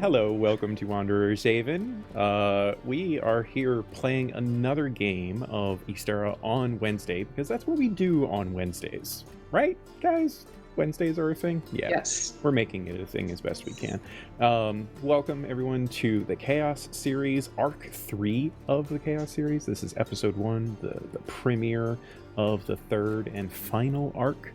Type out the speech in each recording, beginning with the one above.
Hello, welcome to Wanderer's Haven. We are here playing another game of Ysterra on Wednesday, because that's what we do on Wednesdays. Right, guys? Wednesdays are a thing? Yeah. Yes. We're making it a thing as best we can. Welcome, everyone, to the Chaos series, Arc 3 of the Chaos series. This is Episode 1, the premiere of the third and final arc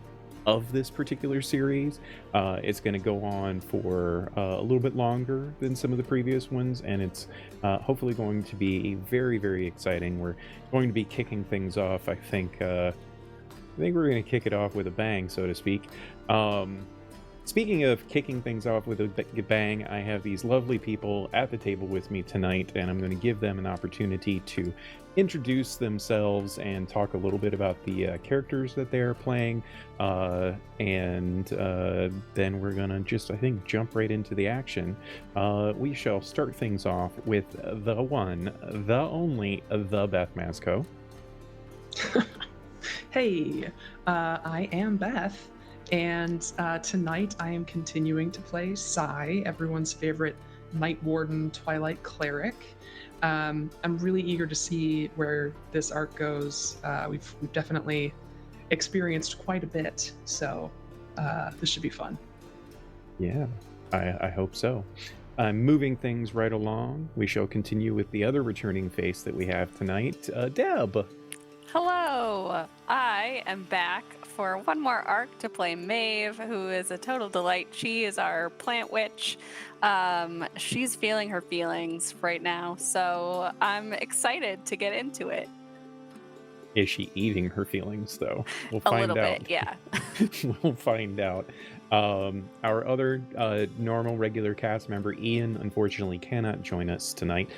of this particular series. It's going to go on for a little bit longer than some of the previous ones, and it's hopefully going to be very, very exciting. We're going to be kicking things off. I think we're going to kick it off with a bang, so to speak. Speaking of kicking things off with a bang, I have these lovely people at the table with me tonight, and I'm going to give them an opportunity to introduce themselves and talk a little bit about the characters that they're playing, and then we're going to just, I think, jump right into the action. We shall start things off with the one, the only, the Beth Masco. Hey, I am Beth, and tonight I am continuing to play Sai, everyone's favorite Night Warden Twilight Cleric. I'm really eager to see where this arc goes. We've definitely experienced quite a bit, so this should be fun. Yeah, I hope so. I'm moving things right along. We shall continue with the other returning face that we have tonight, Deb. Hello! I am back for one more arc to play Maeve, who is a total delight. She is our plant witch. She's feeling her feelings right now, so I'm excited to get into it. Is she eating her feelings, though? We'll find out. A little bit, yeah. We'll find out. Our other normal, regular cast member, Ian, unfortunately cannot join us tonight.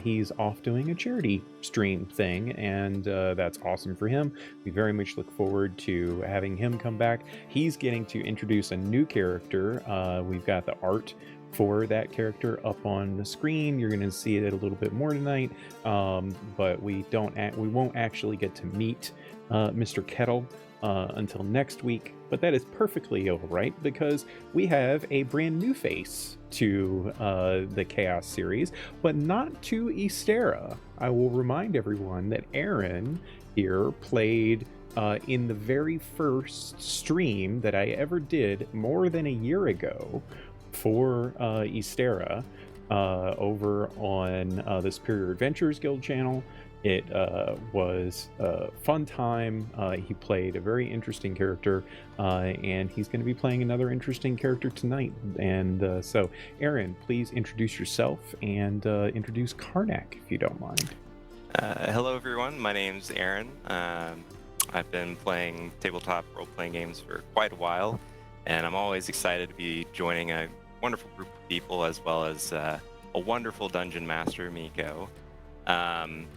He's off doing a charity stream thing, and that's awesome for him. We very much look forward to having him come back. He's getting to introduce a new character. We've got the art for that character up on the screen. You're going to see it a little bit more tonight, but we won't actually get to meet Mr. Kettle until next week, but that is perfectly all right, because we have a brand new face to the Chaos series, but not to Ysterra. I will remind everyone that Aaron here played in the very first stream that I ever did more than a year ago for Ysterra over on the Superior Adventures Guild channel. It was a fun time. He played a very interesting character, and he's going to be playing another interesting character tonight. And so, Aaron, please introduce yourself and introduce Karnak, if you don't mind. Hello, everyone. My name's Aaron. I've been playing tabletop role-playing games for quite a while, and I'm always excited to be joining a wonderful group of people, as well as a wonderful dungeon master, Miko.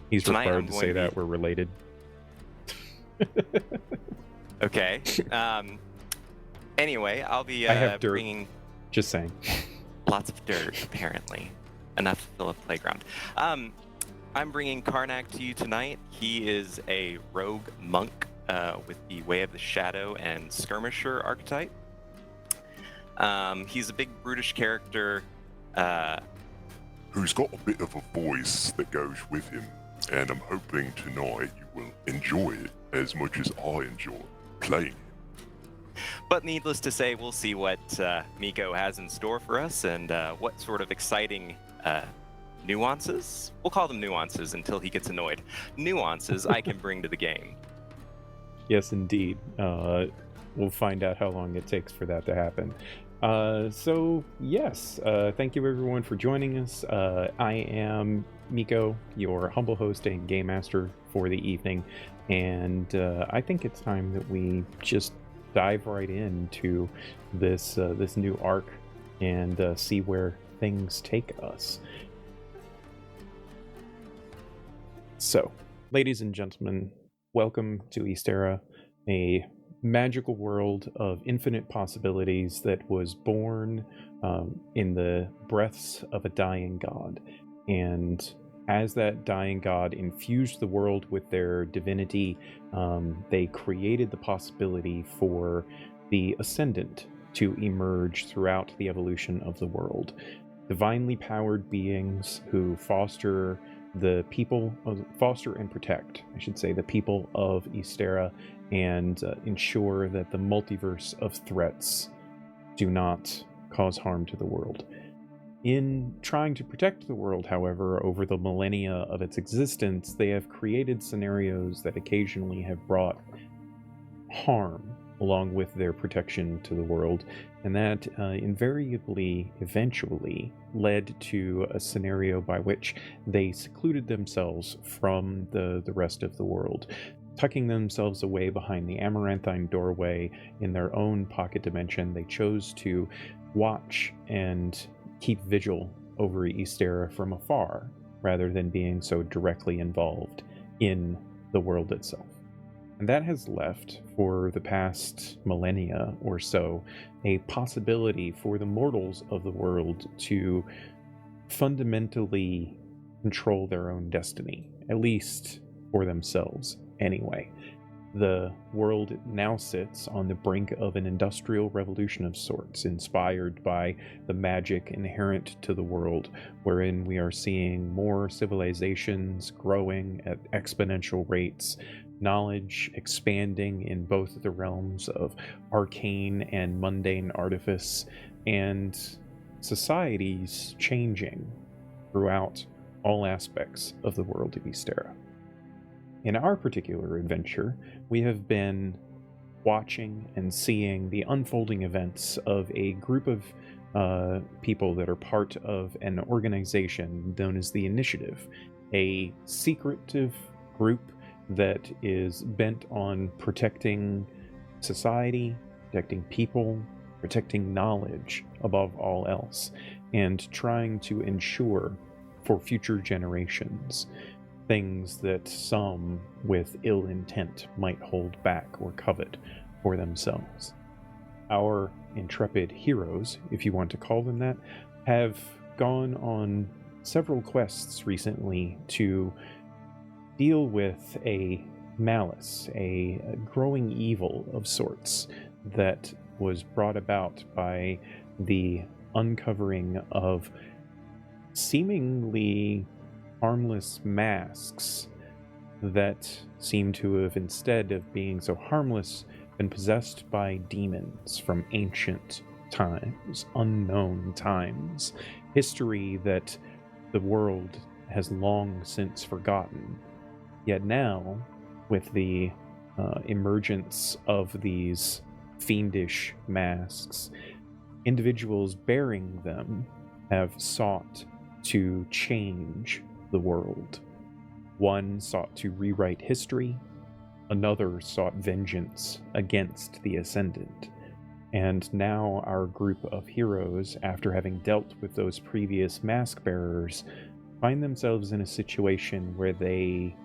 He's required to say that we're related. Okay. Anyway, I'll be I have dirt. bringing... Just saying. Lots of dirt, apparently. Enough to fill a playground. I'm bringing Karnak to you tonight. He is a rogue monk with the Way of the Shadow and Skirmisher archetype. He's a big brutish character who's got a bit of a voice that goes with him, and I'm hoping tonight you will enjoy it as much as I enjoy playing it. But needless to say, we'll see what Miko has in store for us, and what sort of exciting nuances, we'll call them nuances until he gets annoyed, nuances I can bring to the game. Yes, indeed. We'll find out how long it takes for that to happen. So, yes, thank you everyone for joining us. I am Miko, your humble host and game master for the evening, and I think it's time that we just dive right into this new arc and see where things take us. So, ladies and gentlemen, welcome to Ysterra, a magical world of infinite possibilities that was born in the breaths of a dying god. And as that dying god infused the world with their divinity, they created the possibility for the Ascendant to emerge throughout the evolution of the world. divinely powered beings who foster and protect, I should say, the people of Ysterra and ensure that the multiverse of threats do not cause harm to the world. In trying to protect the world, however, over the millennia of its existence, they have created scenarios that occasionally have brought harm along with their protection to the world, and that invariably, eventually, led to a scenario by which they secluded themselves from the rest of the world, tucking themselves away behind the amaranthine doorway in their own pocket dimension. They chose to watch and keep vigil over Ysterra from afar, rather than being so directly involved in the world itself. And that has left, for the past millennia or so, a possibility for the mortals of the world to fundamentally control their own destiny, at least for themselves anyway. The world now sits on the brink of an industrial revolution of sorts, inspired by the magic inherent to the world, wherein we are seeing more civilizations growing at exponential rates, knowledge expanding in both the realms of arcane and mundane artifice, and societies changing throughout all aspects of the world of Ysterra. In our particular adventure, we have been watching and seeing the unfolding events of a group of people that are part of an organization known as the Initiative, a secretive group that is bent on protecting society, protecting people, protecting knowledge above all else, and trying to ensure for future generations things that some with ill intent might hold back or covet for themselves. Our intrepid heroes, if you want to call them that, have gone on several quests recently to deal with a malice, a growing evil of sorts that was brought about by the uncovering of seemingly harmless masks that seem to have, instead of being so harmless, been possessed by demons from ancient times, unknown times, history that the world has long since forgotten. Yet now, with the emergence of these fiendish masks, individuals bearing them have sought to change the world. One sought to rewrite history, another sought vengeance against the Ascendant. And now our group of heroes, after having dealt with those previous mask bearers, find themselves in a situation where they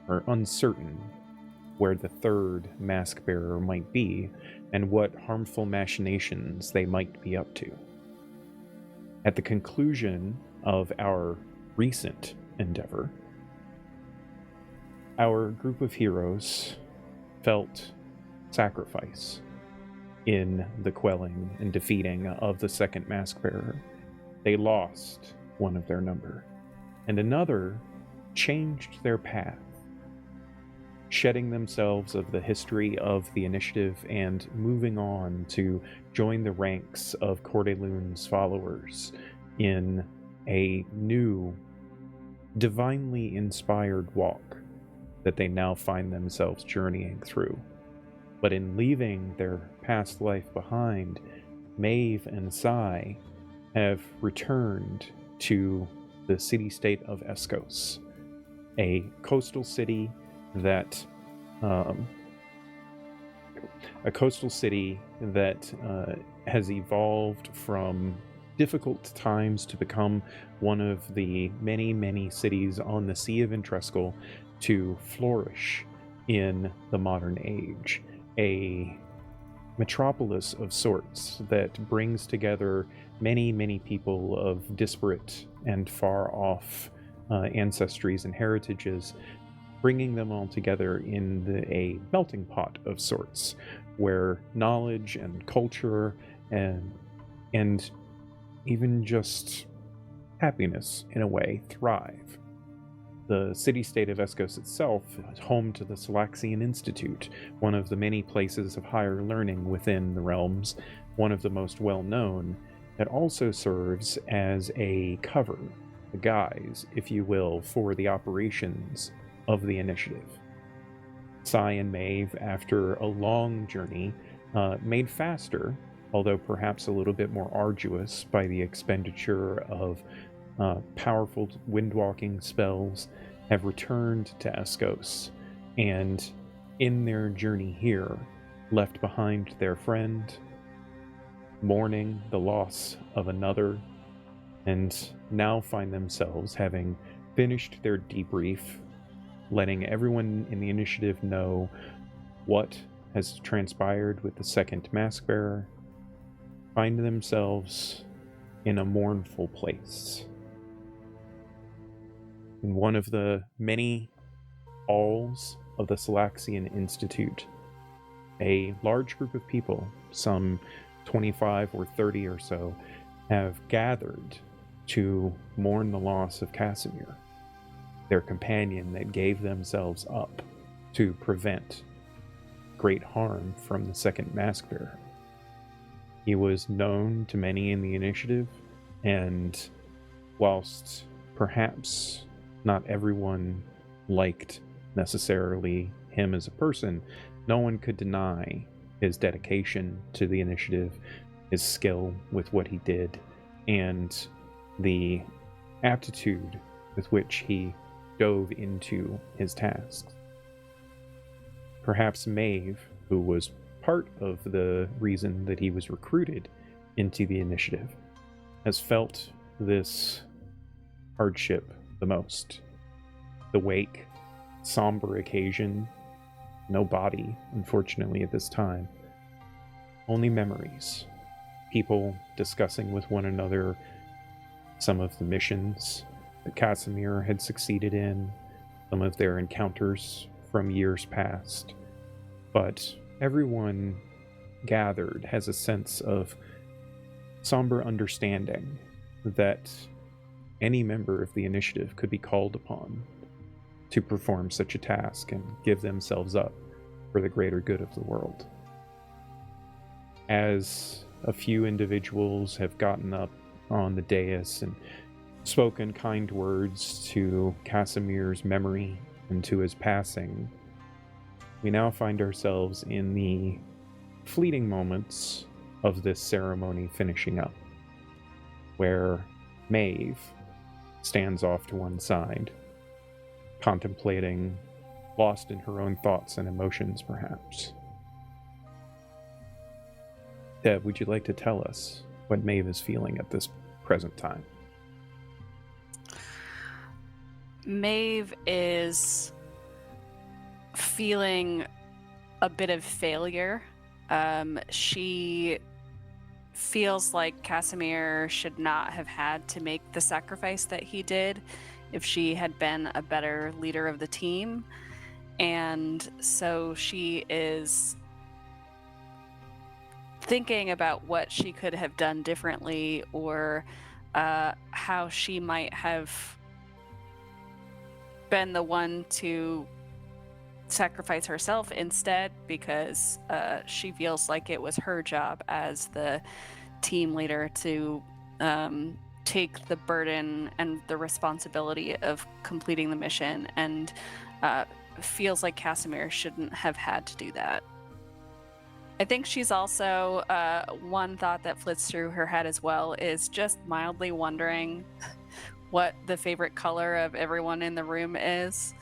are uncertain where the third mask bearer might be and what harmful machinations they might be up to. At the conclusion of our recent endeavor, our group of heroes felt sacrifice in the quelling and defeating of the second mask bearer. They lost one of their number, and another changed their path, shedding themselves of the history of the Initiative and moving on to join the ranks of Cordelune's followers in a new, divinely inspired walk that they now find themselves journeying through. But in leaving their past life behind, Maeve and Sai have returned to the City-state of Eskos, a coastal city that has evolved from difficult times to become one of the many, many cities on the Sea of Entrescal to flourish in the modern age. A metropolis of sorts that brings together many, many people of disparate and far-off ancestries and heritages, bringing them all together in a melting pot of sorts, where knowledge and culture and even just happiness in a way, thrive. The city-state of Eskos itself is home to the Salaxian Institute, one of the many places of higher learning within the realms, one of the most well-known, that also serves as a cover, a guise, if you will, for the operations of the initiative. Sai and Maeve, after a long journey, made faster, although perhaps a little bit more arduous by the expenditure of powerful windwalking spells, have returned to Eskos, and in their journey here, left behind their friend, mourning the loss of another, and now find themselves having finished their debrief, letting everyone in the initiative know what has transpired with the second mask bearer, find themselves in a mournful place. In one of the many halls of the Salaxian Institute, a large group of people, some 25 or 30 or so, have gathered to mourn the loss of Casimir, their companion that gave themselves up to prevent great harm from the second mask bearer. He was known to many in the initiative, and whilst perhaps not everyone liked necessarily him as a person, no one could deny his dedication to the initiative, his skill with what he did, and the aptitude with which he dove into his tasks. Perhaps Maeve, who was part of the reason that he was recruited into the initiative, has felt this hardship the most. The wake, somber occasion, no body, unfortunately, at this time. Only memories. People discussing with one another some of the missions that Casimir had succeeded in, some of their encounters from years past. But everyone gathered has a sense of somber understanding that any member of the initiative could be called upon to perform such a task and give themselves up for the greater good of the world. As a few individuals have gotten up on the dais and spoken kind words to Casimir's memory and to his passing, we now find ourselves in the fleeting moments of this ceremony finishing up, where Maeve stands off to one side, contemplating, lost in her own thoughts and emotions, perhaps. Deb, would you like to tell us what Maeve is feeling at this present time? Maeve is feeling a bit of failure. She feels like Casimir should not have had to make the sacrifice that he did if she had been a better leader of the team. And so she is thinking about what she could have done differently, or how she might have been the one to sacrifice herself instead, because she feels like it was her job as the team leader to take the burden and the responsibility of completing the mission, and feels like Casimir shouldn't have had to do that. I think she's also, one thought that flits through her head as well is just mildly wondering what the favorite color of everyone in the room is,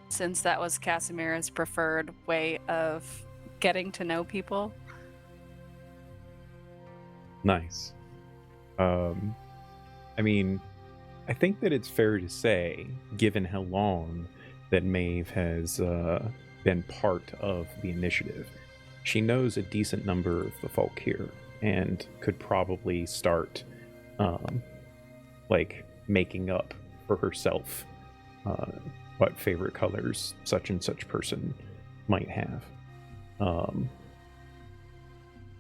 since that was Casimir's preferred way of getting to know people. Nice. I mean, I think that it's fair to say, given how long that Maeve has been part of the initiative, she knows a decent number of the folk here and could probably start making up for herself what favorite colors such and such person might have.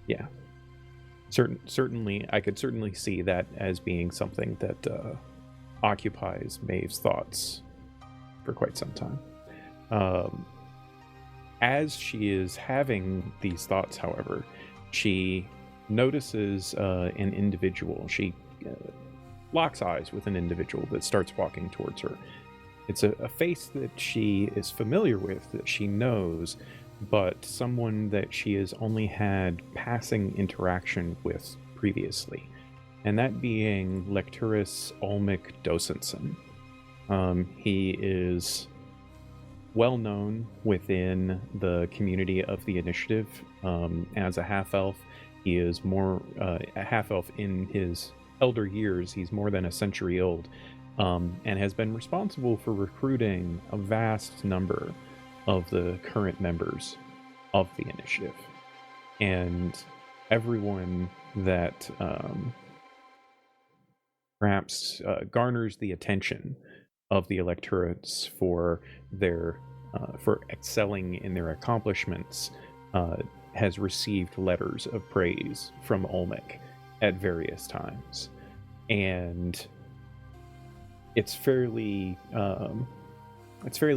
Yeah. Certainly, I could certainly see that as being something that occupies Maeve's thoughts for quite some time. As she is having these thoughts, however, she notices an individual. She locks eyes with an individual that starts walking towards her. It's a face that she is familiar with, that she knows, but someone that she has only had passing interaction with previously, and that being Lecturus Olmec Dosensen. He is well known within the community of the Initiative as a half-elf. He is more a half-elf in his elder years. He's more than a century old, and has been responsible for recruiting a vast number of the current members of the Initiative. And everyone that perhaps garners the attention of the electorates for their for excelling in their accomplishments has received letters of praise from Olmec at various times. And it's fairly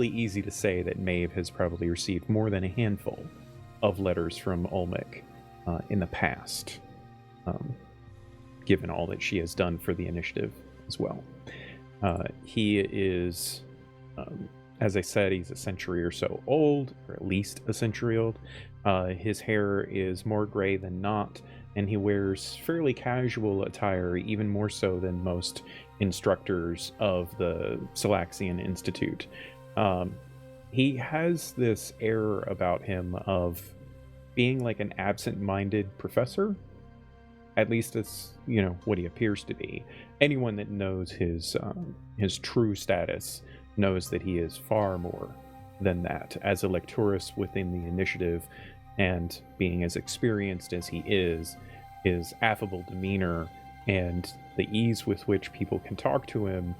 easy to say that Maeve has probably received more than a handful of letters from Olmec in the past, given all that she has done for the Initiative as well. He is, as I said, he's a century or so old, or at least a century old. His hair is more gray than not, and he wears fairly casual attire, even more so than most instructors of the Salaxian Institute. He has this air about him of being like an absent-minded professor. At least it's, what he appears to be. Anyone that knows his true status knows that he is far more than that. As a lecturus within the Initiative, and being as experienced as he is, his affable demeanor and the ease with which people can talk to him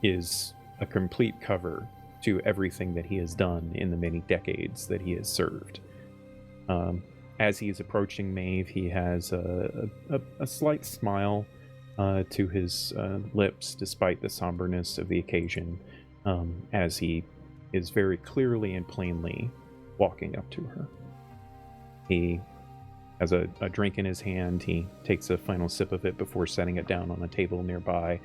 is a complete cover to everything that he has done in the many decades that he has served. As he is approaching Maeve, he has a slight smile to his lips, despite the somberness of the occasion, as he is very clearly and plainly walking up to her. He has a drink in his hand. He takes a final sip of it before setting it down on a table nearby,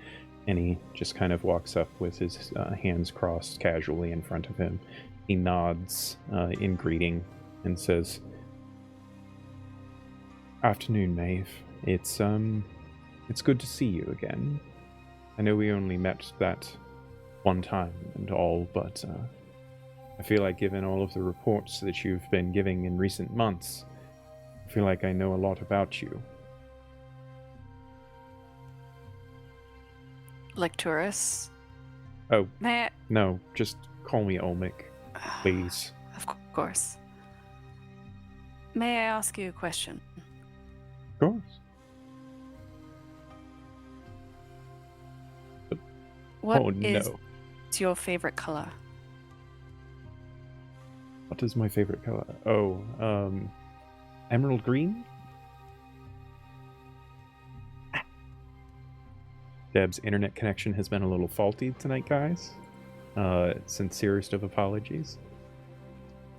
and he just kind of walks up with his hands crossed casually in front of him. He nods in greeting and says, "Afternoon, Maeve. It's good to see you again. I know we only met that one time and all, but I feel like, given all of the reports that you've been giving in recent months, I feel like I know a lot about you." Lecturus? Oh, May I... no, just call me Olmec, please. Of course. May I ask you a question? Of course. What no. is your favorite color? What is my favorite color? Oh, emerald green? Deb's internet connection has been a little faulty tonight, guys. Sincerest of apologies.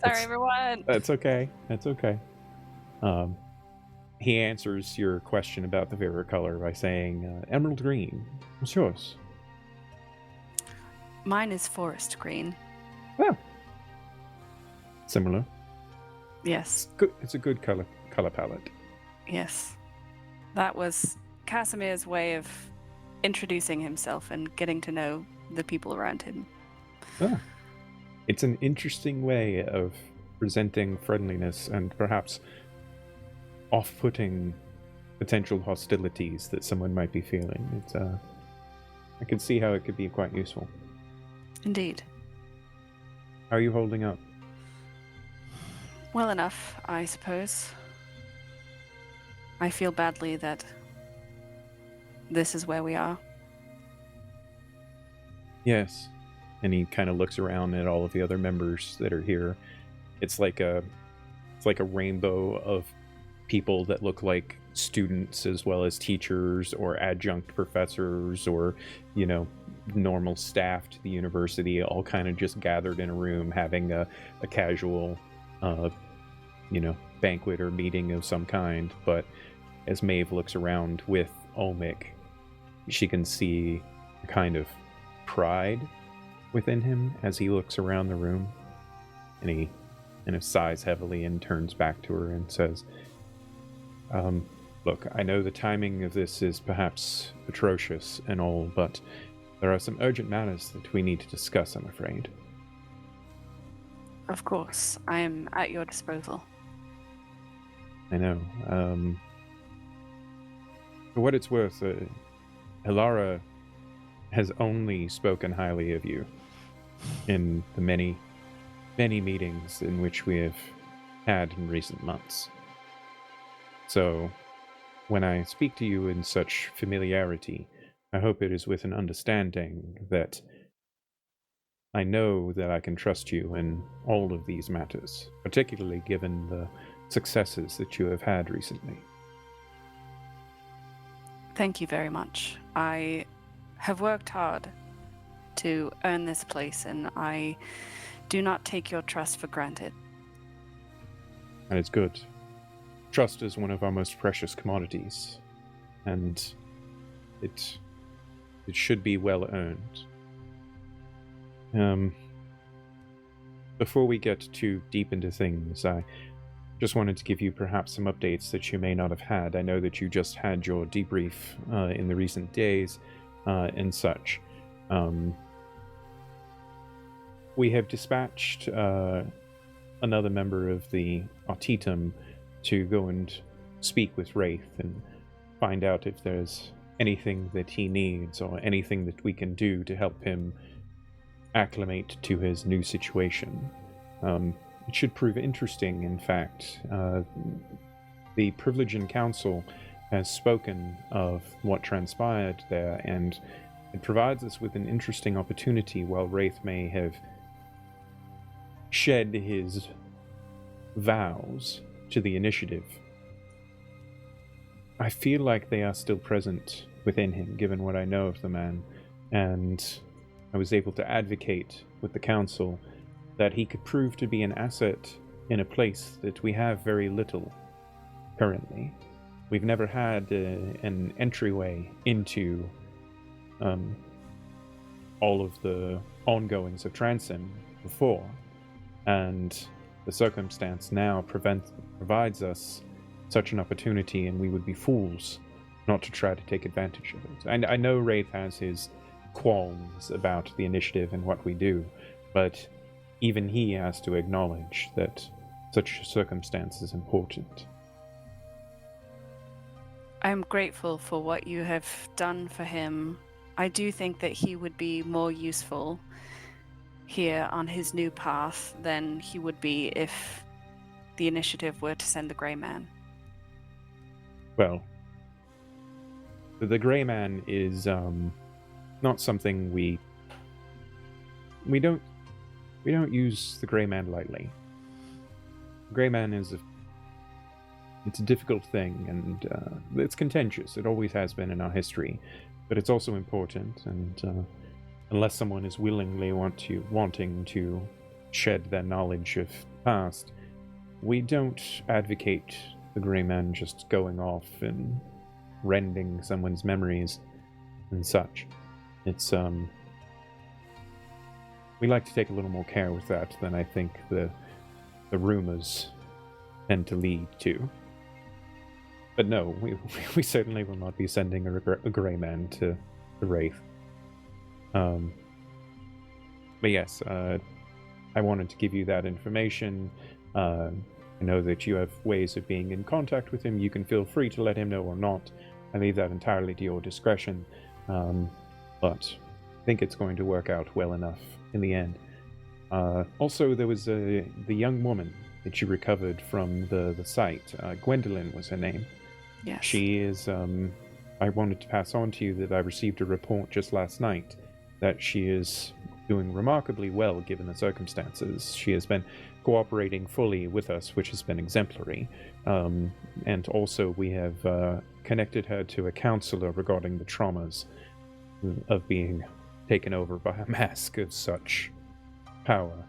Sorry, everyone. That's okay. That's okay. He answers your question about the favorite color by saying, emerald green. What's yours? Mine is forest green. Oh. Similar. Yes. Good. It's a good color palette. Yes. That was Casimir's way of introducing himself and getting to know the people around him. Ah. It's an interesting way of presenting friendliness and perhaps off-putting potential hostilities that someone might be feeling. It's I can see how it could be quite useful. Indeed. How are you holding up? Well enough, I suppose. I feel badly that this is where we are. Yes. And he kind of looks around at all of the other members that are here. It's like a rainbow of people that look like students as well as teachers or adjunct professors or, normal staff to the university, all kind of just gathered in a room having a casual, banquet or meeting of some kind. But as Maeve looks around with Olmec, she can see a kind of pride within him as he looks around the room, and he sighs heavily and turns back to her and says, look, I know the timing of this is perhaps atrocious and all, but there are some urgent matters that we need to discuss, I'm afraid. Of course, I am at your disposal. I know. For what it's worth, Hilara has only spoken highly of you in the many, many meetings in which we have had in recent months. So, when I speak to you in such familiarity, I hope it is with an understanding that I know that I can trust you in all of these matters, particularly given the successes that you have had recently. Thank you very much. I have worked hard to earn this place, and I do not take your trust for granted. And it's good. Trust is one of our most precious commodities, and it should be well earned. Before we get too deep into things, I just wanted to give you perhaps some updates that you may not have had. I know that you just had your debrief in the recent days and such. We have dispatched another member of the Artitum to go and speak with Wraith and find out if there's anything that he needs or anything that we can do to help him acclimate to his new situation. It should prove interesting, in fact. The Privileging Council has spoken of what transpired there, and it provides us with an interesting opportunity. While Wraith may have shed his vows to the initiative, I feel like they are still present within him, given what I know of the man, and I was able to advocate with the council that he could prove to be an asset in a place that we have very little currently. We've never had an entryway into all of the ongoings of Transcend before, and the circumstance now provides us such an opportunity, and we would be fools not to try to take advantage of it. And I know Wraith has his qualms about the initiative and what we do, but even he has to acknowledge that such a circumstance is important. I'm grateful for what you have done for him. I do think that he would be more useful here on his new path than he would be if the initiative were to send the Grey Man. Well, the Grey Man is not something we don't use the Grey Man lightly. Grey Man is it's a difficult thing, and it's contentious. It always has been in our history, but it's also important. And unless someone is willingly wanting to shed their knowledge of the past, we don't advocate the Grey Man just going off and rending someone's memories and such. It's we like to take a little more care with that than I think the rumors tend to lead to. But no, we certainly will not be sending a Grey Man to the Wraith. But yes, I wanted to give you that information. I know that you have ways of being in contact with him. You can feel free to let him know or not. I leave that entirely to your discretion. But I think it's going to work out well enough in the end. Also, there was the young woman that you recovered from the site. Gwendolyn was her name. Yes. She is, I wanted to pass on to you that I received a report just last night that she is doing remarkably well given the circumstances. She has been cooperating fully with us, which has been exemplary. And also we have connected her to a counselor regarding the traumas of being taken over by a mask of such power.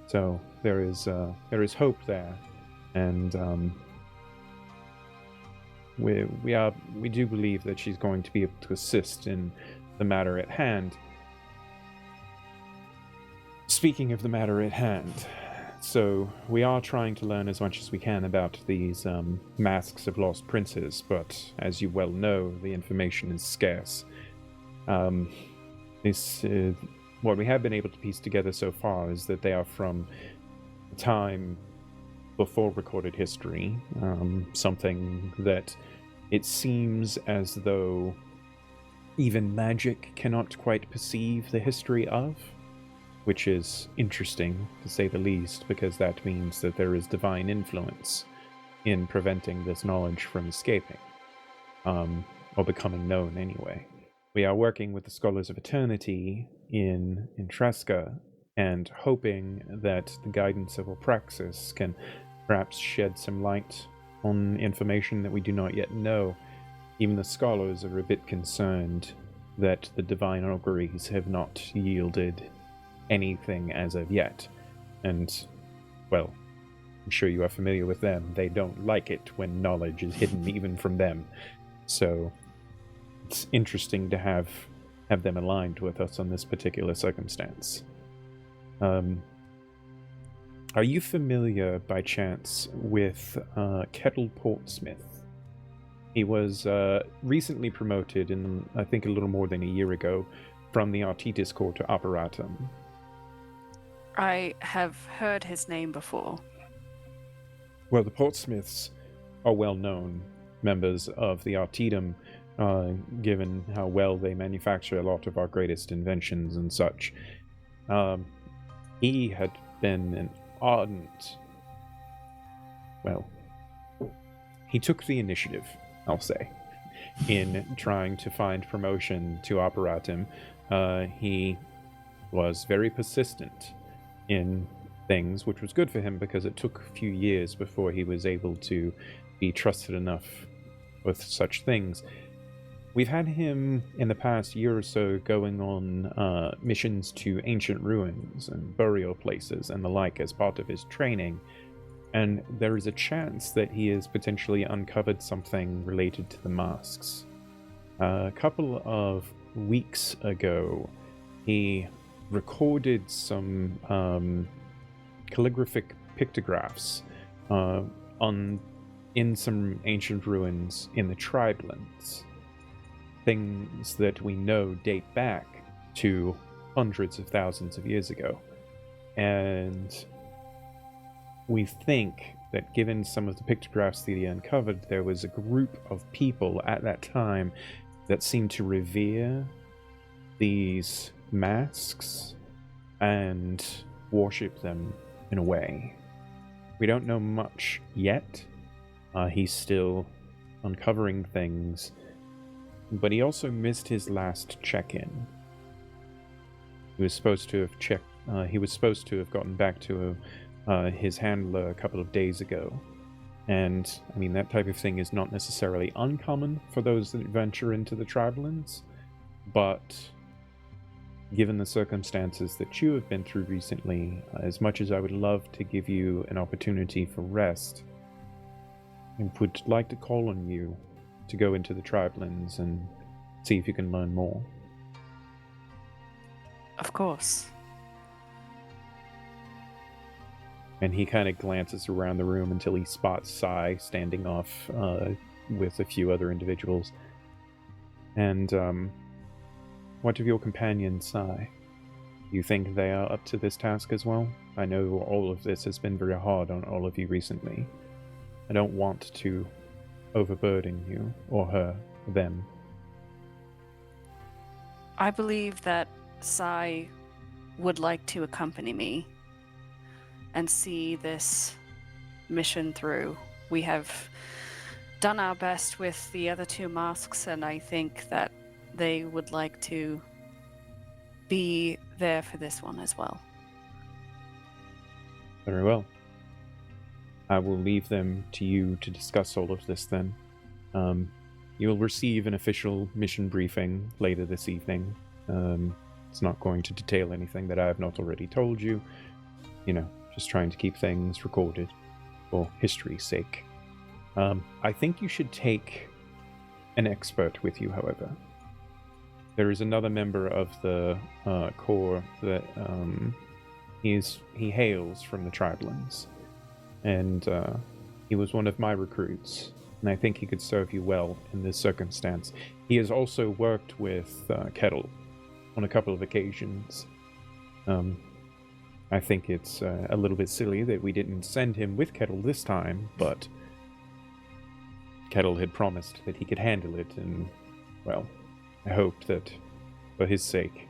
So there is hope there, and we do believe that she's going to be able to assist in the matter at hand. Speaking of the matter at hand, so we are trying to learn as much as we can about these masks of lost princes, but as you well know, the information is scarce. What we have been able to piece together so far is that they are from a time before recorded history, something that it seems as though even magic cannot quite perceive the history of, which is interesting, to say the least, because that means that there is divine influence in preventing this knowledge from escaping, or becoming known anyway. We are working with the Scholars of Eternity in Tresca, and hoping that the guidance of Opraxis can perhaps shed some light on information that we do not yet know. Even the scholars are a bit concerned that the divine auguries have not yielded anything as of yet. And, well, I'm sure you are familiar with them. They don't like it when knowledge is hidden even from them. So it's interesting to have them aligned with us on this particular circumstance. Are you familiar, by chance, with Kettle Portsmouth? He was recently promoted, I think a little more than a year ago, from the Artitis Corps to Operatum. I have heard his name before. Well, the Portsmouths are well-known members of the Artitum, given how well they manufacture a lot of our greatest inventions and such. He had been an ardent... Well, he took the initiative, I'll say, in trying to find promotion to Operatum. He was very persistent in things, which was good for him because it took a few years before he was able to be trusted enough with such things. We've had him in the past year or so going on missions to ancient ruins and burial places and the like as part of his training, and there is a chance that he has potentially uncovered something related to the masks. A couple of weeks ago, he recorded some calligraphic pictographs in some ancient ruins in the Tribelands. Things that we know date back to hundreds of thousands of years ago. And we think that given some of the pictographs that he uncovered, there was a group of people at that time that seemed to revere these masks and worship them in a way. We don't know much yet. He's still uncovering things, but he also missed his last check-in. He was supposed to have gotten back to his handler a couple of days ago. And, I mean, that type of thing is not necessarily uncommon for those that venture into the Tribelands, but given the circumstances that you have been through recently, as much as I would love to give you an opportunity for rest, I would like to call on you to go into the Tribelands and see if you can learn more. Of course. And he kind of glances around the room until he spots Sai standing off with a few other individuals. And what of your companions, Sai? You think they are up to this task as well? I know all of this has been very hard on all of you recently. I don't want to overburden you or them. I believe that Sai would like to accompany me and see this mission through. We have done our best with the other two masks, and I think that they would like to be there for this one as well. Very well. I will leave them to you to discuss all of this then. You'll receive an official mission briefing later this evening. It's not going to detail anything that I have not already told you. Just trying to keep things recorded for history's sake. I think you should take an expert with you, however. There is another member of the Corps that he hails from the Tribelands, and he was one of my recruits, and I think he could serve you well in this circumstance. He has also worked with Kettle on a couple of occasions. I think it's a little bit silly that we didn't send him with Kettle this time, but Kettle had promised that he could handle it, and, well, I hope that, for his sake,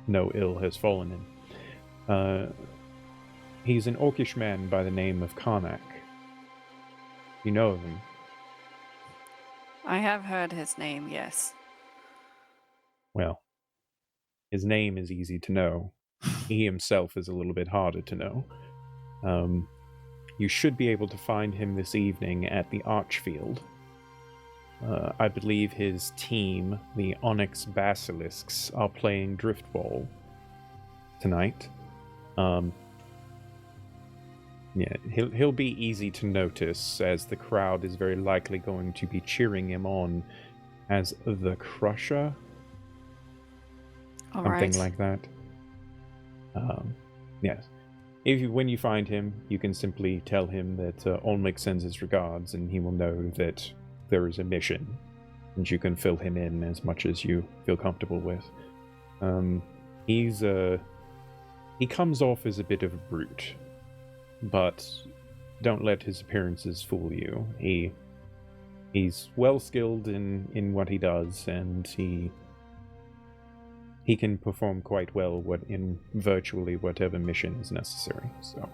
no ill has fallen him. He's an orcish man by the name of Karnak. You know of him? I have heard his name, yes. Well, his name is easy to know. He himself is a little bit harder to know. You should be able to find him this evening at the Archfield. I believe his team, the Onyx Basilisks, are playing Driftball tonight. He'll be easy to notice, as the crowd is very likely going to be cheering him on as the Crusher. Something like that. Yes. When you find him, you can simply tell him that Olmec sends his regards, and he will know that there is a mission, and you can fill him in as much as you feel comfortable with. He comes off as a bit of a brute, but don't let his appearances fool you. He's well skilled in what he does, and he can perform quite well in virtually whatever mission is necessary. So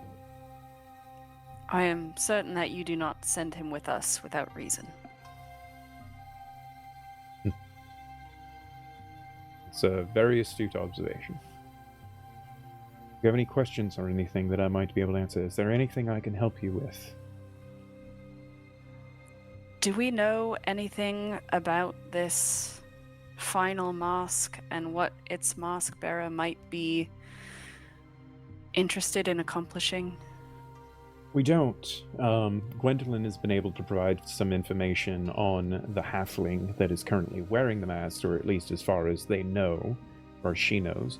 I am certain that you do not send him with us without reason. It's a very astute observation. If you have any questions or anything that I might be able to answer, is there anything I can help you with? Do we know anything about this final mask and what its mask bearer might be interested in accomplishing? We don't. Gwendolyn has been able to provide some information on the halfling that is currently wearing the mask, or at least as far as they know, or she knows,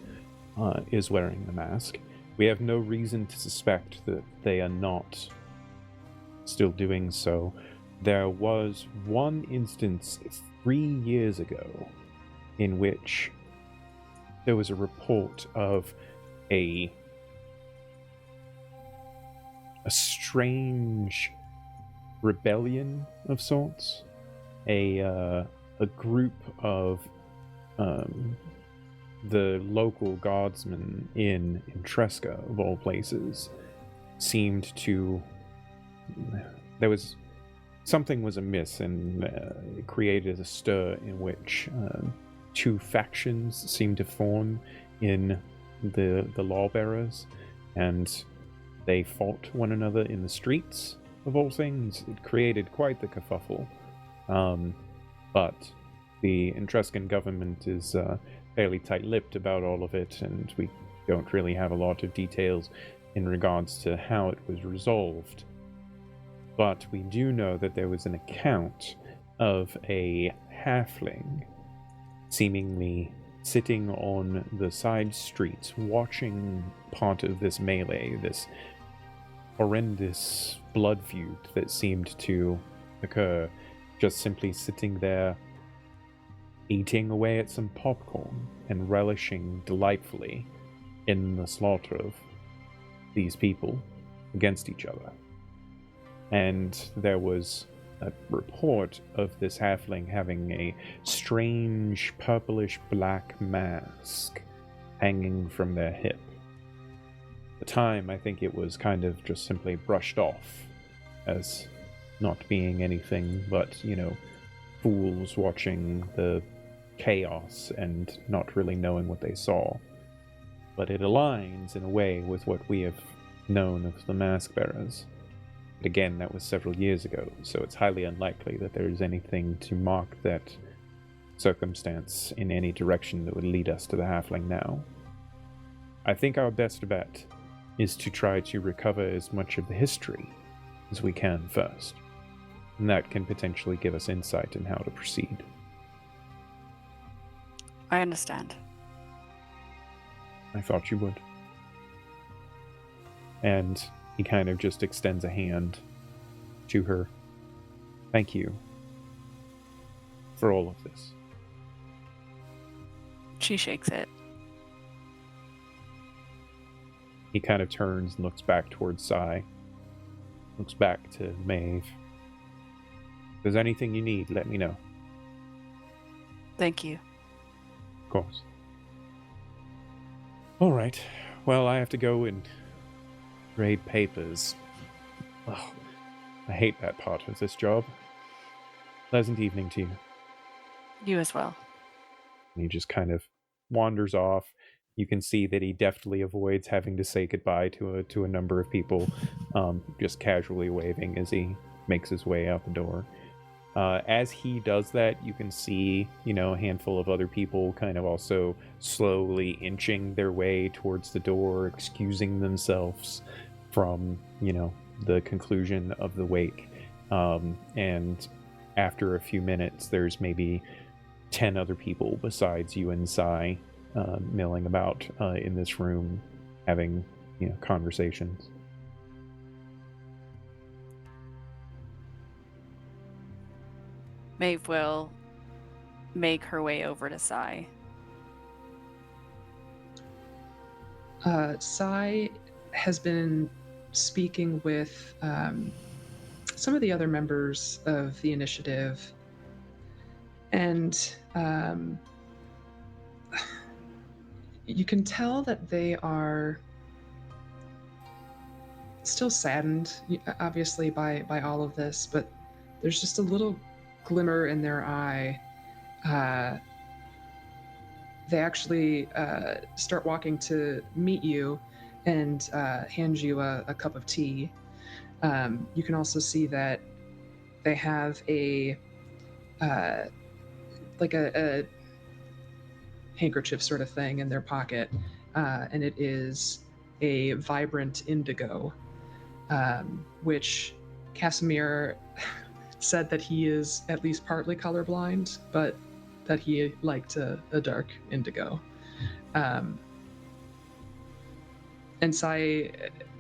is wearing the mask. We have no reason to suspect that they are not still doing so. There was one instance 3 years ago in which there was a report of a strange rebellion of sorts. A group of the local guardsmen in Tresca, of all places, seemed to... Something was amiss, and it created a stir in which two factions seemed to form in the lawbearers, and they fought one another in the streets, of all things. It created quite the kerfuffle. But the Etruscan government is fairly tight-lipped about all of it, and we don't really have a lot of details in regards to how it was resolved. But we do know that there was an account of a halfling seemingly sitting on the side streets watching part of this melee, this horrendous blood feud that seemed to occur, just simply sitting there eating away at some popcorn and relishing delightfully in the slaughter of these people against each other. And there was a report of this halfling having a strange purplish black mask hanging from their hip. At the time, I think it was kind of just simply brushed off as not being anything but, fools watching the chaos and not really knowing what they saw. But it aligns in a way with what we have known of the mask bearers. But again, that was several years ago, so it's highly unlikely that there is anything to mark that circumstance in any direction that would lead us to the halfling now. I think our best bet is to try to recover as much of the history as we can first, and that can potentially give us insight in how to proceed. I understand. I thought you would. And he kind of just extends a hand to her. Thank you for all of this. She shakes it. He kind of turns and looks back towards Sai. Looks back to Maeve. If there's anything you need, let me know. Thank you. Of course. All right. Well, I have to go and grade papers. Oh, I hate that part of this job. Pleasant evening to you. You as well. And he just kind of wanders off. You can see that he deftly avoids having to say goodbye to a number of people, just casually waving as he makes his way out the door. As he does that, you can see, a handful of other people kind of also slowly inching their way towards the door, excusing themselves from, the conclusion of the wake. And after a few minutes, there's maybe 10 other people besides you and Sai milling about in this room, having, conversations. Maeve will make her way over to Sai. Sai has been speaking with some of the other members of the initiative, and you can tell that they are still saddened, obviously, by all of this, but there's just a little glimmer in their eye. They actually start walking to meet you and hand you a cup of tea. You can also see that they have a handkerchief sort of thing in their pocket, and it is a vibrant indigo, which Casimir said that he is at least partly colorblind, but that he liked a dark indigo. And Sai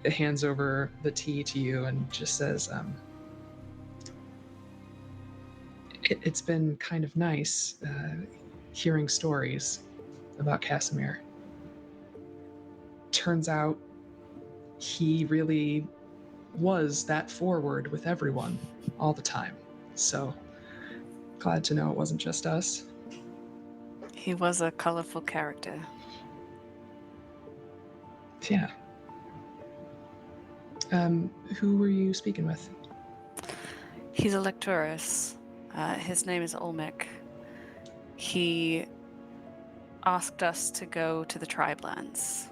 hands over the tea to you and just says, it's been kind of nice hearing stories about Casimir. Turns out he really was that forward with everyone all the time. So glad to know it wasn't just us. He was a colorful character. Yeah. Who were you speaking with? He's a lecturus. His name is Olmec. He asked us to go to the Tribelands.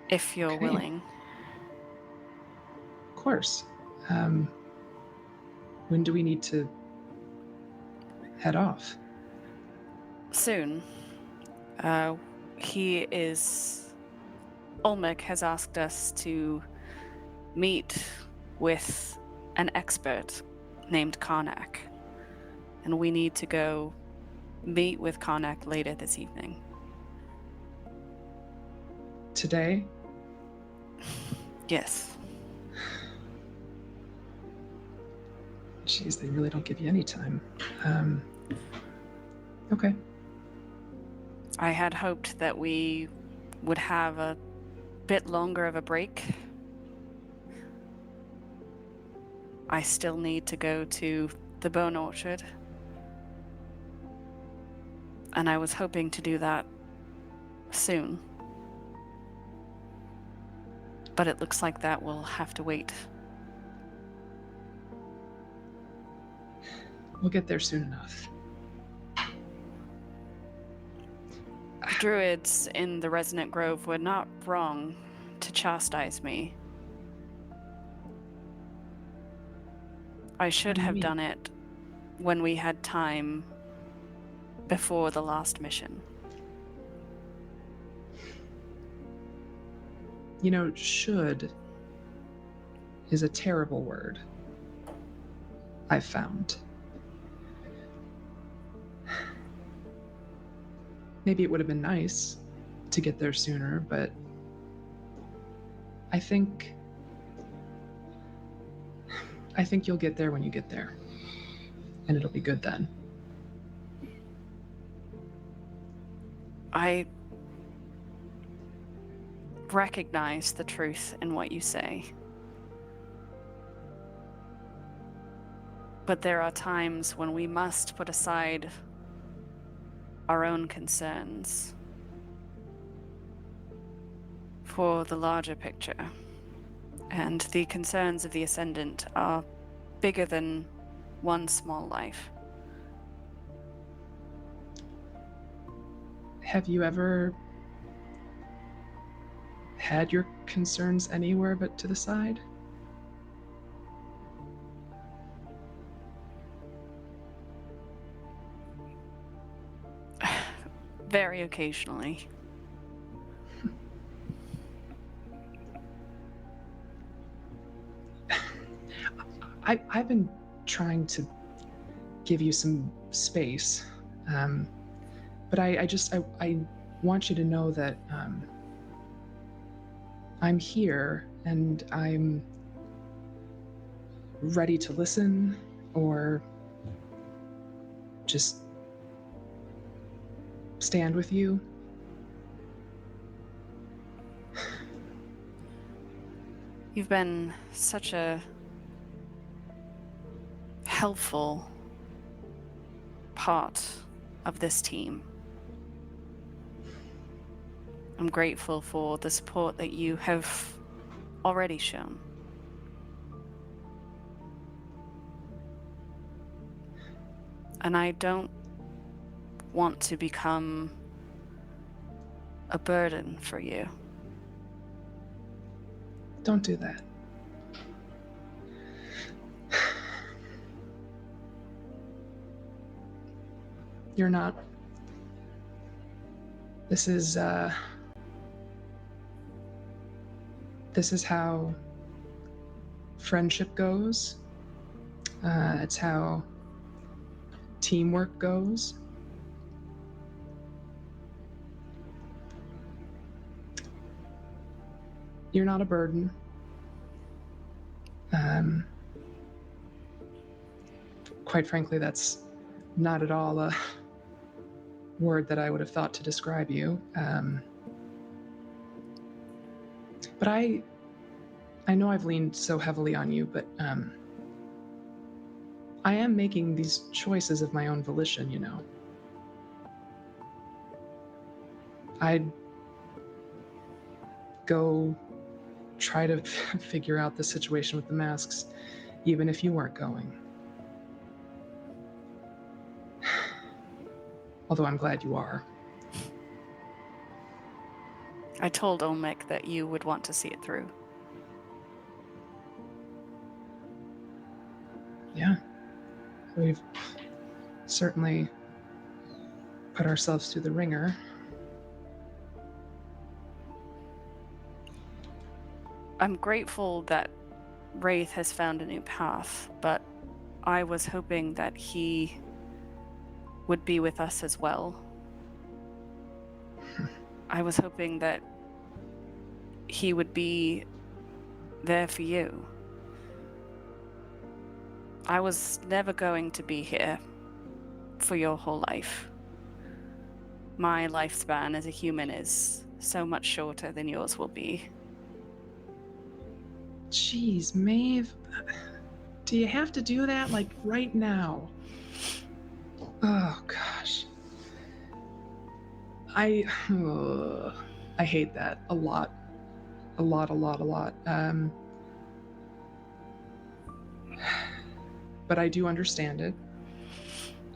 If you're Okay. willing. Of course. When do we need to head off? Soon. Olmec has asked us to meet with an expert named Karnak. And we need to go meet with Karnak later this evening. Today? Yes. Jeez, they really don't give you any time. Okay. I had hoped that we would have a bit longer of a break. I still need to go to the Bone Orchard. And I was hoping to do that soon. But it looks like that will have to wait. We'll get there soon enough. druids in the Resonant Grove were not wrong to chastise me. I should What do you have mean? done it when we had time before the last mission. You know, should is a terrible word, I've found. Maybe it would have been nice to get there sooner, but I think you'll get there when you get there. And it'll be good then. I recognize the truth in what you say. But there are times when we must put aside our own concerns for the larger picture. And the concerns of the Ascendant are bigger than one small life. Have you ever had your concerns anywhere but to the side? Very occasionally. I've been trying to give you some space, but I want you to know that I'm here and I'm ready to listen or just stand with you. You've been such a helpful part of this team. I'm grateful for the support that you have already shown. And I don't want to become a burden for you. Don't do that. You're not. This is how friendship goes. It's how teamwork goes. You're not a burden. Quite frankly, that's not at all a word that I would have thought to describe you. But I know I've leaned so heavily on you, but I am making these choices of my own volition, you know. I'd go try to figure out the situation with the masks, even if you weren't going. Although I'm glad you are. I told Olmec that you would want to see it through. Yeah. We've certainly put ourselves through the ringer. I'm grateful that Wraith has found a new path, but I was hoping that he would be with us as well. I was hoping that he would be there for you. I was never going to be here for your whole life. My lifespan as a human is so much shorter than yours will be. Jeez, Maeve. Do you have to do that, like, right now? Oh, gosh. I hate that a lot. A lot. But I do understand it.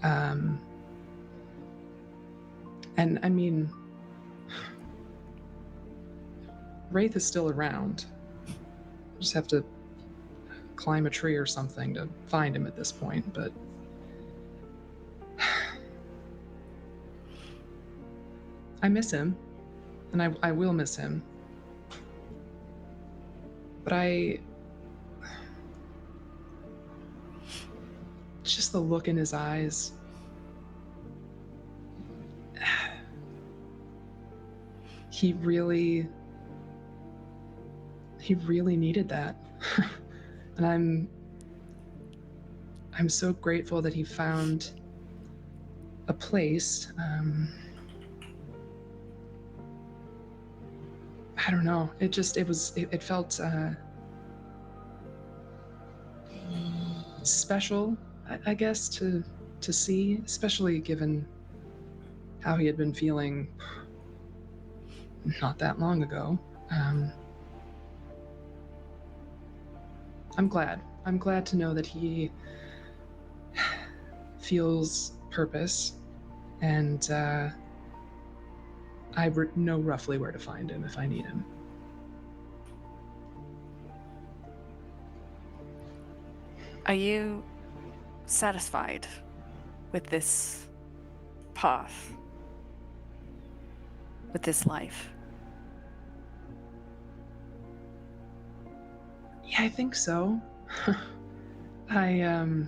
And I mean, Wraith is still around. Just have to climb a tree or something to find him at this point, but I miss him, and I will miss him. But just the look in his eyes. He really needed that. And I'm so grateful that he found a place. I don't know. It felt special, I guess, to see, especially given how he had been feeling not that long ago. I'm glad. I'm glad to know that he feels purpose, and I know roughly where to find him if I need him. Are you satisfied with this path? With this life? Yeah, I think so. I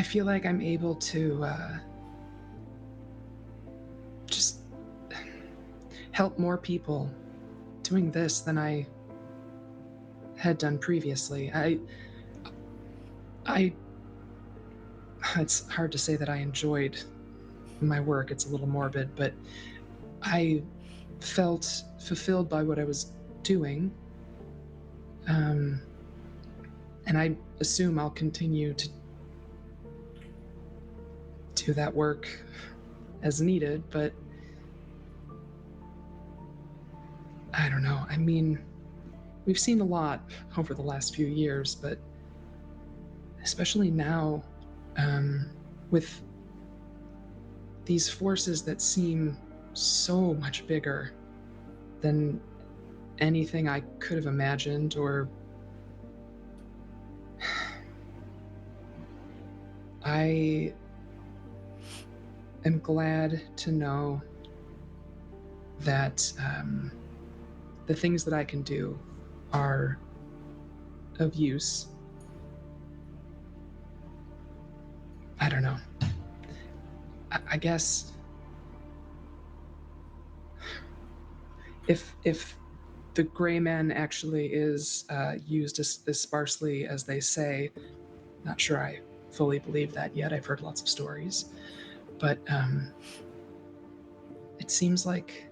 feel like I'm able to just help more people doing this than I had done previously. It's hard to say that I enjoyed my work. It's a little morbid, but I felt fulfilled by what I was doing. And I assume I'll continue to do that work as needed, but I don't know. I mean, we've seen a lot over the last few years, but especially now, with these forces that seem so much bigger than anything I could have imagined, or I am glad to know that the things that I can do are of use. I don't know. I guess if the gray man actually is used as sparsely as they say, not sure I fully believe that yet. I've heard lots of stories, but it seems like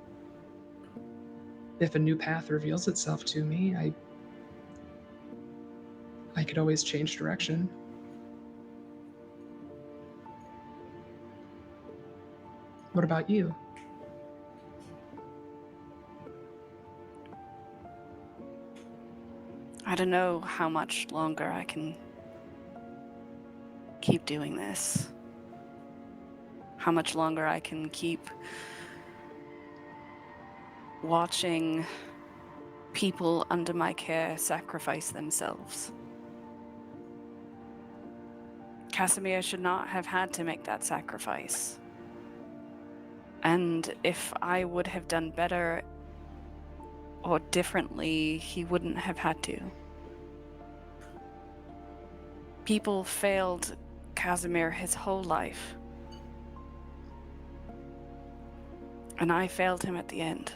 if a new path reveals itself to me, I could always change direction. What about you? I don't know how much longer I can keep doing this. How much longer I can keep watching people under my care sacrifice themselves. Casimir should not have had to make that sacrifice. And if I would have done better or differently, he wouldn't have had to. People failed Casimir his whole life. And I failed him at the end.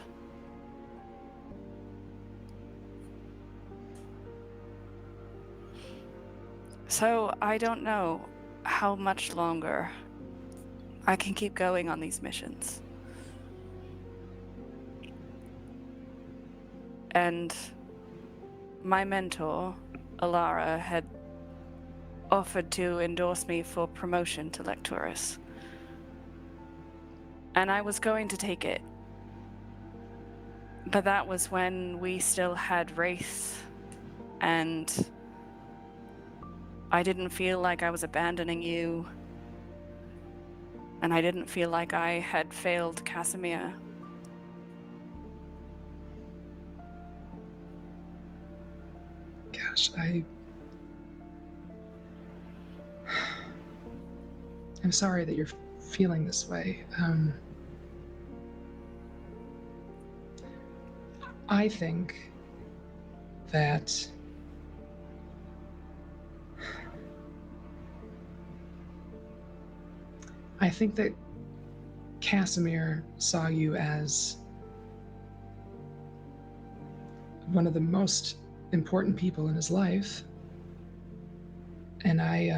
So I don't know how much longer I can keep going on these missions. And my mentor, Alara, had offered to endorse me for promotion to Lecturus. And I was going to take it. But that was when we still had Wraith, and I didn't feel like I was abandoning you. and I didn't feel like I had failed Casimir. Gosh, I'm sorry that you're feeling this way. I think that Casimir saw you as one of the most important people in his life, and I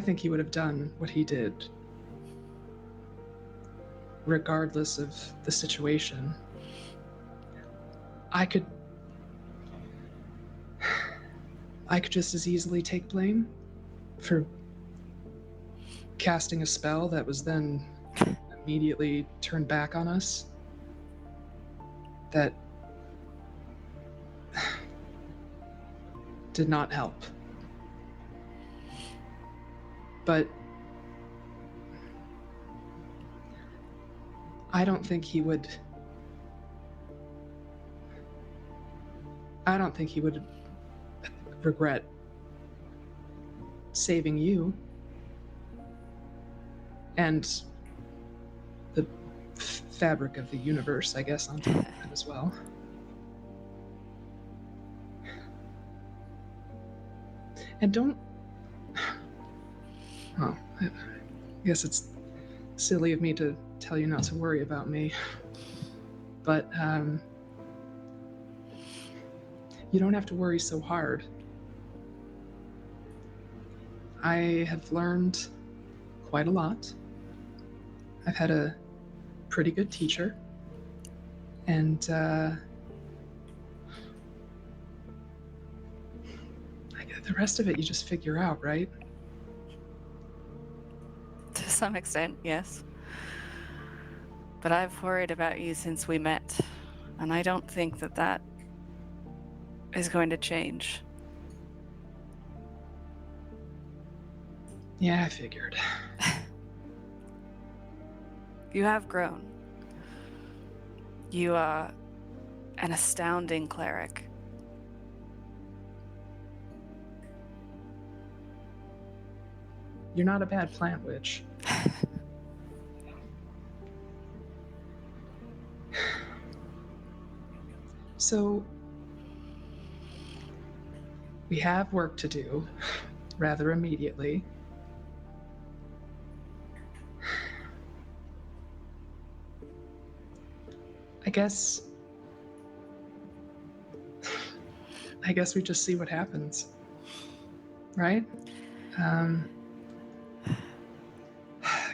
think he would have done what he did regardless of the situation. I could just as easily take blame for casting a spell that was then immediately turned back on us. That did not help. But I don't think he would regret saving you and the fabric of the universe, I guess, on top of that as well. And don't... Oh, I guess it's silly of me to tell you not to worry about me. But, you don't have to worry so hard. I have learned quite a lot. I've had a pretty good teacher. And, the rest of it you just figure out, right? To some extent, yes. But I've worried about you since we met, and I don't think that is going to change. Yeah, I figured. You have grown. You are an astounding cleric. You're not a bad plant witch. So, we have work to do, rather immediately. I guess we just see what happens, right?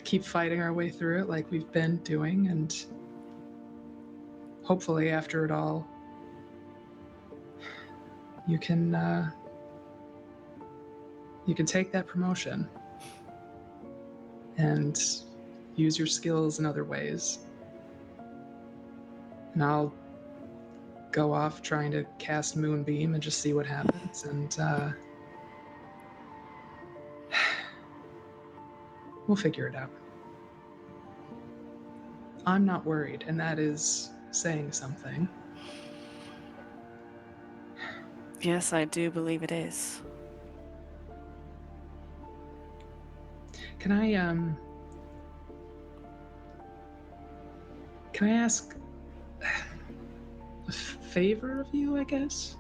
Keep fighting our way through it like we've been doing, and hopefully after it all, you can take that promotion and use your skills in other ways. And I'll go off trying to cast Moonbeam and just see what happens, and we'll figure it out. I'm not worried, and that is saying something. Yes, I do believe it is. Can I ask a favor of you, I guess?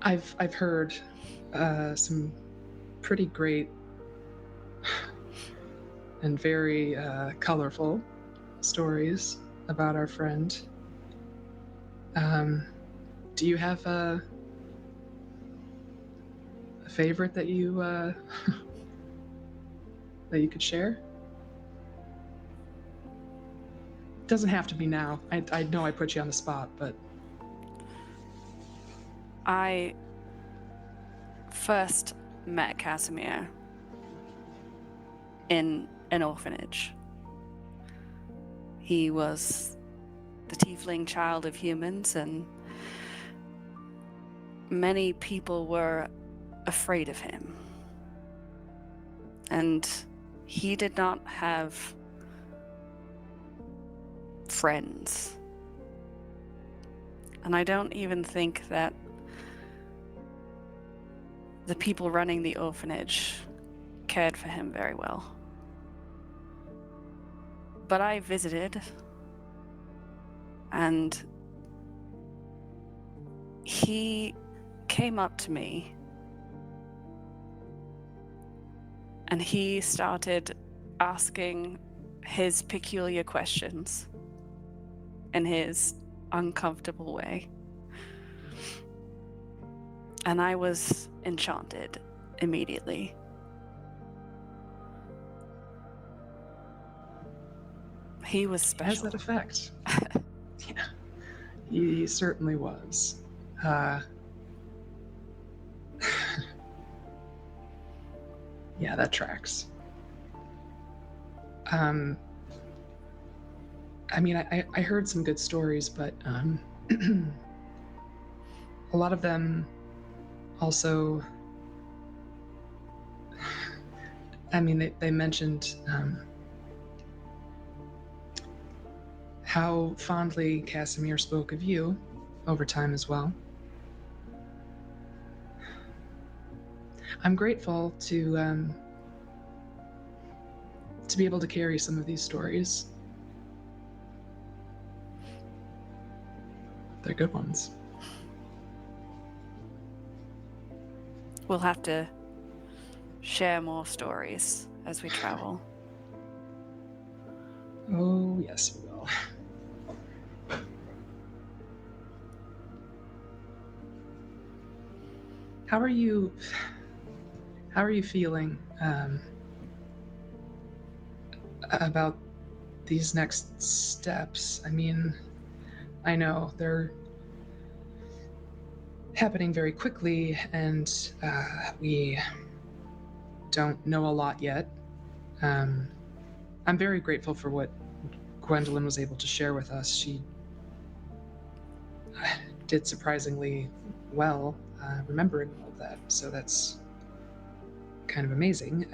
I've heard some pretty great and very colorful stories about our friend. Do you have a favorite that you that you could share? Doesn't have to be now. I know I put you on the spot, but I first met Casimir in an orphanage. He was the tiefling child of humans, and many people were afraid of him. And he did not have friends. And I don't even think that the people running the orphanage cared for him very well. But I visited, and he came up to me and he started asking his peculiar questions in his uncomfortable way. And I was enchanted immediately. He was He has special. that effect. Yeah, he certainly was. Yeah, that tracks. I mean, I heard some good stories, but a lot of them also, I mean, they mentioned how fondly Casimir spoke of you over time as well. I'm grateful to be able to carry some of these stories. They're good ones. We'll have to share more stories as we travel. Oh, yes, we will. How are you feeling about these next steps? I mean, I know they're happening very quickly, and we don't know a lot yet. I'm very grateful for what Gwendolyn was able to share with us. She did surprisingly well remembering all of that, so that's kind of amazing.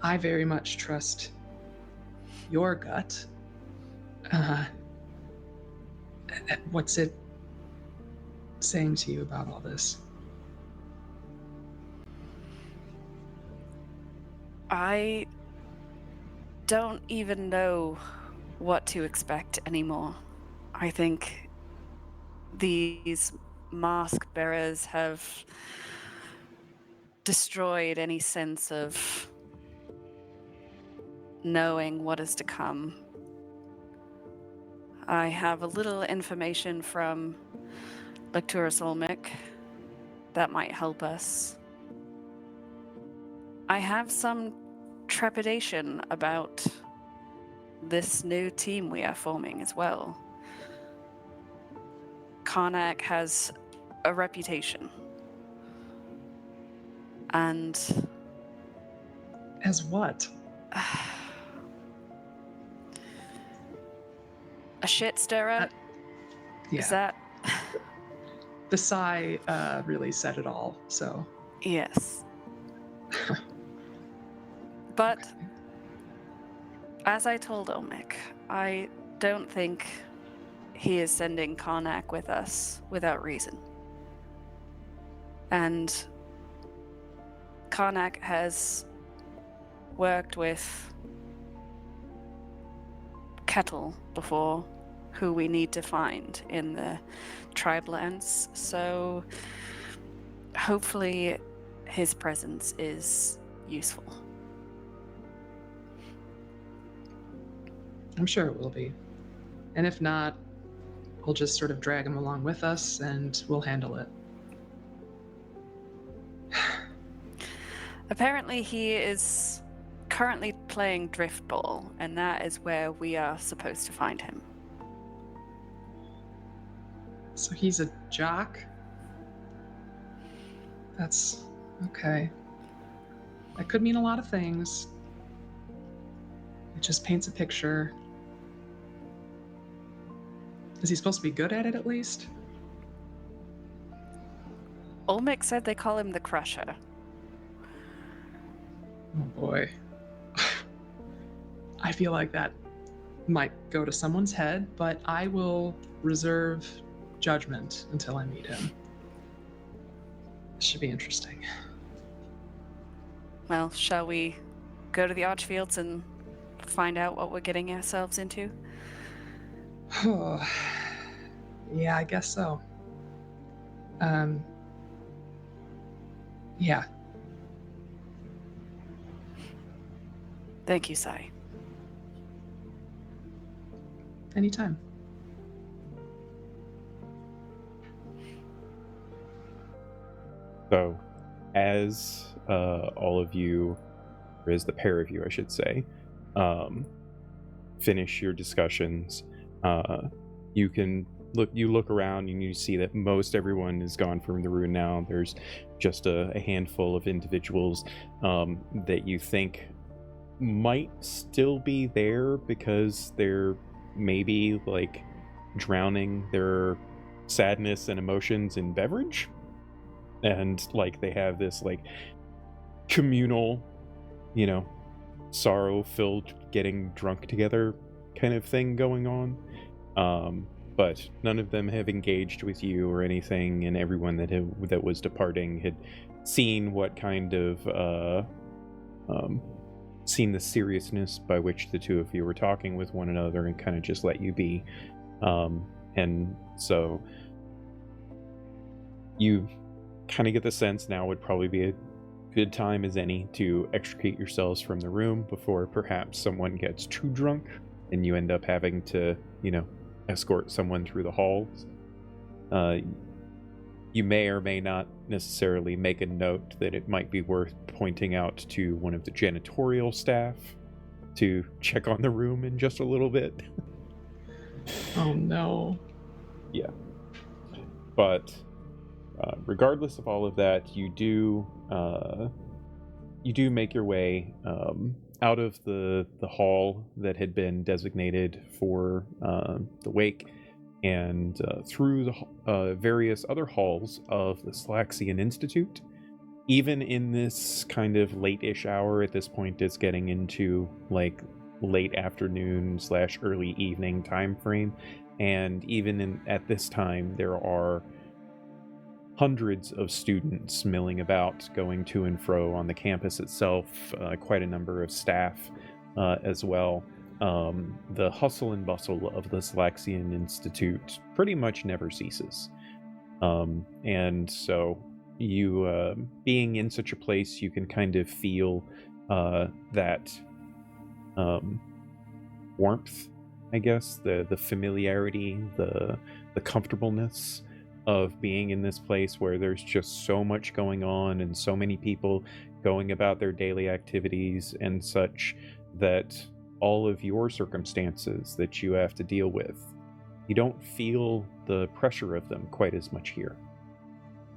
I very much trust your gut. What's it saying to you about all this? I don't even know what to expect anymore. I think these mask bearers have destroyed any sense of knowing what is to come. I have a little information from Lectura Solmic that might help us. I have some trepidation about this new team we are forming as well. Karnak has a reputation. And As what? a shit stirrer? Yeah. Is that? The sigh really said it all, so. Yes. But Okay. as I told Olmec, I don't think he is sending Karnak with us without reason. And Karnak has worked with Kettle before, who we need to find in the tribe lands, so hopefully his presence is useful. I'm sure it will be. And if not, we'll just sort of drag him along with us and we'll handle it. Apparently he is currently playing driftball, and that is where we are supposed to find him. So he's a jock? That's okay. That could mean a lot of things. It just paints a picture. Is he supposed to be good at it at least? Olmec said they call him the Crusher. Oh boy. I feel like that might go to someone's head, but I will reserve judgment until I meet him. This should be interesting. Well, shall we go to the Archfields and find out what we're getting ourselves into? Yeah, I guess so. Yeah. Thank you, Sai. Anytime. So, as all of you, or as the pair of you, I should say, finish your discussions, you can look around and you see that most everyone is gone from the room now. There's just a handful of individuals that you think might still be there because they're maybe like drowning their sadness and emotions in beverage, and like they have this like communal, sorrow-filled getting drunk together kind of thing going on. But none of them have engaged with you or anything, and everyone that was departing had seen what kind of seen the seriousness by which the two of you were talking with one another and kind of just let you be. And so you kind of get the sense now would probably be a good time as any to extricate yourselves from the room before perhaps someone gets too drunk and you end up having to, escort someone through the halls. You may or may not necessarily make a note that it might be worth pointing out to one of the janitorial staff to check on the room in just a little bit. Oh no. Yeah. But regardless of all of that, you do make your way out of the hall that had been designated for the wake, and through the various other halls of the Slaxian Institute. Even in this kind of late-ish hour, at this point it's getting into like late afternoon / early evening time frame, and even at this time there are hundreds of students milling about, going to and fro on the campus itself, quite a number of staff as well. The hustle and bustle of the Slaxian Institute pretty much never ceases. And so you, being in such a place, you can kind of feel that warmth, I guess, the familiarity, the comfortableness of being in this place where there's just so much going on and so many people going about their daily activities and such, that all of your circumstances that you have to deal with, you don't feel the pressure of them quite as much here.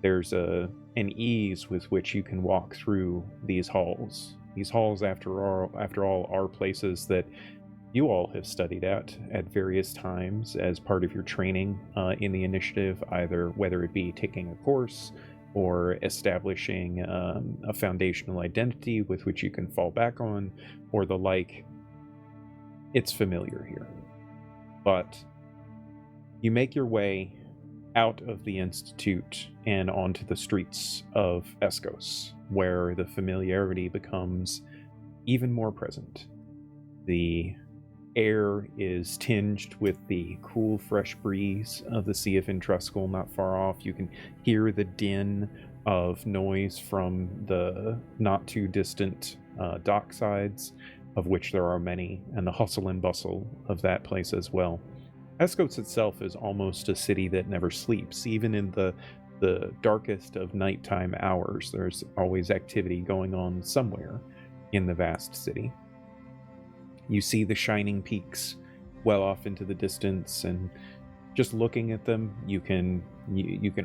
There's an ease with which you can walk through these halls. These halls, after all, are places that you all have studied at various times as part of your training in the initiative, either whether it be taking a course or establishing a foundational identity with which you can fall back on, or the like. It's familiar here. But you make your way out of the Institute and onto the streets of Eskos, where the familiarity becomes even more present. The air is tinged with the cool, fresh breeze of the Sea of Intruscal not far off. You can hear the din of noise from the not too distant docksides, of which there are many, and the hustle and bustle of that place as well. Eskos itself is almost a city that never sleeps. Even in the darkest of nighttime hours, there's always activity going on somewhere in the vast city. You see the shining peaks well off into the distance, and just looking at them, you can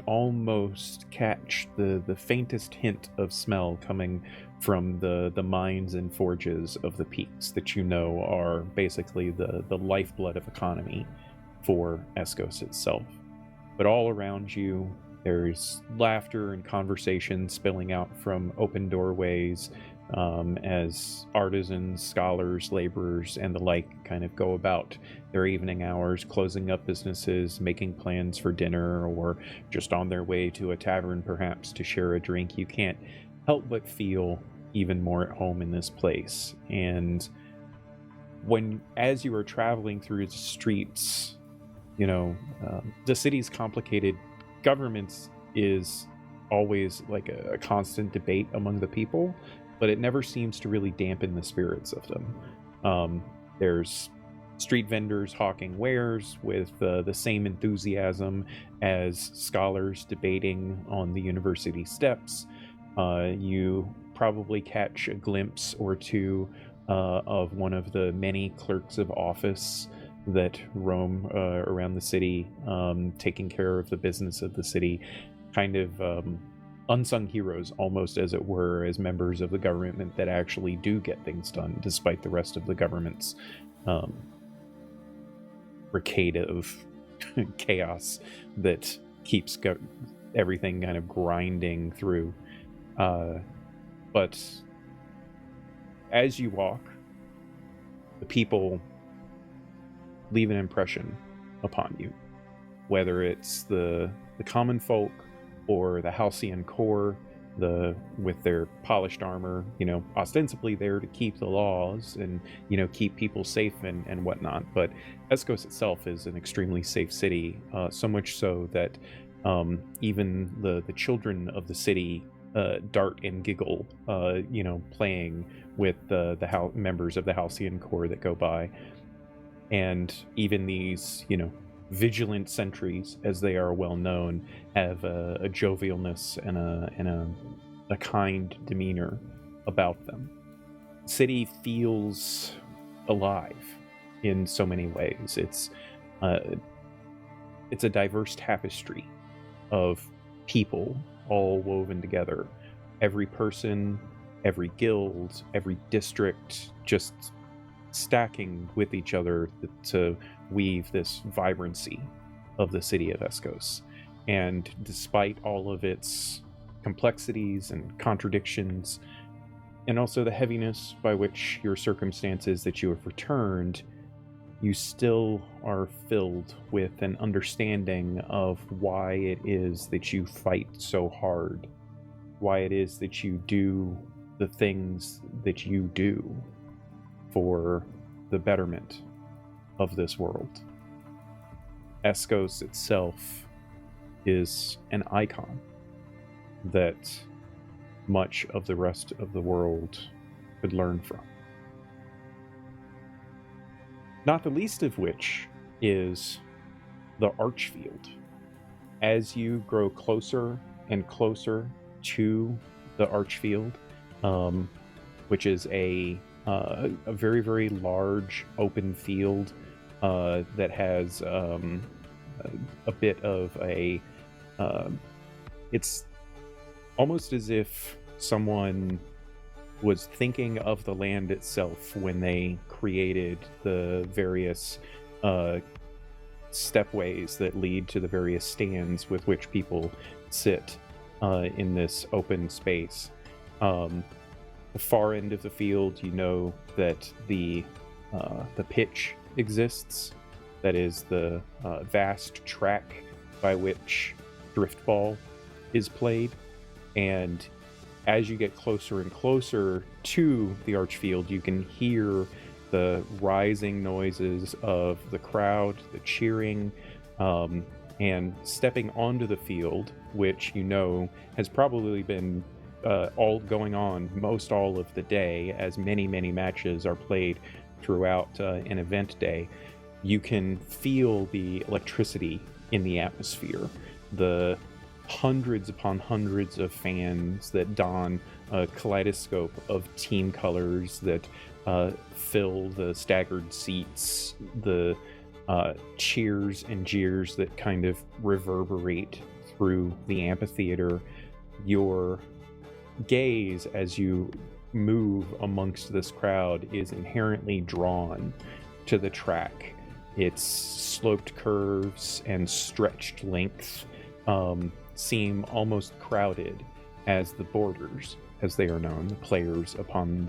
almost catch the faintest hint of smell coming from the mines and forges of the peaks that you know are basically the lifeblood of economy for Eskos itself. But all around you, there's laughter and conversation spilling out from open doorways as artisans, scholars, laborers, and the like kind of go about their evening hours, closing up businesses, making plans for dinner, or just on their way to a tavern perhaps to share a drink. You can't help but feel even more at home in this place. And as you are traveling through the streets, the city's complicated. Governments is always like a constant debate among the people, but it never seems to really dampen the spirits of them. There's street vendors hawking wares with the same enthusiasm as scholars debating on the university steps. You probably catch a glimpse or two of one of the many clerks of office that roam around the city, taking care of the business of the city, kind of unsung heroes, almost as it were, as members of the government that actually do get things done, despite the rest of the government's brigade of chaos that keeps everything kind of grinding through. But as you walk, the people leave an impression upon you, whether it's the common folk or the halcyon core, with their polished armor, ostensibly there to keep the laws and keep people safe and whatnot. But Eskos itself is an extremely safe city, so much so that even the children of the city dart and giggle, playing with the members of the halcyon core that go by. And even these, vigilant sentries, as they are well known, have a jovialness and a kind demeanor about them. The city feels alive in so many ways. It's a diverse tapestry of people all woven together. Every person, every guild, every district, just stacking with each other to weave this vibrancy of the city of Eskos. And despite all of its complexities and contradictions, and also the heaviness by which your circumstances that you have returned, you still are filled with an understanding of why it is that you fight so hard, why it is that you do the things that you do for the betterment of this world. Eskos itself is an icon that much of the rest of the world could learn from. Not the least of which is the Archfield. As you grow closer and closer to the Archfield, which is a very, very large open field that has a bit of a... it's almost as if someone was thinking of the land itself when they created the various stepways that lead to the various stands with which people sit in this open space. The far end of the field, that the pitch exists. That is the vast track by which driftball is played. And as you get closer and closer to the Archfield, you can hear the rising noises of the crowd, the cheering, and stepping onto the field, which has probably been all going on most all of the day, as many, many matches are played throughout an event day. You can feel the electricity in the atmosphere, the hundreds upon hundreds of fans that don a kaleidoscope of team colors that fill the staggered seats, the cheers and jeers that kind of reverberate through the amphitheater. Your gaze as you move amongst this crowd is inherently drawn to the track its sloped curves and stretched length seem almost crowded as the borders, as they are known, the players upon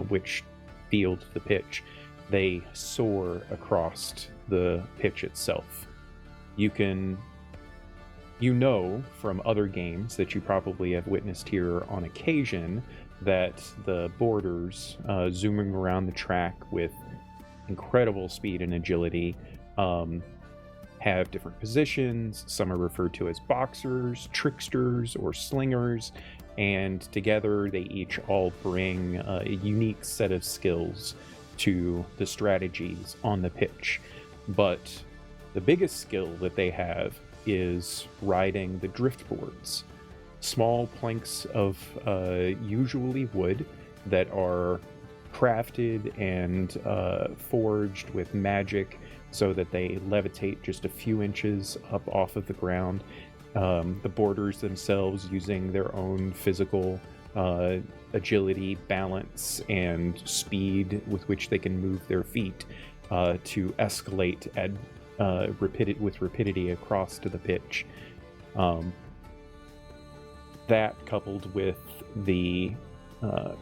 which field the pitch, they soar across the pitch itself. You know from other games that you probably have witnessed here on occasion that the borders zooming around the track with incredible speed and agility have different positions. Some are referred to as boxers, tricksters, or slingers, and together they each all bring a unique set of skills to the strategies on the pitch. But the biggest skill that they have is riding the drift boards, small planks of usually wood that are crafted and forged with magic so that they levitate just a few inches up off of the ground. The borders themselves using their own physical agility, balance, and speed with which they can move their feet to escalate at with rapidity across to the pitch. That coupled with the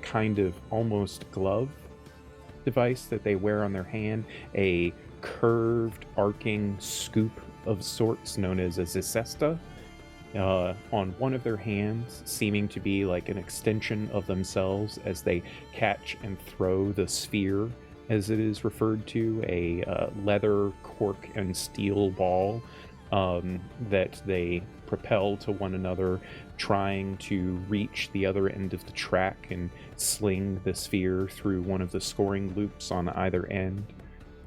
kind of almost glove device that they wear on their hand, a curved arcing scoop of sorts known as a zicesta on one of their hands, seeming to be like an extension of themselves as they catch and throw the sphere, as it is referred to, a leather, cork, and steel ball that they propel to one another, trying to reach the other end of the track and sling the sphere through one of the scoring loops on either end.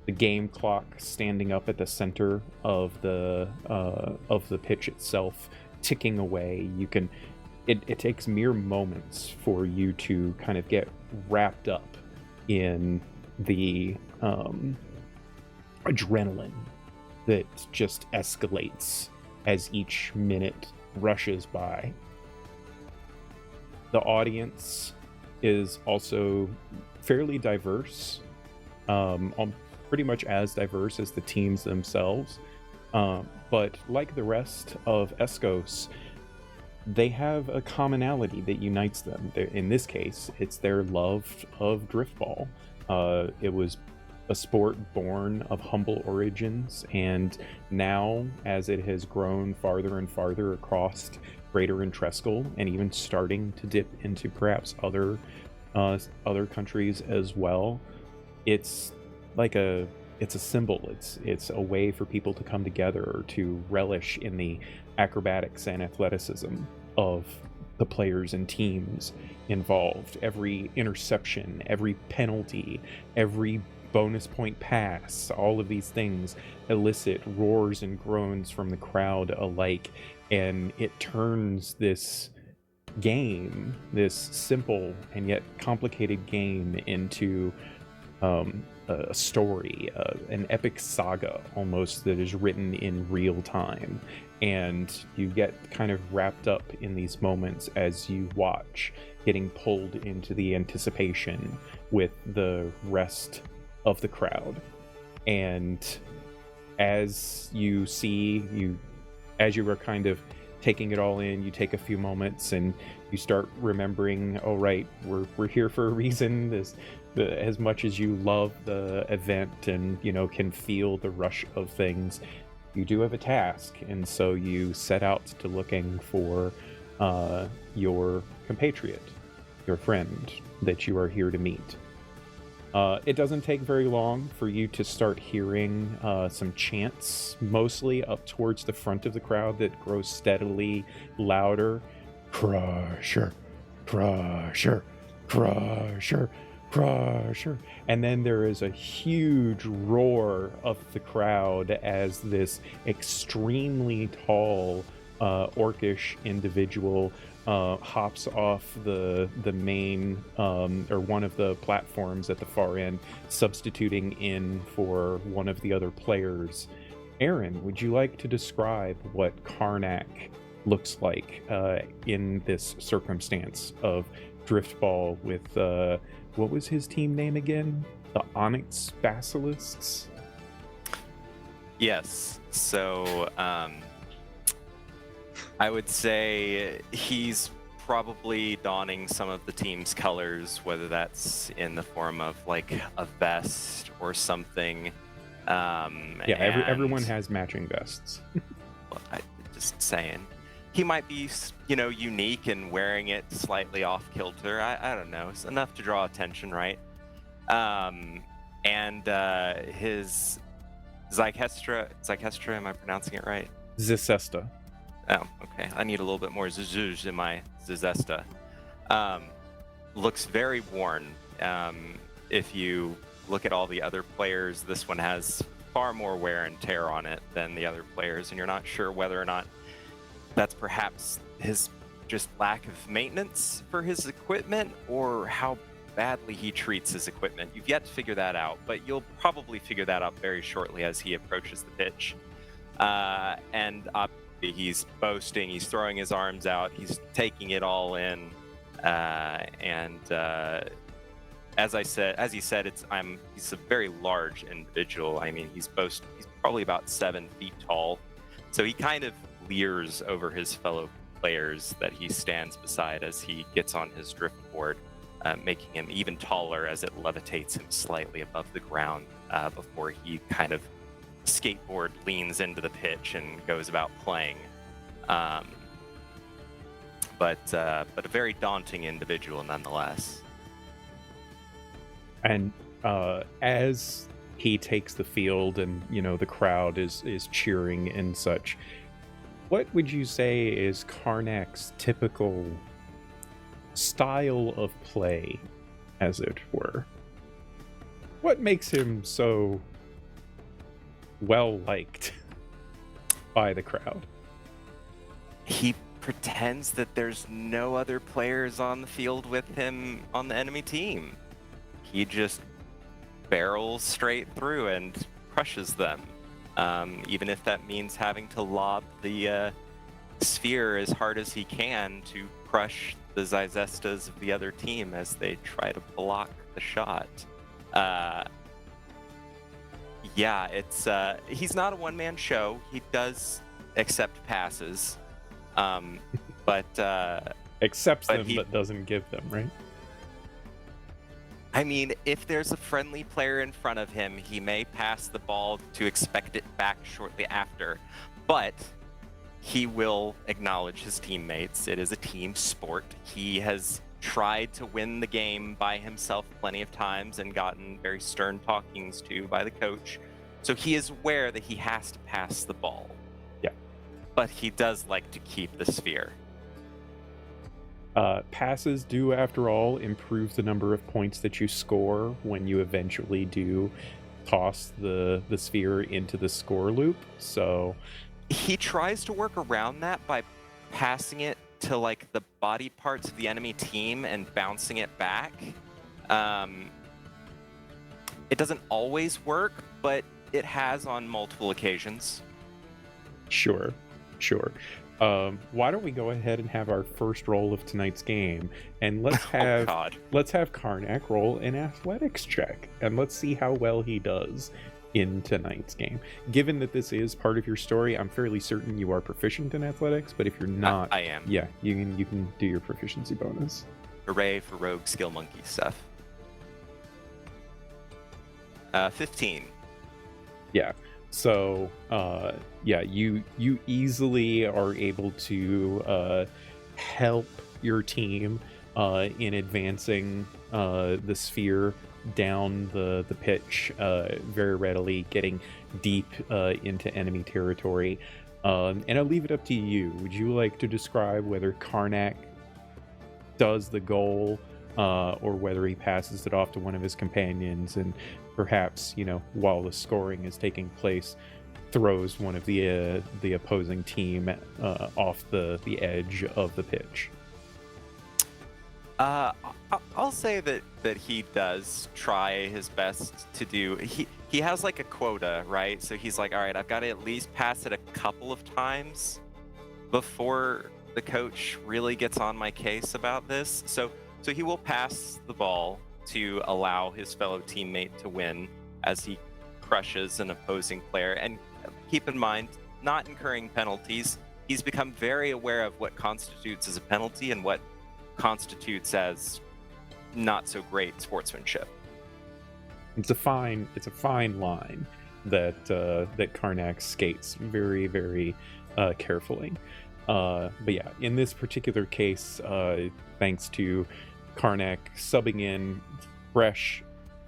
The game clock standing up at the center of the pitch itself, ticking away. It takes mere moments for you to kind of get wrapped up in the adrenaline that just escalates as each minute rushes by. The audience is also fairly diverse, pretty much as diverse as the teams themselves. But like the rest of Eskos, they have a commonality that unites them. In this case, it's their love of driftball. It was a sport born of humble origins, and now, as it has grown farther and farther across Greater Entrescal, and even starting to dip into perhaps other countries as well, it's a symbol. It's a way for people to come together to relish in the acrobatics and athleticism of the players and teams involved. Every interception, every penalty, every bonus point pass, all of these things elicit roars and groans from the crowd alike, and it turns this game, this simple and yet complicated game, into a story, an epic saga almost, that is written in real time. And you get kind of wrapped up in these moments as you watch, getting pulled into the anticipation with the rest of the crowd. And as you are kind of taking it all in, you take a few moments and you start remembering, oh right, we're here for a reason. As much as you love the event and can feel the rush of things, you do have a task, and so you set out to looking for your compatriot, your friend that you are here to meet. It doesn't take very long for you to start hearing some chants, mostly up towards the front of the crowd, that grows steadily louder. Crusher, crusher, crusher, crusher. And then there is a huge roar of the crowd as this extremely tall orcish individual hops off the main or one of the platforms at the far end, substituting in for one of the other players. Aaron, would you like to describe what Karnak looks like in this circumstance of driftball with what was his team name again? The Onyx Basilisks? Yes. So I would say he's probably donning some of the team's colors, whether that's in the form of like a vest or something. Everyone has matching vests. Just saying. He might be, unique and wearing it slightly off kilter. I don't know. It's enough to draw attention, right? His Zykestra, am I pronouncing it right? Zicesta. Oh, okay. I need a little bit more zuzuz in my Zizesta. Looks very worn. If you look at all the other players, this one has far more wear and tear on it than the other players, and you're not sure whether or not that's perhaps his just lack of maintenance for his equipment or how badly he treats his equipment. You've yet to figure that out, but you'll probably figure that out very shortly as he approaches the pitch. He's boasting, he's throwing his arms out, he's taking it all in, as he said, he's a very large individual. I mean, he's probably about 7 feet tall, so he kind of leers over his fellow players that he stands beside as he gets on his driftboard, making him even taller as it levitates him slightly above the ground before he kind of skateboard leans into the pitch and goes about playing. But a very daunting individual nonetheless. And as he takes the field and, the crowd is cheering and such, what would you say is Karnak's typical style of play, as it were? What makes him so well-liked by the crowd? He pretends that there's no other players on the field with him on the enemy team. He just barrels straight through and crushes them, even if that means having to lob the sphere as hard as he can to crush the Zizestas of the other team as they try to block the shot. He's not a one-man show. He does accept passes, but doesn't give them, right? I mean, if there's a friendly player in front of him, he may pass the ball to expect it back shortly after, but he will acknowledge his teammates. It is a team sport. He has tried to win the game by himself plenty of times and gotten very stern talkings to by the coach. So he is aware that he has to pass the ball. Yeah. But he does like to keep the sphere. Passes do, after all, improve the number of points that you score when you eventually do toss the sphere into the score loop. So he tries to work around that by passing it to like the body parts of the enemy team and bouncing it back. It doesn't always work, but it has on multiple occasions. Sure. Why don't we go ahead and have our first roll of tonight's game, and let's have Karnak roll an athletics check, and let's see how well he does in tonight's game. Given that this is part of your story, I'm fairly certain you are proficient in athletics, but if you're not, I am. Yeah, you can do your proficiency bonus. Hooray for rogue skill monkey stuff. 15. Yeah. So, you easily are able to help your team in advancing the sphere down the pitch very readily, getting deep into enemy territory. And I'll leave it up to you. Would you like to describe whether Karnak does the goal or whether he passes it off to one of his companions and perhaps, while the scoring is taking place, throws one of the opposing team off the edge of the pitch? I'll say that he does try his best to do. He has like a quota, right? So he's like, all right, I've got to at least pass it a couple of times before the coach really gets on my case about this. So he will pass the ball to allow his fellow teammate to win as he crushes an opposing player. And keep in mind, not incurring penalties. He's become very aware of what constitutes as a penalty and what constitutes as not so great sportsmanship. It's a fine line that Karnak skates very, very carefully. But yeah, in this particular case, thanks to Karnak subbing in fresh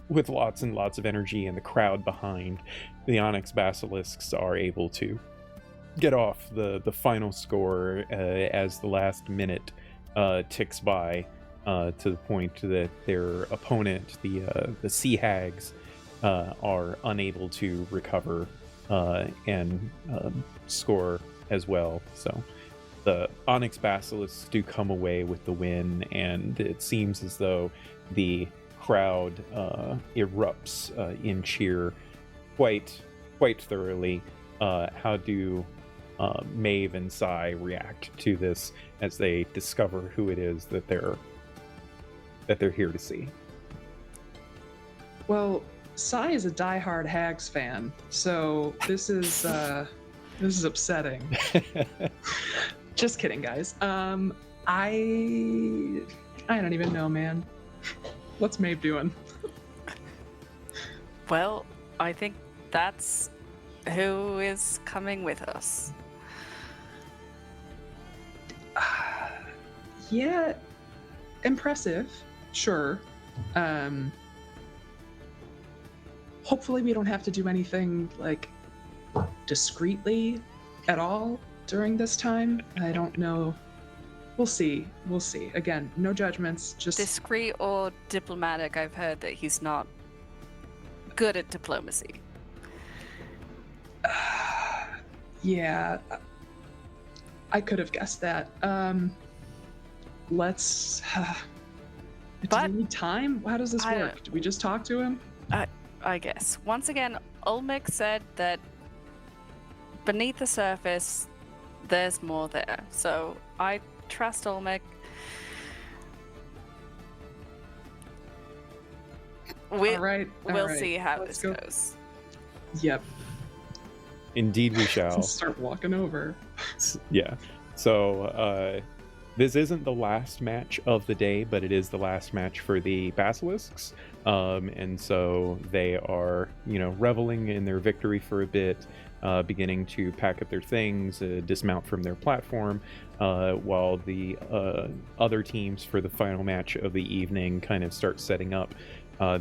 with lots and lots of energy and the crowd behind, the Onyx Basilisks are able to get off the final score as the last minute ticks by, to the point that their opponent, the Sea Hags, are unable to recover and score as well. So the Onyx Basilisks do come away with the win, and it seems as though the crowd erupts in cheer quite thoroughly. How do Maeve and Sai react to this as they discover who it is that they're here to see? Well, Sai is a diehard Hags fan, so this is upsetting. Just kidding, guys. I don't even know, man. What's Maeve doing? Well, I think that's who is coming with us. Yeah, impressive, sure. Hopefully we don't have to do anything like discreetly at all during this time. I don't know. We'll see. Again, no judgments, just Discreet or diplomatic, I've heard that he's not good at diplomacy. yeah. I could have guessed that. Let's do But- we need time? How does this I work? Do we just talk to him? I guess. Once again, Olmec said that beneath the surface, there's more there. So I trust Olmec. All right. We'll see how this go. goes. Yep. Indeed we shall. Start walking over. Yeah. So this isn't the last match of the day, but it is the last match for the Basilisks. And so they are, reveling in their victory for a bit, beginning to pack up their things, dismount from their platform, while the other teams for the final match of the evening kind of start setting up.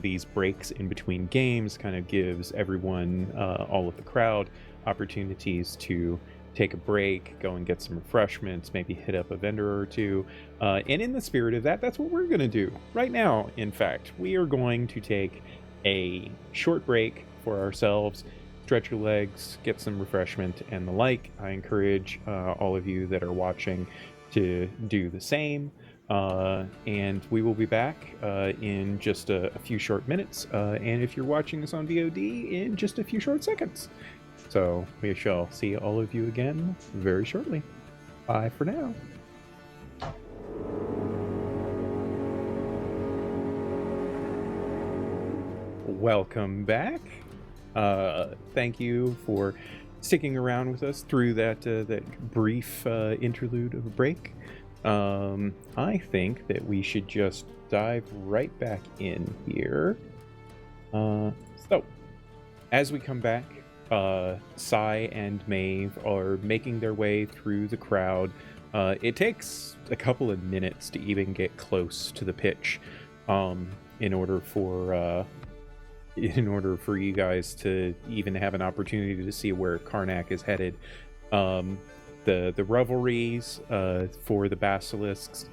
These breaks in between games kind of gives everyone, all of the crowd, opportunities to take a break, go and get some refreshments, maybe hit up a vendor or two. And in the spirit of that, that's what we're going to do right now. In fact, we are going to take a short break for ourselves, stretch your legs, get some refreshment and the like. I encourage all of you that are watching to do the same. And we will be back in just a few short minutes. And if you're watching this on VOD, in just a few short seconds. So we shall see all of you again very shortly. Bye for now. Welcome back. Thank you for sticking around with us through that brief interlude of a break. I think that we should just dive right back in here. So, as we come back, Sai and Maeve are making their way through the crowd. It takes a couple of minutes to even get close to the pitch, in order for you guys to even have an opportunity to see where Karnak is headed. The revelries for the Basilisks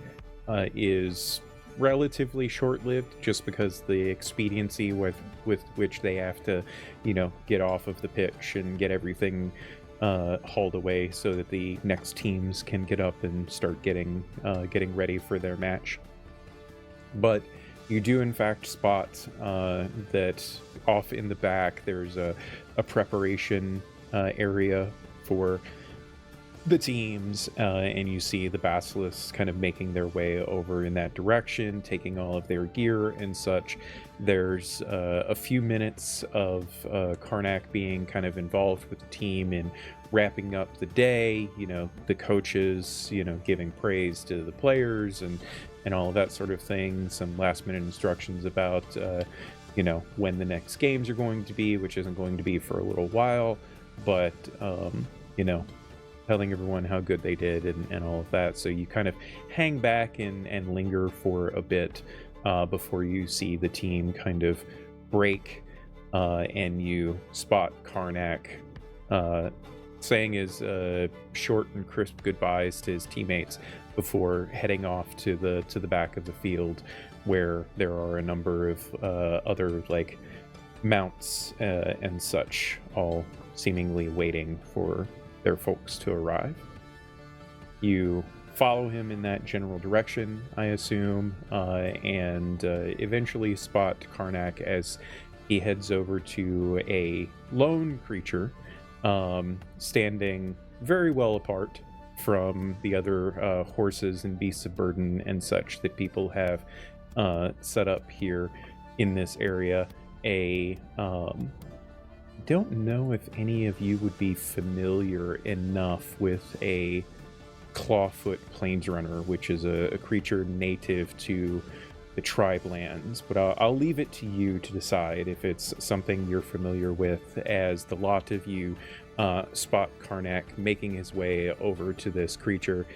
is relatively short-lived, just because the expediency with which they have to, get off of the pitch and get everything hauled away so that the next teams can get up and start getting ready for their match. But you do in fact spot that off in the back there's a preparation area for the teams, and you see the basilisks kind of making their way over in that direction, taking all of their gear and such. There's a few minutes of Karnak being kind of involved with the team in wrapping up the day, the coaches, giving praise to the players and all of that sort of thing. Some last minute instructions about, when the next games are going to be, which isn't going to be for a little while, but, telling everyone how good they did and all of that. So you kind of hang back and linger for a bit before you see the team kind of break, and you spot Karnak saying his short and crisp goodbyes to his teammates before heading off to the back of the field, where there are a number of other mounts and such, all seemingly waiting for their folks to arrive. You follow him in that general direction, I assume, and eventually spot Karnak as he heads over to a lone creature standing very well apart from the other horses and beasts of burden and such that people have set up here in this area. Don't know if any of you would be familiar enough with a clawfoot planesrunner, which is a creature native to the tribe lands, but I'll leave it to you to decide if it's something you're familiar with, as the lot of you spot Karnak making his way over to this creature.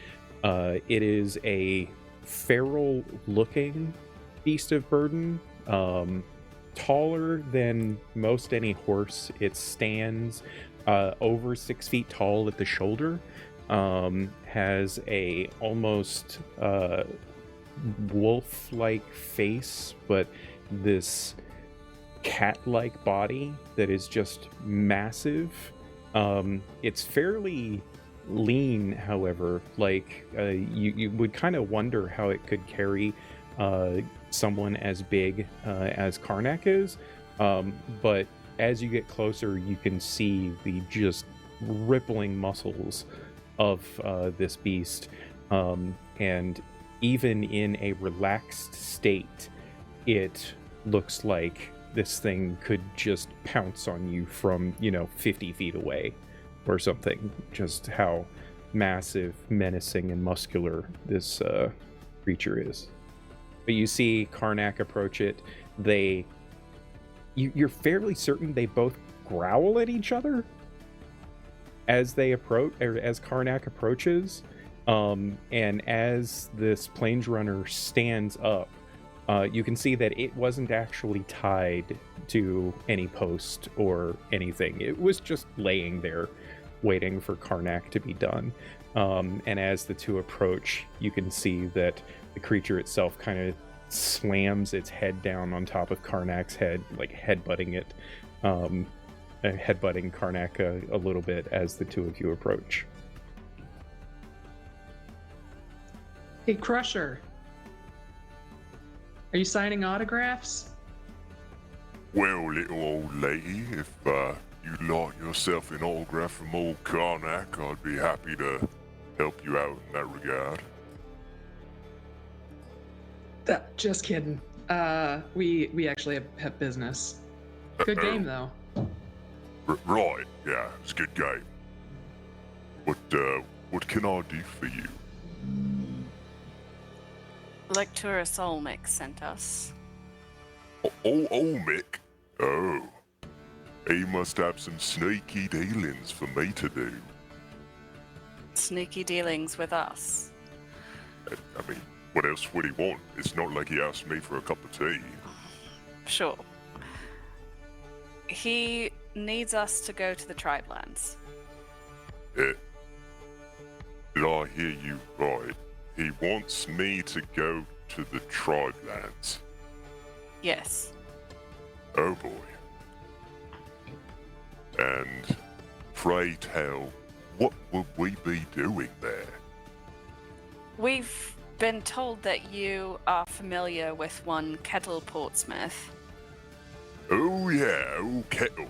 It is a feral looking beast of burden, taller than most any horse. It stands over 6 feet tall at the shoulder, has a almost wolf-like face, but this cat-like body that is just massive. It's fairly lean, however. You would kind of wonder how it could carry someone as big as Karnak is, but as you get closer, you can see the just rippling muscles of this beast, and even in a relaxed state, it looks like this thing could just pounce on you from 50 feet away or something. Just how massive, menacing, and muscular this creature is. But you see Karnak approach it. You're fairly certain they both growl at each other as they approach, or as Karnak approaches. And as this planesrunner stands up, you can see that it wasn't actually tied to any post or anything. It was just laying there, waiting for Karnak to be done. And as the two approach, you can see that the creature itself kind of slams its head down on top of Karnak's head, like headbutting it, headbutting Karnak a little bit as the two of you approach. Hey, Crusher. Are you signing autographs? Well, little old lady, if you'd like yourself an autograph from old Karnak, I'd be happy to help you out in that regard. Just kidding. We actually have business. Good game, though. Right, yeah, it's a good game. What can I do for you? Lectura Solmix sent us. Mick? Oh. He must have some sneaky dealings for me to do. Sneaky dealings with us. I mean, what else would he want? It's not like he asked me for a cup of tea. Sure. He needs us to go to the tribe lands. Did I hear you right? He wants me to go to the tribe lands. Yes. Oh boy. And pray tell, what would we be doing there? We've been told that you are familiar with one Kettle Portsmouth. Oh yeah, old Kettle.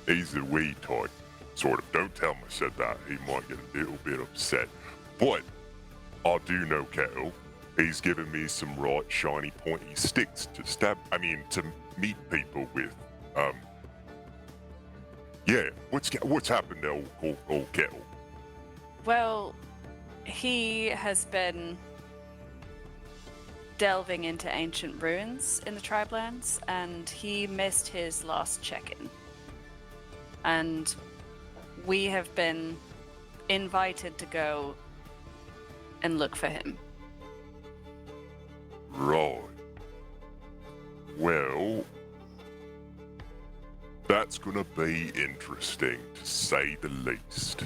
He's the wee type. Sort of. Don't tell him I said that. He might get a little bit upset. But I do know Kettle. He's given me some right shiny pointy sticks to meet people with. Yeah, what's happened to old Kettle? Well, he has been delving into ancient ruins in the Tribelands, and he missed his last check-in. And we have been invited to go and look for him. Right. Well, that's gonna be interesting, to say the least.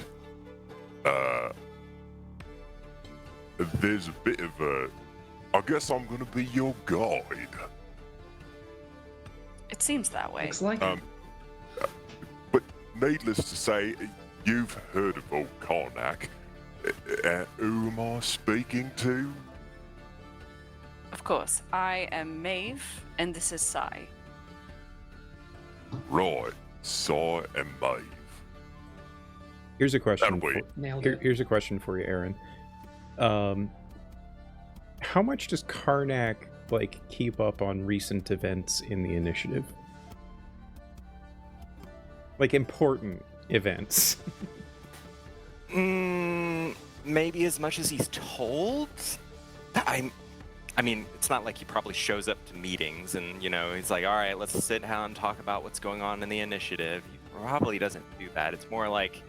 There's a bit of a... I guess I'm gonna be your guide. It seems that way. Looks like it. But needless to say, you've heard of old Karnak. Who am I speaking to? Of course, I am Maeve, and this is Sai. Right, Sai and Maeve. Here's a question. That'll wait. Nailed it. Here's a question for you, Aaron. How much does Karnak keep up on recent events in the initiative? Important events. Maybe as much as he's told. I mean, it's not like he probably shows up to meetings and, he's like, all right, let's sit down and talk about what's going on in the initiative. He probably doesn't do that. It's more like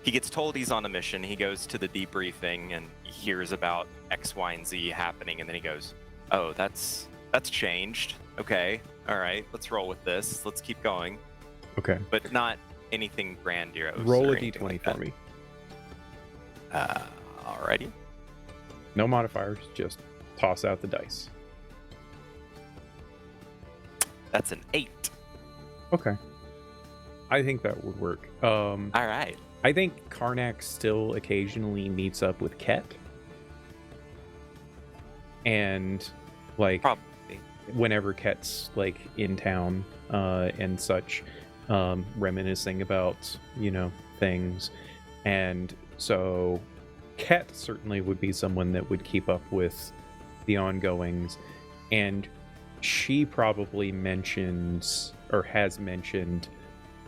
he gets told he's on a mission, he goes to the debriefing and he hears about X, Y, and Z happening, and then he goes, oh, that's changed. Okay, all right, let's roll with this. Let's keep going. Okay. But not anything grandiose. Roll or a anything d20 like for that. me. Alrighty. No modifiers, just toss out the dice. That's an 8. Okay. I think that would work. All right. I think Karnak still occasionally meets up with Ket. And Probably. whenever Ket's in town and such, reminiscing about things. And so Ket certainly would be someone that would keep up with the ongoings, and she probably mentions or has mentioned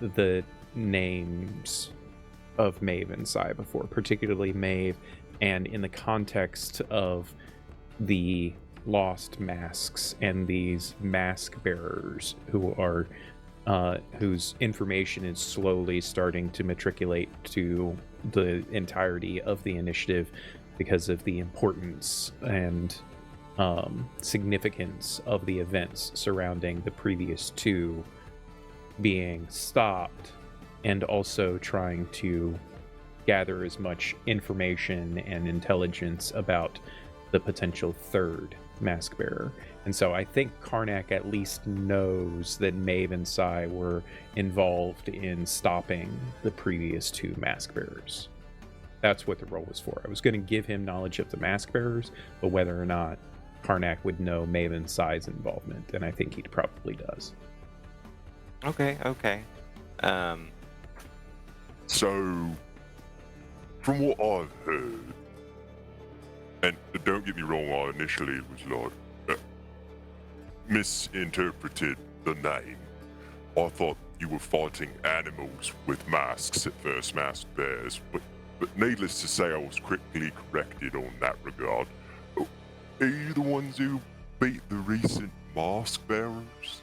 the names of Maeve and Sai before, particularly Maeve, and in the context of the lost masks and these mask bearers who are whose information is slowly starting to matriculate to the entirety of the initiative because of the importance and significance of the events surrounding the previous two being stopped, and also trying to gather as much information and intelligence about the potential third mask bearer. And so I think Karnak at least knows that Maeve and Sai were involved in stopping the previous two mask bearers. That's what the role was for. I was going to give him knowledge of the mask bearers, but whether or not Karnak would know Maeve and Sai's involvement, and I think he probably does. Okay. So, from what I've heard, and don't get me wrong, I initially was misinterpreted the name. I thought you were fighting animals with masks at first, masked bears, but needless to say, I was quickly corrected on that regard. Are you the ones who beat the recent mask bearers?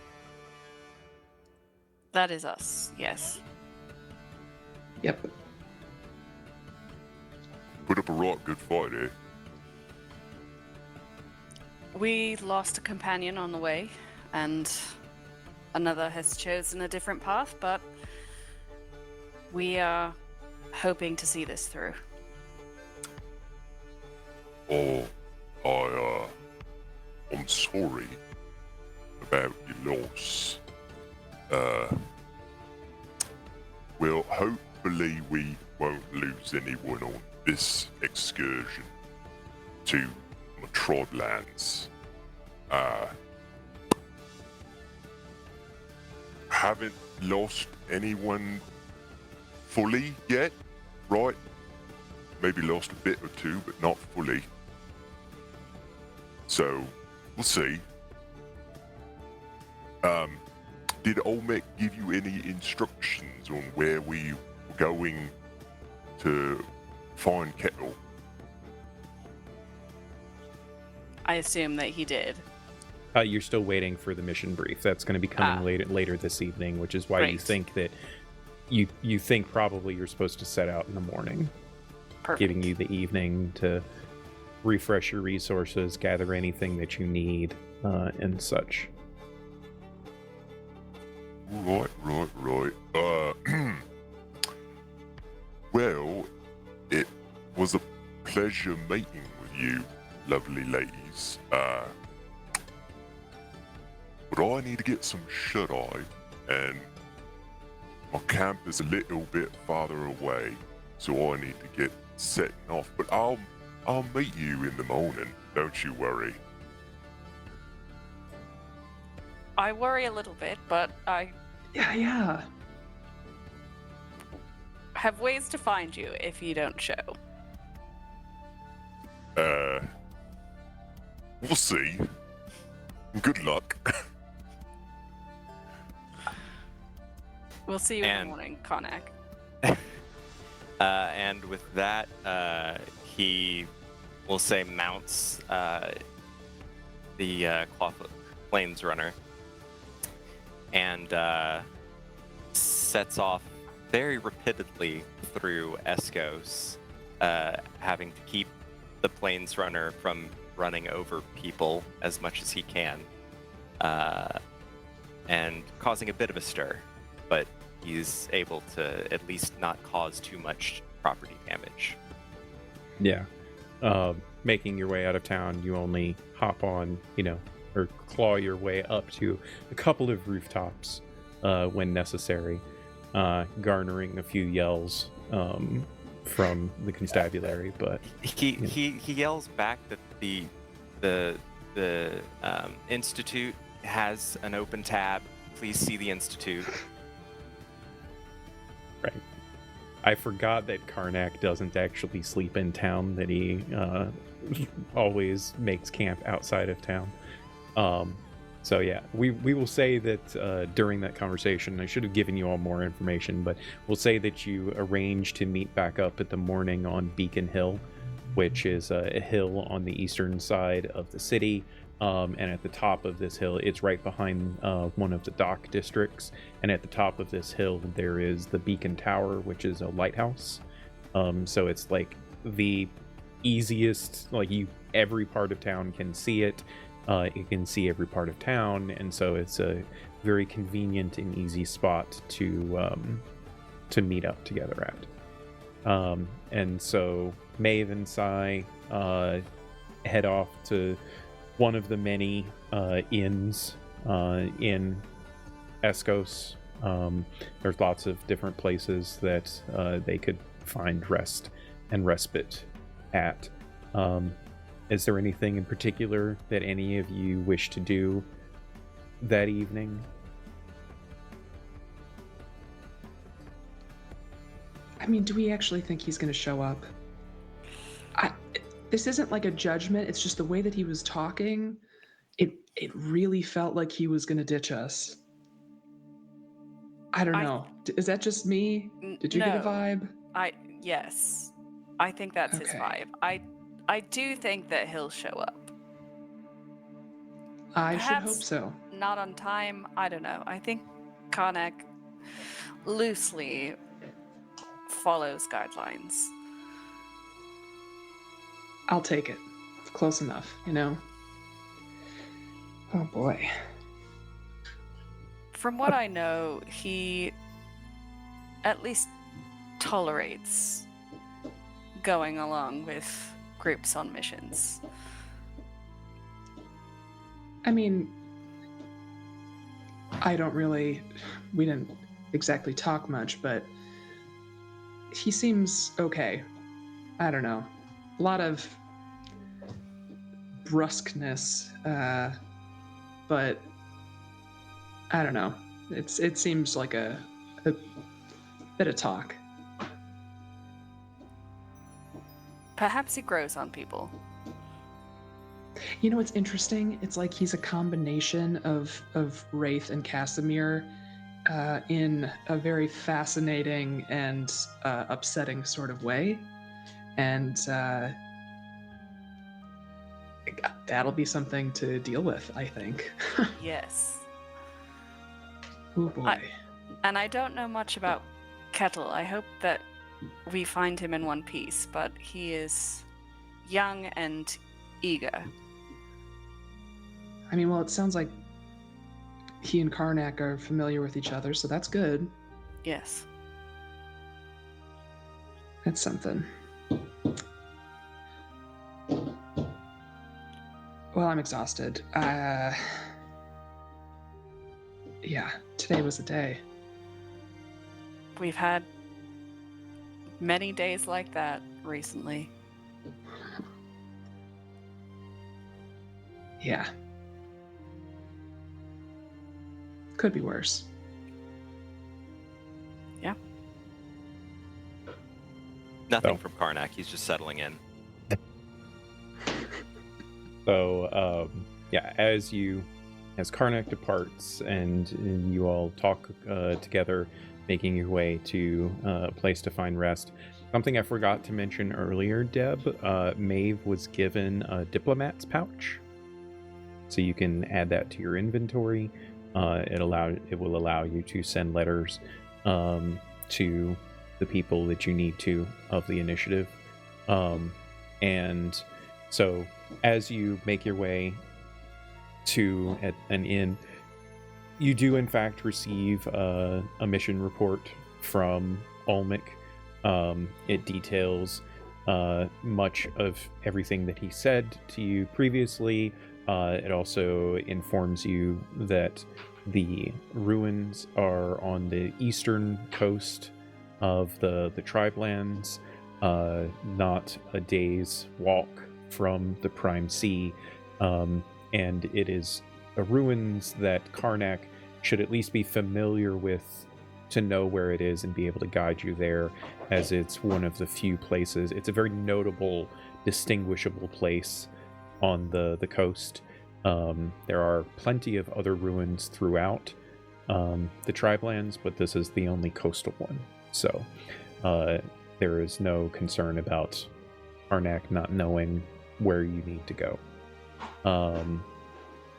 That is us, yes. Yep. Put up a right good fight, eh? We lost a companion on the way, and another has chosen a different path, but we are hoping to see this through. Oh, I'm sorry about your loss. Well, hopefully we won't lose anyone on this excursion to Machinations. Haven't lost anyone fully yet, right? Maybe lost a bit or two, but not fully. So, we'll see. Did Olmec give you any instructions on where we were going to find Kettle? I assume that he did. You're still waiting for the mission brief. That's going to be coming later this evening, which is why you Right. think that you think probably you're supposed to set out in the morning, Perfect. giving you the evening to refresh your resources, gather anything that you need, and such. Right. Well, it was a pleasure meeting with you, lovely ladies. But I need to get some shut-eye, and my camp is a little bit farther away, so I need to get setting off. But I'll meet you in the morning. Don't you worry. I worry a little bit, but I Yeah. have ways to find you if you don't show. We'll see. Good luck. We'll see you in And- the morning, Konak. And with that, he will say mounts the Clawfoot Plains Runner and sets off very repeatedly through Eskos, having to keep the Plains Runner from running over people as much as he can, and causing a bit of a stir, but he's able to at least not cause too much property damage. Yeah. Making your way out of town, you only hop on, or claw your way up to a couple of rooftops when necessary, garnering a few yells from the constabulary. But He yells back that the Institute has an open tab. Please see the Institute. right. I forgot that Karnak doesn't actually sleep in town, that he always makes camp outside of town. So yeah, we will say that during that conversation, I should have given you all more information, but we'll say that you arranged to meet back up at the morning on Beacon Hill, which is a hill on the eastern side of the city. And at the top of this hill, it's right behind one of the dock districts. And at the top of this hill, there is the Beacon Tower, which is a lighthouse. So it's like the easiest, every part of town can see it. It can see every part of town, and so it's a very convenient and easy spot to meet up together at. And so Maeve and Sai head off to one of the many inns in Eskos. There's lots of different places that they could find rest and respite at. Is there anything in particular that any of you wish to do that evening? I mean, do we actually think he's going to show up? This isn't like a judgment. It's just the way that he was talking. It really felt like he was going to ditch us. I don't know. Is that just me? Did you get a No. vibe? Yes. I think that's his Okay. vibe. I do think that he'll show up. I should Perhaps hope so. Not on time. I don't know. I think Konak loosely follows guidelines. I'll take it. It's close enough, Oh boy. From what I know, he at least tolerates going along with groups on missions. I mean, we didn't exactly talk much, but he seems okay. I don't know. A lot of brusqueness, but I don't know. It seems like a bit of talk. Perhaps it grows on people. You know what's interesting? It's like he's a combination of Wraith and Casimir in a very fascinating and upsetting sort of way. And that'll be something to deal with, I think. Yes. Oh boy. And I don't know much about Kettle. I hope that we find him in one piece, but he is young and eager. I mean, well, it sounds like he and Karnak are familiar with each other, so that's good. Yes. That's something. Well, I'm exhausted. Yeah, today was a day. We've had many days like that recently. Yeah. Could be worse. Yeah. Nothing So- from Karnak. He's just settling in. So, yeah, as Karnak departs and you all talk together, making your way to a place to find rest. Something I forgot to mention earlier, Deb, Maeve was given a diplomat's pouch. So you can add that to your inventory. It will allow you to send letters to the people that you need to of the initiative. And so as you make your way to an inn, you do in fact receive a mission report from Olmec. It details much of everything that he said to you previously. It also informs you that the ruins are on the eastern coast of the tribe lands, not a day's walk from the Prime Sea, and it is a ruins that Karnak should at least be familiar with to know where it is and be able to guide you there, as it's one of the few places. It's a very notable, distinguishable place on the coast. There are plenty of other ruins throughout the tribe lands, but this is the only coastal one. So there is no concern about Karnak not knowing where you need to go.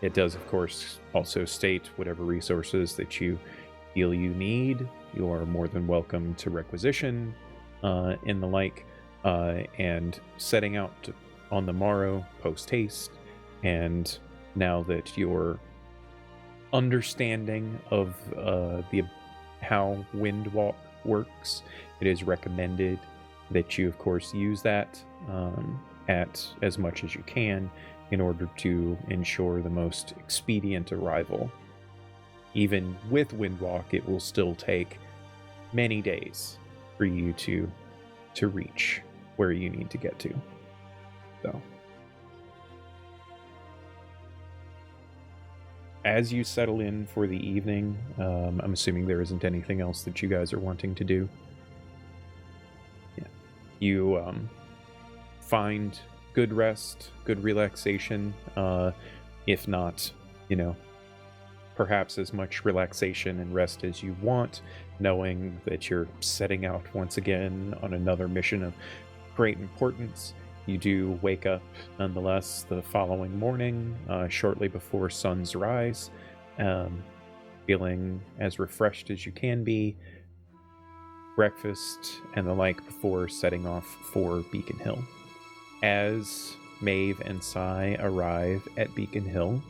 It does, of course, also state whatever resources that you feel you need, you are more than welcome to requisition and the like, and setting out on the morrow post haste. And now that your understanding of how Windwalk works, it is recommended that you, of course, use that at as much as you can in order to ensure the most expedient arrival. Even with Windwalk, it will still take many days for you to reach where you need to get to. So, as you settle in for the evening, I'm assuming there isn't anything else that you guys are wanting to do. Yeah, you find good rest, good relaxation, if not, perhaps as much relaxation and rest as you want, knowing that you're setting out once again on another mission of great importance. You do wake up, nonetheless, the following morning, shortly before sun's rise, feeling as refreshed as you can be, breakfast and the like before setting off for Beacon Hill. As Maeve and Sai arrive at Beacon Hill,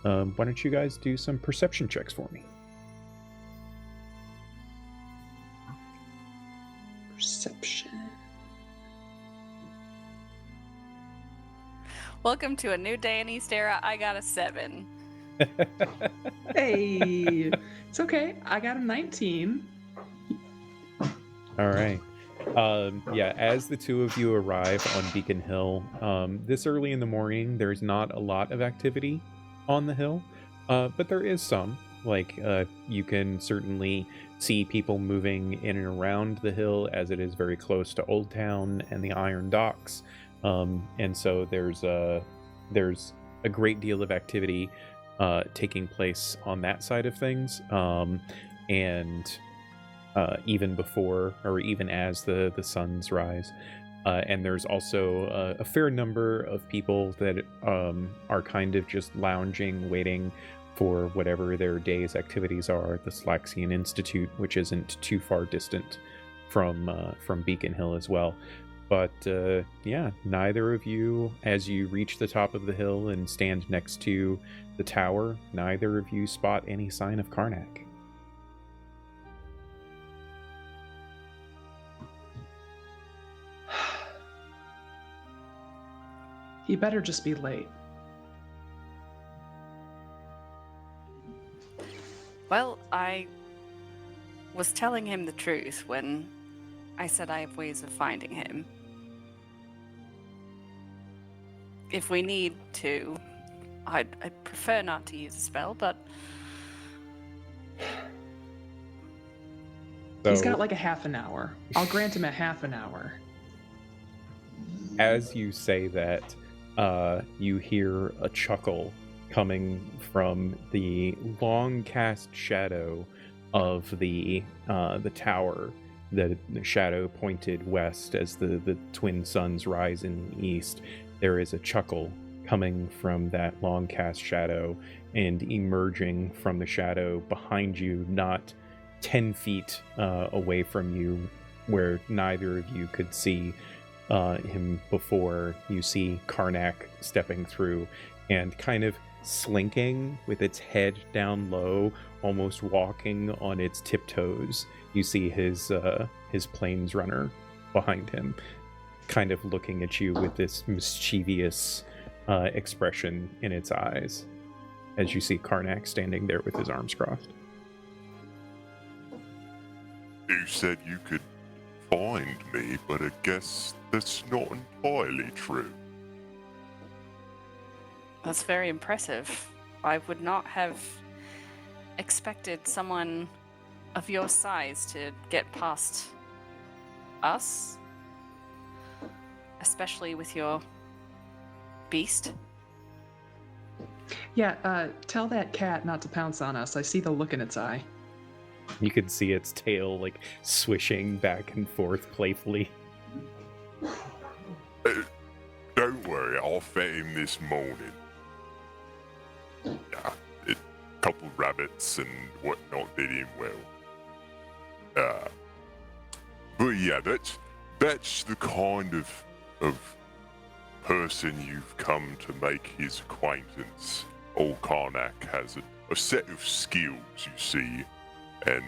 why don't you guys do some perception checks for me? Perception. Welcome to a new day in Ysterra. I got a 7. Hey, it's okay. I got a 19. All right. Yeah, as the two of you arrive on Beacon Hill, this early in the morning, there's not a lot of activity on the hill, but there is some. Like, you can certainly see people moving in and around the hill, as it is very close to Old Town and the Iron Docks. And so there's a great deal of activity taking place on that side of things. And even before or even as the suns rise. And there's also a fair number of people that are kind of just lounging, waiting for whatever their day's activities are at the Slaxian Institute, which isn't too far distant from Beacon Hill as well. But yeah, neither of you, as you reach the top of the hill and stand next to the tower, neither of you spot any sign of Karnak. He better just be late. Well, I was telling him the truth when I said I have ways of finding him. If we need to, I'd prefer not to use a spell, but... He's got like a half an hour. I'll grant him a half an hour. As you say that, you hear a chuckle coming from the long cast shadow of the tower. The shadow pointed west as the twin suns rise in the east. There is a chuckle coming from that long cast shadow, and emerging from the shadow behind you, not 10 feet away from you, where neither of you could see him before. You see Karnak stepping through and kind of slinking with its head down low, almost walking on its tiptoes. You see his plains runner behind him, kind of looking at you with this mischievous expression in its eyes, as you see Karnak standing there with his arms crossed. You said you could find me, but I guess that's not entirely true. That's very impressive. I would not have expected someone of your size to get past us, especially with your beast. Yeah, tell that cat not to pounce on us. I see the look in its eye. You can see its tail like swishing back and forth playfully. Don't worry, I'll fed him this morning. Yeah, a couple rabbits and whatnot did him well. But yeah, that's the kind of person you've come to make his acquaintance. Old Karnak has a set of skills, you see, and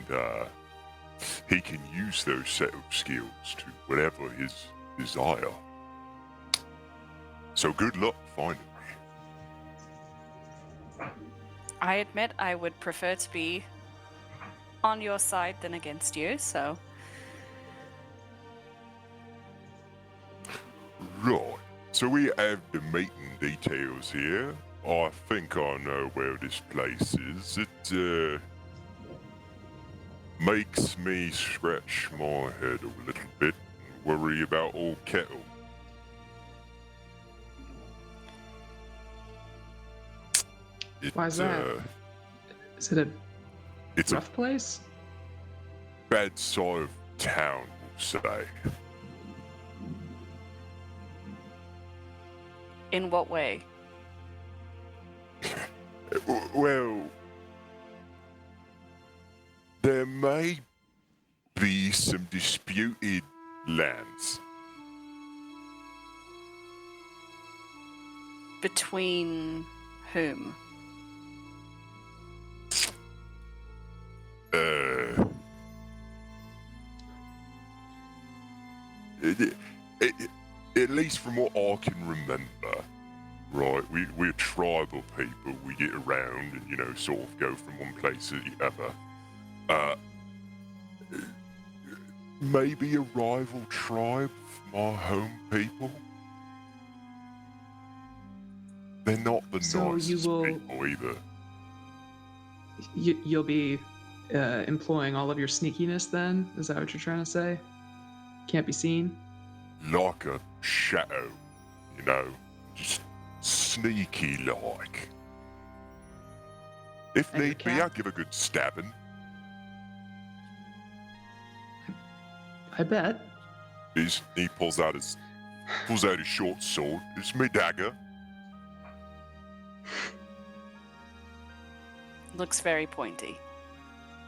he can use those set of skills to whatever his desire. So good luck finding me. I admit I would prefer to be on your side than against you, so... Right. So we have the meeting details here. I think I know where this place is. It makes me scratch my head a little bit and worry about old Kettle. Why's that? Is it It's rough place? a bad side of town, we'll say. In what way? Well, there may be some disputed lands. Between whom? At least from what I can remember, right? We're tribal people. We get around and, you know, sort of go from one place to the other. Maybe a rival tribe of my home people. They're not the So you nicest will- people either. You'll be employing all of your sneakiness then? Is that what you're trying to say? Can't be seen? Like a shadow, you know, just sneaky like. If And your need be, cat? I'll give a good stabbing. I bet. He pulls out his short sword. It's me dagger. Looks very pointy.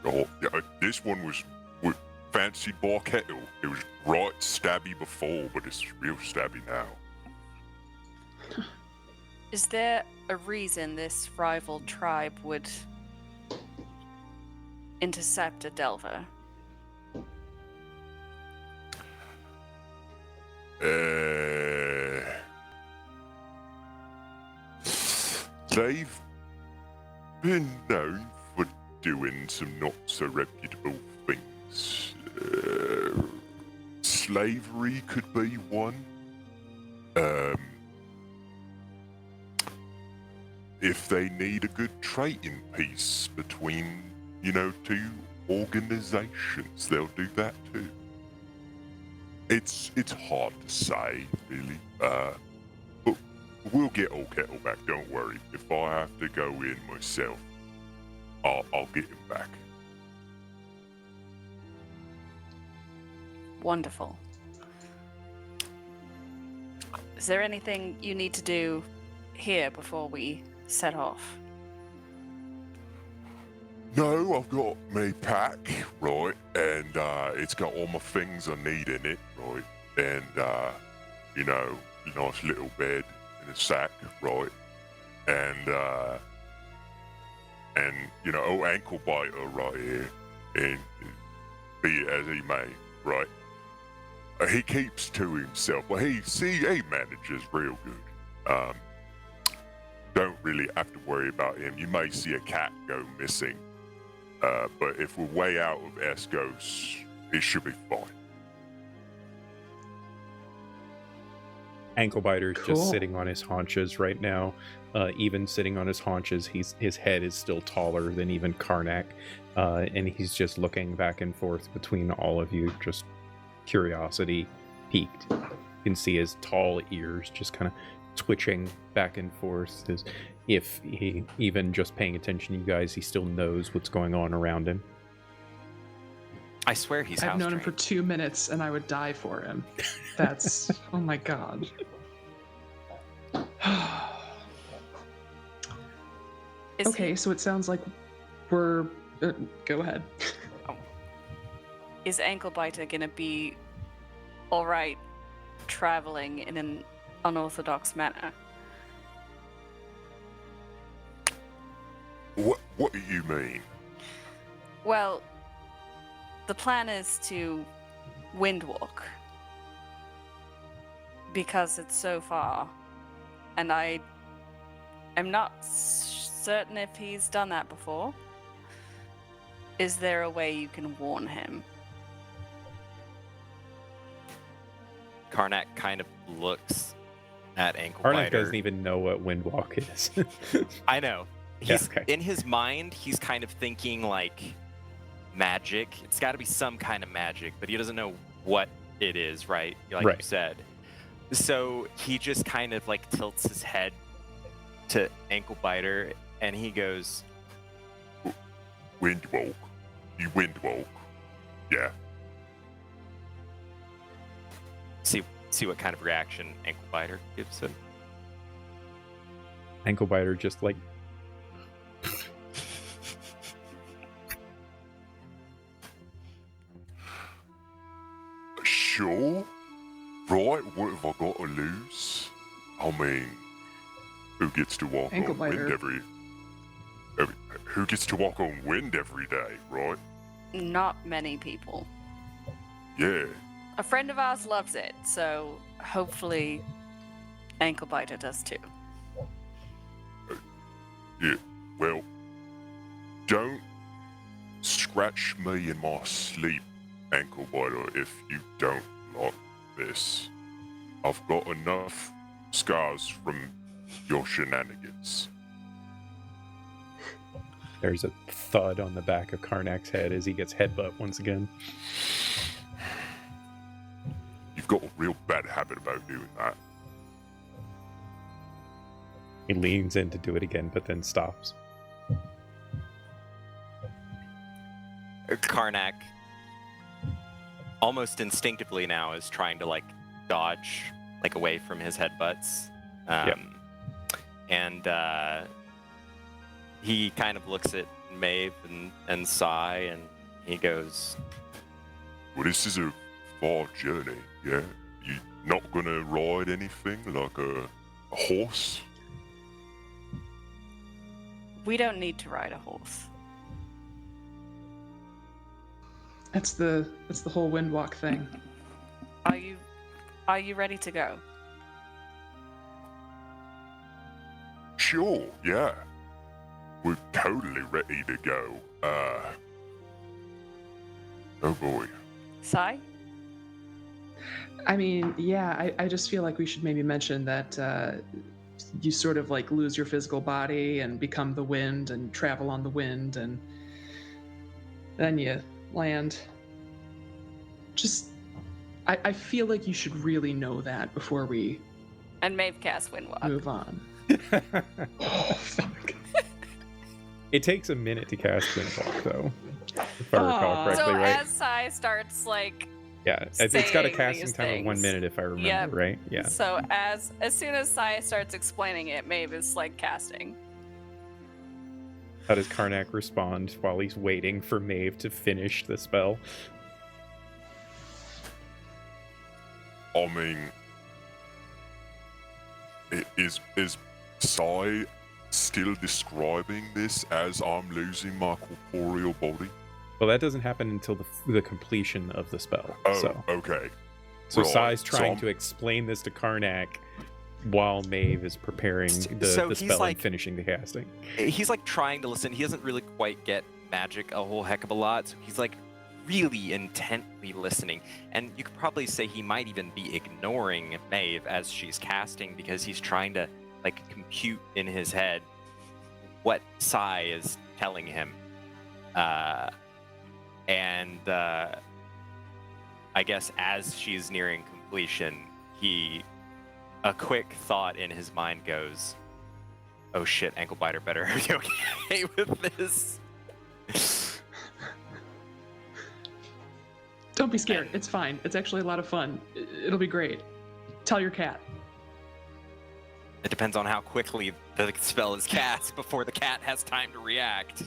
Oh, yeah, this one was fancied by kettle. It was right stabby before, but it's real stabby now. Is there a reason this rival tribe would intercept a Delver? They've been known for doing some not so reputable things. Slavery could be one. If they need a good trading piece between, you know, two organizations, they'll do that too. It's hard to say, really. But we'll get old kettle back, don't worry. If I have to go in myself, I'll get him back. Wonderful. Is there anything you need to do here before we set off? No, I've got my pack, right, and it's got all my things I need in it, right, and you know, nice little bed in a sack, right, and you know, oh, ankle biter right here, and be it as he may, right. He keeps to himself. Well, he manages real good. Don't really have to worry about him. You may see a cat go missing. But if we're way out of Eskos, it should be fine. Anklebiter's Cool. just sitting on his haunches right now. Even sitting on his haunches, his head is still taller than even Karnak. And he's just looking back and forth between all of you, just curiosity peaked. You can see his tall ears just kind of twitching back and forth, as if he, even just paying attention to you guys, he still knows what's going on around him. I swear he's I've house known him for trained. 2 minutes and I would die for him. That's oh my god. Is Okay, he- so it sounds like we're. Go ahead. is Anklebiter gonna be all right traveling in an unorthodox manner? What do you mean? Well, the plan is to windwalk because it's so far, and I am not certain if he's done that before. Is there a way you can warn him? Karnak kind of looks at Anklebiter. Karnak doesn't even know what windwalk is. I know. Yeah, He's okay. in his mind, he's kind of thinking like magic. It's got to be some kind of magic, but he doesn't know what it is, right? Like Right. you said. So he just kind of like tilts his head to Anklebiter and he goes, Windwalk. You windwalk. Yeah. see what kind of reaction Anklebiter gives him. Anklebiter just like Sure. Right, what have I got to lose? I mean, who gets to walk on Anklebiter. wind every who gets to walk on wind every day, right? Not many people. Yeah. A friend of ours loves it, so hopefully Anklebiter does too. Yeah. Well, don't scratch me in my sleep, Anklebiter, if you don't like this. I've got enough scars from your shenanigans. There's a thud on the back of Karnak's head as he gets headbutt once again. You've got a real bad habit about doing that. He leans in to do it again, but then stops. Karnak, almost instinctively now, is trying to like dodge like away from his headbutts. Yep. And he kind of looks at Maeve and Sai, and he goes, Well, this is a far journey, yeah? You not gonna ride anything like a horse? We don't need to ride a horse. That's the whole windwalk thing. Are you ready to go? Sure, yeah. We're totally ready to go. Oh boy. Sai? I mean, yeah, I just feel like we should maybe mention that you sort of like lose your physical body and become the wind and travel on the wind, and then you land. Just, I feel like you should really know that before we And Maeve casts Windwalk. move on. Oh, fuck. It takes a minute to cast Windwalk, though. If I recall Aw. correctly, So right? as Sai starts like Yeah, it's got a saying casting these time of 1 things. minute, if I remember, Yep. right? Yeah. So as soon as Sai starts explaining it, Maeve is like casting. How does Karnak respond while he's waiting for Maeve to finish the spell? I mean, is Sai still describing this as I'm losing my corporeal body? Well, that doesn't happen until the completion of the spell. Oh, So, okay. so Right, Sai's so trying I'm- to explain this to Karnak while Maeve is preparing So the he's spell like- and finishing the casting. he's like trying to listen. He doesn't really quite get magic a whole heck of a lot, so he's like really intently listening. And you could probably say he might even be ignoring Maeve as she's casting, because he's trying to like compute in his head what Sai is telling him. And I guess as she's nearing completion, a quick thought in his mind goes, "Oh shit, ankle biter better be okay with this." Don't be scared. It's fine. It's actually a lot of fun. It'll be great. Tell your cat. It depends on how quickly the spell is cast before the cat has time to react.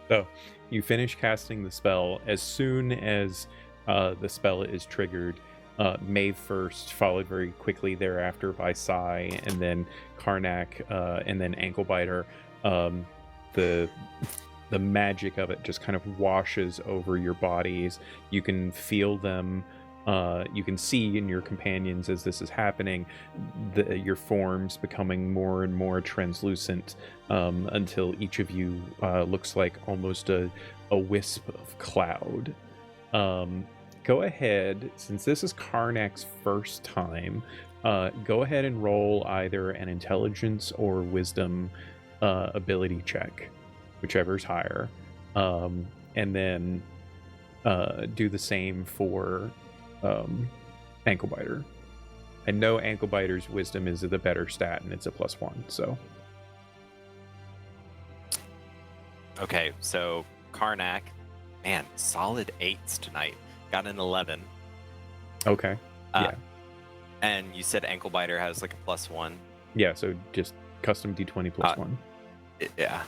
So, you finish casting the spell. As soon as the spell is triggered, Maeve first, followed very quickly thereafter by Sai, and then Karnak, and then Ankle Biter. The magic of it just kind of washes over your bodies. You can feel them. You can see in your companions as this is happening, your forms becoming more and more translucent, until each of you looks like almost a wisp of cloud. Go ahead, since this is Karnak's first time, go ahead and roll either an intelligence or wisdom ability check, whichever's higher, and then do the same for Ankle Biter. I know Ankle Biter's wisdom is the better stat, and it's a +1, so. Okay, so Karnak, man, solid 8s tonight. Got an 11. Okay. Yeah. And you said Ankle Biter has like a +1. Yeah, so just custom d20 +1. Yeah.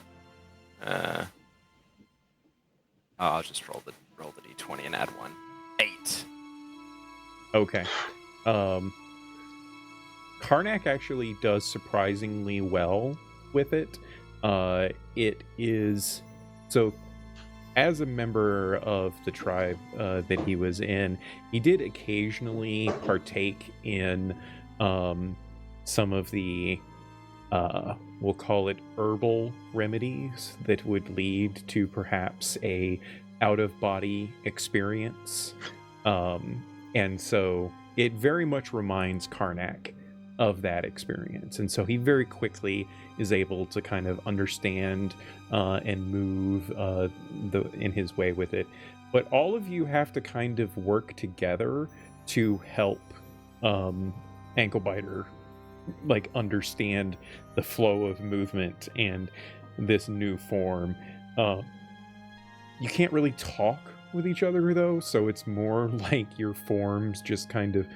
I'll just roll the d20 and add 1. 8. Okay. Karnak actually does surprisingly well with it. It is so, as a member of the tribe that he was in, he did occasionally partake in some of the we'll call it herbal remedies that would lead to perhaps a out-of-body experience. And so it very much reminds Karnak of that experience. And so he very quickly is able to kind of understand and move in his way with it. But all of you have to kind of work together to help Anklebiter like understand the flow of movement and this new form. You can't really talk with each other though, so it's more like your forms just kind of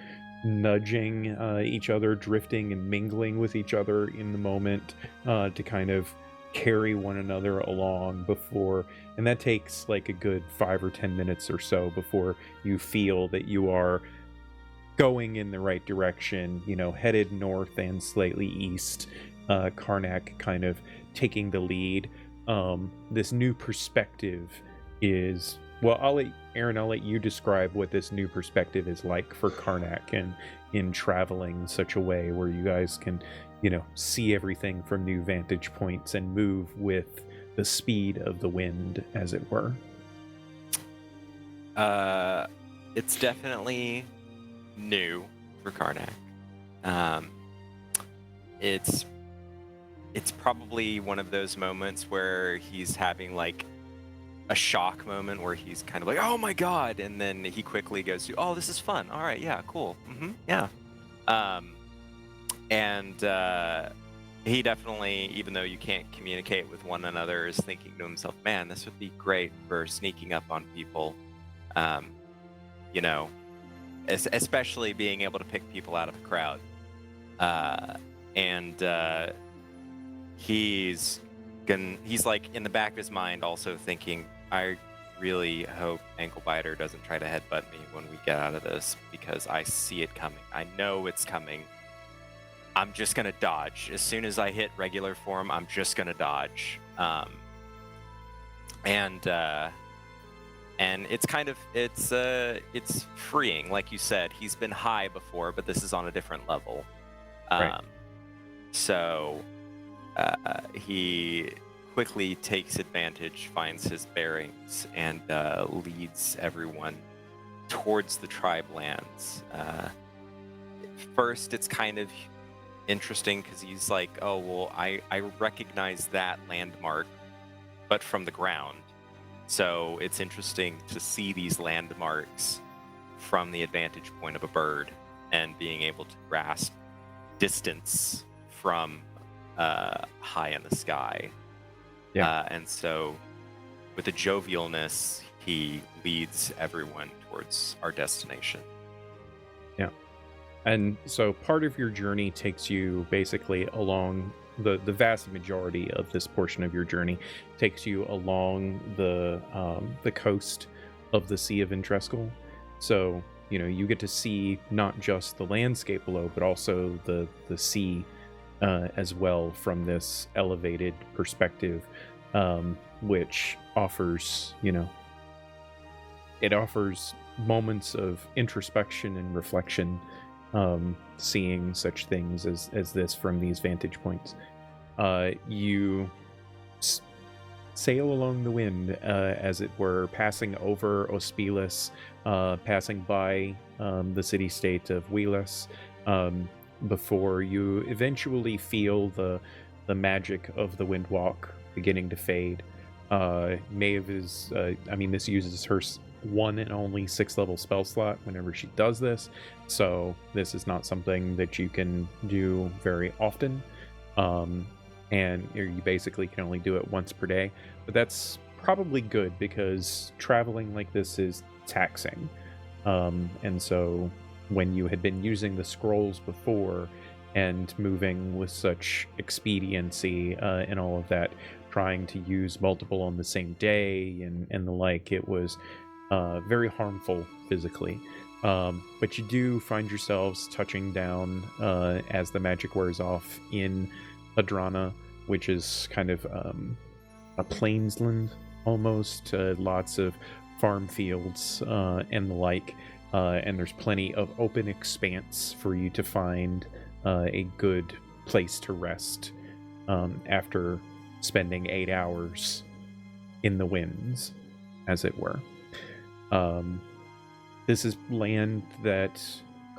nudging each other, drifting and mingling with each other in the moment to kind of carry one another along before, and that takes like a good 5 or 10 minutes or so before you feel that you are going in the right direction, headed north and slightly east. Karnak kind of taking the lead. This new perspective is, well, I'll let you describe what this new perspective is like for Karnak and in traveling such a way where you guys can, see everything from new vantage points and move with the speed of the wind, as it were. It's definitely new for Karnak. It's probably one of those moments where he's having like a shock moment where he's kind of like, oh my god, and then he quickly goes to, oh, this is fun, all right, yeah, cool, yeah. And he definitely, even though you can't communicate with one another, is thinking to himself, man, this would be great for sneaking up on people, especially being able to pick people out of a crowd. He's like in the back of his mind also thinking, I really hope Anklebiter doesn't try to headbutt me when we get out of this, because I see it coming. I know it's coming. I'm just gonna dodge. As soon as I hit regular form, I'm just gonna dodge. And it's kind of, it's freeing. Like you said, he's been high before, but this is on a different level. Right. So he quickly takes advantage, finds his bearings, and leads everyone towards the tribe lands. First, it's kind of interesting because he's like, oh, well, I recognize that landmark, but from the ground. So it's interesting to see these landmarks from the advantage point of a bird and being able to grasp distance from high in the sky. Yeah. And so with a jovialness, he leads everyone towards our destination. Yeah. And so part of your journey takes you basically along the vast majority of this portion of your journey takes you along the coast of the Sea of Intrescal. So, you get to see not just the landscape below, but also the sea as well from this elevated perspective, which offers, it offers moments of introspection and reflection, seeing such things as this from these vantage points. You sail along the wind, as it were, passing over Ospilis, passing by the city-state of Wheelis, before you eventually feel the magic of the Windwalk beginning to fade. Maeve is, this uses her one and only 6th level spell slot whenever she does this, so this is not something that you can do very often, and you basically can only do it once per day, but that's probably good because traveling like this is taxing, and so when you had been using the scrolls before and moving with such expediency and all of that, trying to use multiple on the same day and the like, it was very harmful physically. But you do find yourselves touching down as the magic wears off in Adrana, which is kind of a plainsland almost, lots of farm fields and the like, and there's plenty of open expanse for you to find a good place to rest after spending 8 hours in the winds, as it were. This is land that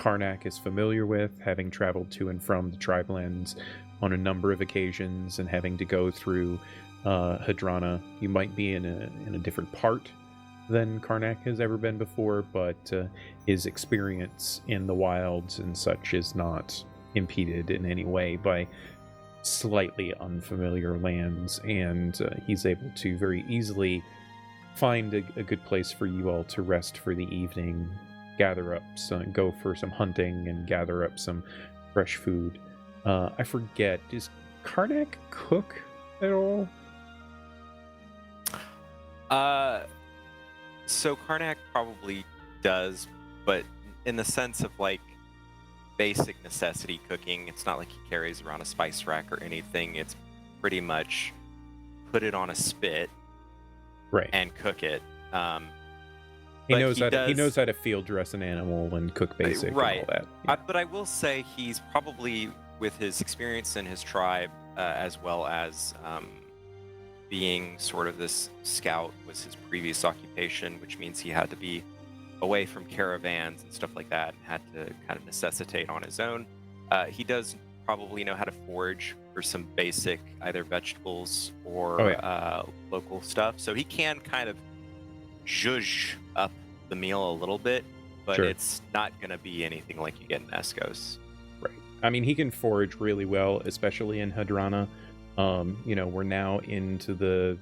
Karnak is familiar with, having traveled to and from the Tribelands on a number of occasions and having to go through Hadrana. You might be in a different part than Karnak has ever been before, but his experience in the wilds and such is not impeded in any way by slightly unfamiliar lands, and he's able to very easily find a good place for you all to rest for the evening, go for some hunting and gather up some fresh food. I forget, does Karnak cook at all? So Karnak probably does, but in the sense of like basic necessity cooking, it's not like he carries around a spice rack or anything. It's pretty much put it on a spit, right, and cook it. He knows how to field dress an animal and cook basic, right, and all that. Yeah. But I will say he's probably, with his experience in his tribe, as well as being sort of this scout was his previous occupation, which means he had to be away from caravans and stuff like that, and had to kind of necessitate on his own. He does probably know how to forage for some basic either vegetables or local stuff, so he can kind of zhuzh up the meal a little bit, but Sure. It's not going to be anything like you get in Eskos. Right. I mean, he can forage really well, especially in Hadrana. We're now into the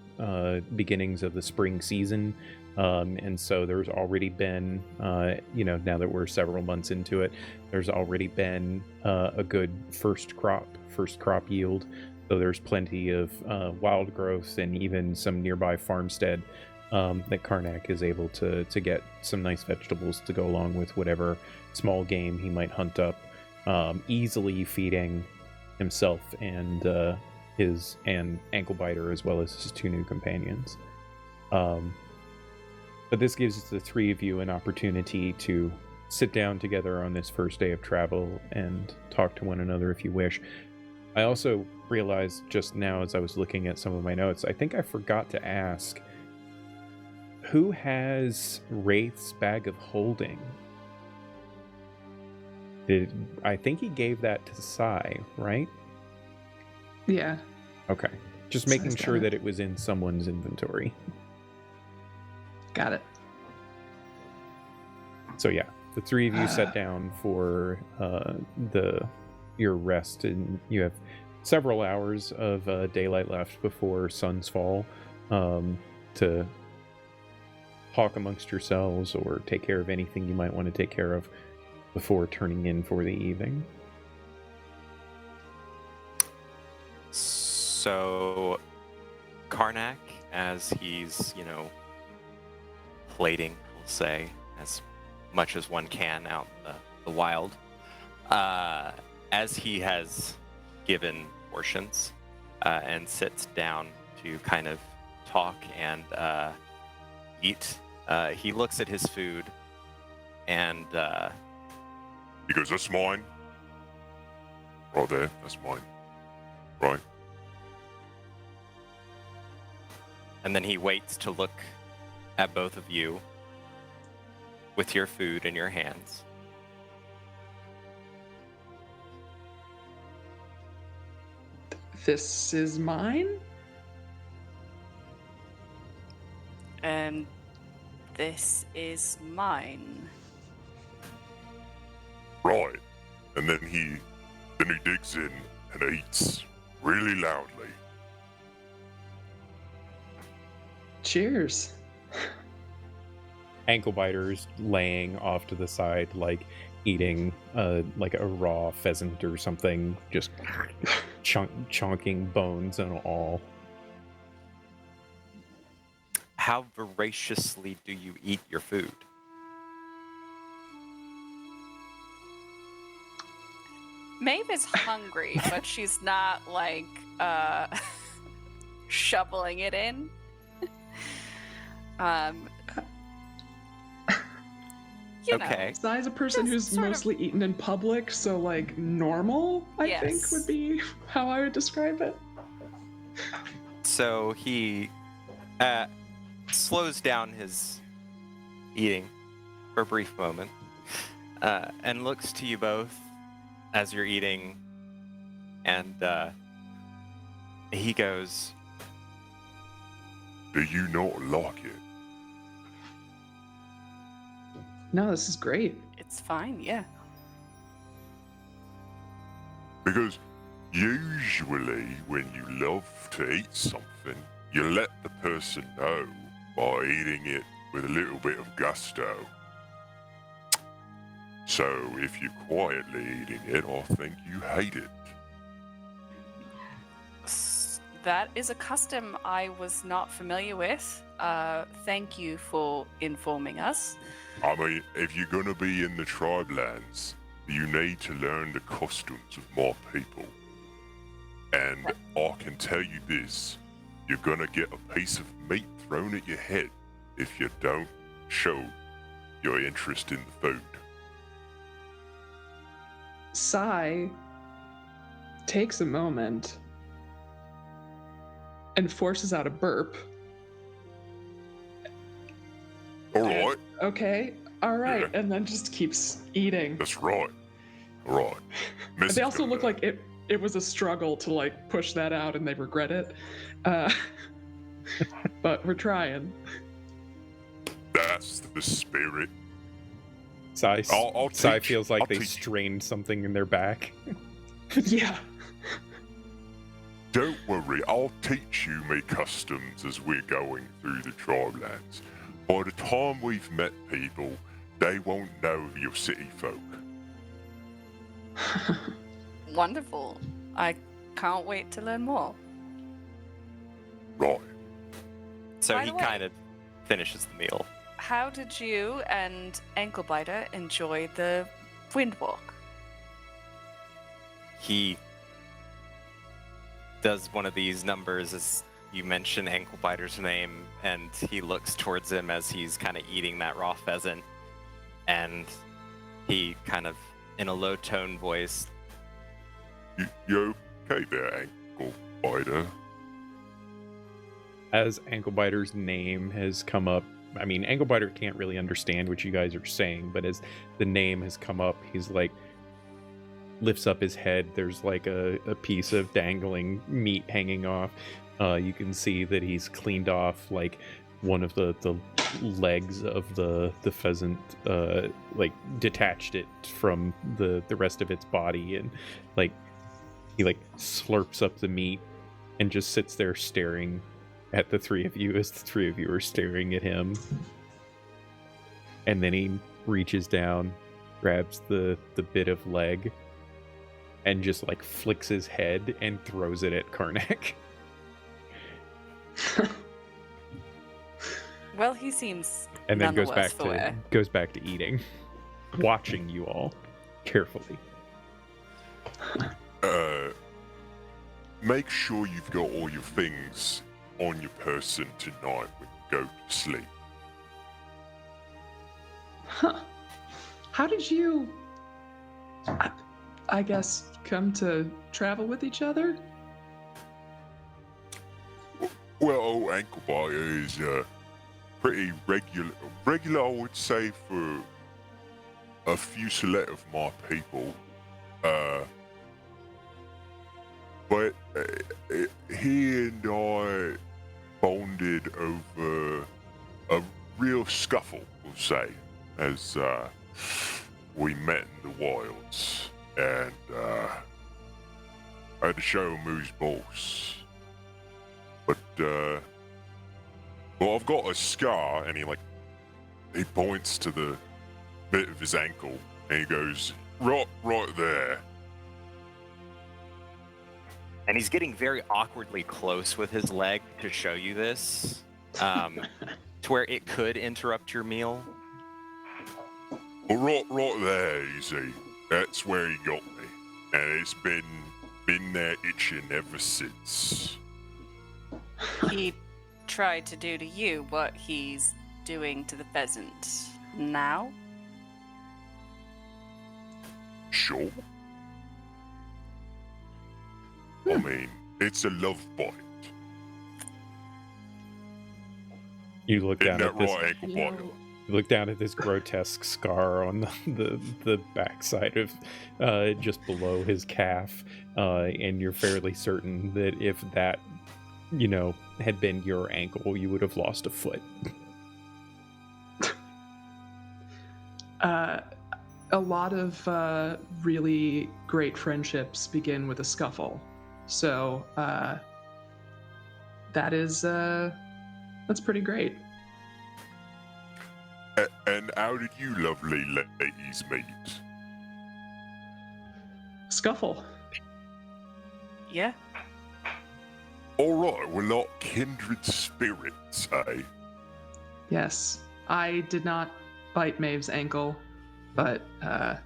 beginnings of the spring season, and so there's already been, now that we're several months into it, there's already been a good first crop yield. So there's plenty of wild growth and even some nearby farmstead that Karnak is able to get some nice vegetables to go along with whatever small game he might hunt up, easily feeding himself and his Anklebiter, as well as his two new companions. But this gives the three of you an opportunity to sit down together on this first day of travel and talk to one another if you wish. I also realized just now as I was looking at some of my notes, I think I forgot to ask, who has Wraith's Bag of Holding? I think he gave that to Sai, right? Yeah. Okay. Just Sai's making got sure it. that it was in someone's inventory. Got it. So yeah, the three of you sat down for your rest, and you have several hours of daylight left before suns fall to talk amongst yourselves or take care of anything you might want to take care of before turning in for the evening. So Karnak, as he's, plating, we'll say, as much as one can out in the wild, as he has given portions and sits down to kind of talk and eat, he looks at his food and He goes, "That's mine. Right there, that's mine. Right." and then he waits to look at both of you with your food in your hands. This is mine? And this is mine. Right. And then he digs in and eats really loudly. Cheers. Anklebiter's laying off to the side, like eating like a raw pheasant or something, just chonking bones and all. How voraciously do you eat your food? Maeve is hungry, but she's not like shoveling it in. You Okay. know, Sai's a person Just who's sort of- mostly eaten in public, so like normal, I think Yes. would be how I would describe it. So he slows down his eating for a brief moment, and looks to you both as you're eating, and he goes, Do you not like it? No, this is great. It's fine, yeah. Because usually when you love to eat something, you let the person know by eating it with a little bit of gusto. So if you're quietly eating it, I think you hate it. That is a custom I was not familiar with. Thank you for informing us. I mean, if you're gonna be in the tribe lands, you need to learn the customs of my people. And I can tell you this, you're gonna get a piece of meat thrown at your head if you don't show your interest in the food. Sai takes a moment and forces out a burp. All right, Okay, all right, Yeah. and then just keeps eating. that's right. All right. Missy's They also gonna look learn. like it was a struggle to like push that out, and they regret it. But we're trying. That's the spirit. Sai, I'll Sai teach- feels like I'll they teach. strained something in their back. Yeah. Don't worry, I'll teach you me customs as we're going through the tribe lands. By the time we've met people, they won't know you're city folk. Wonderful. I can't wait to learn more. Right. so By he the way- kind of finishes the meal. How did you and Anklebiter enjoy the wind walk? He does one of these numbers as you mention Anklebiter's name, and he looks towards him as he's kind of eating that raw pheasant, and he kind of, in a low tone voice, You okay there, ankle biter? As Anklebiter's name has come up, I mean, Anklebiter can't really understand what you guys are saying, but as the name has come up, he's like, lifts up his head. There's like a piece of dangling meat hanging off. You can see that he's cleaned off like one of the legs of the pheasant, like detached it from the rest of its body, and like he like slurps up the meat and just sits there staring at the three of you as the three of you are staring at him. And then he reaches down, grabs the bit of leg, and just like flicks his head and throws it at Karnak. Well, he seems And then none the goes worse back for to wear. eating, watching you all carefully. Make sure you've got all your things on your person tonight when you go to sleep. Huh. How did you, I guess, come to travel with each other? Well, old ankle biter is pretty regular, I would say, for a few select of my people. But he and I bonded over a real scuffle, we'll say, as we met in the wilds, and I had to show him who's boss. But well, I've got a scar, and he points to the bit of his ankle, and he goes, right there. and he's getting very awkwardly close with his leg to show you this, to where it could interrupt your meal. Well, right there, you see, that's where he got me, and it's been there itching ever since. He tried to do to you what he's doing to the pheasant now. Sure. I mean, it's a love bite. You look Isn't down that at this right, ankle You know, biter? You look down at this grotesque scar on the backside of just below his calf, and you're fairly certain that if that, had been your ankle, you would have lost a foot. A lot of really great friendships begin with a scuffle. So that's pretty great. And how did you lovely ladies meet? Scuffle. Yeah. All right, we're like kindred spirits, eh? Yes. I did not bite Maeve's ankle, but I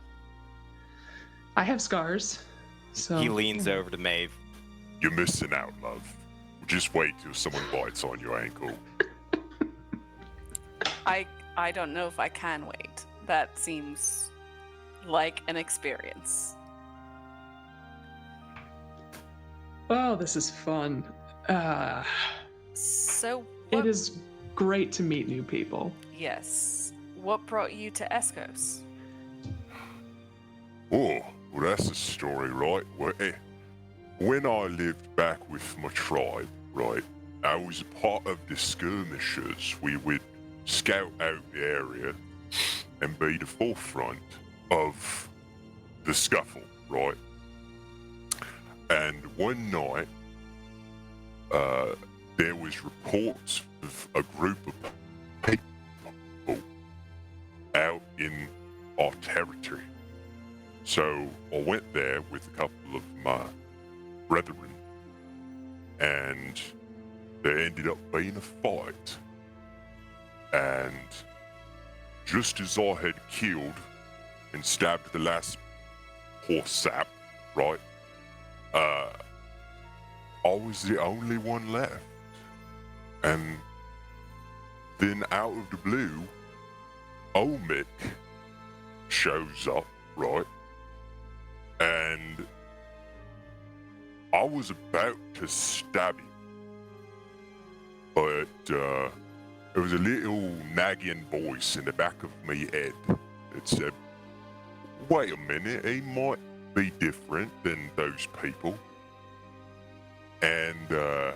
have scars. So He leans over to Maeve. You're missing out, love. Just wait till someone bites on your ankle. I don't know if I can wait. That seems like an experience. Oh, this is fun. So It is great to meet new people. Yes. What brought you to Eskos? Oh, well, that's a story, right? When I lived back with my tribe, right, I was a part of the skirmishers. We would scout out the area and be the forefront of the scuffle, right? And one night, there was reports of a group of people out in our territory. So I went there with a couple of my brethren, and there ended up being a fight. And just as I had killed and stabbed the last horse sap, right, I was the only one left. And then out of the blue, Omic shows up, right? And I was about to stab him, but there was a little nagging voice in the back of my head that said, wait a minute, he might be different than those people. And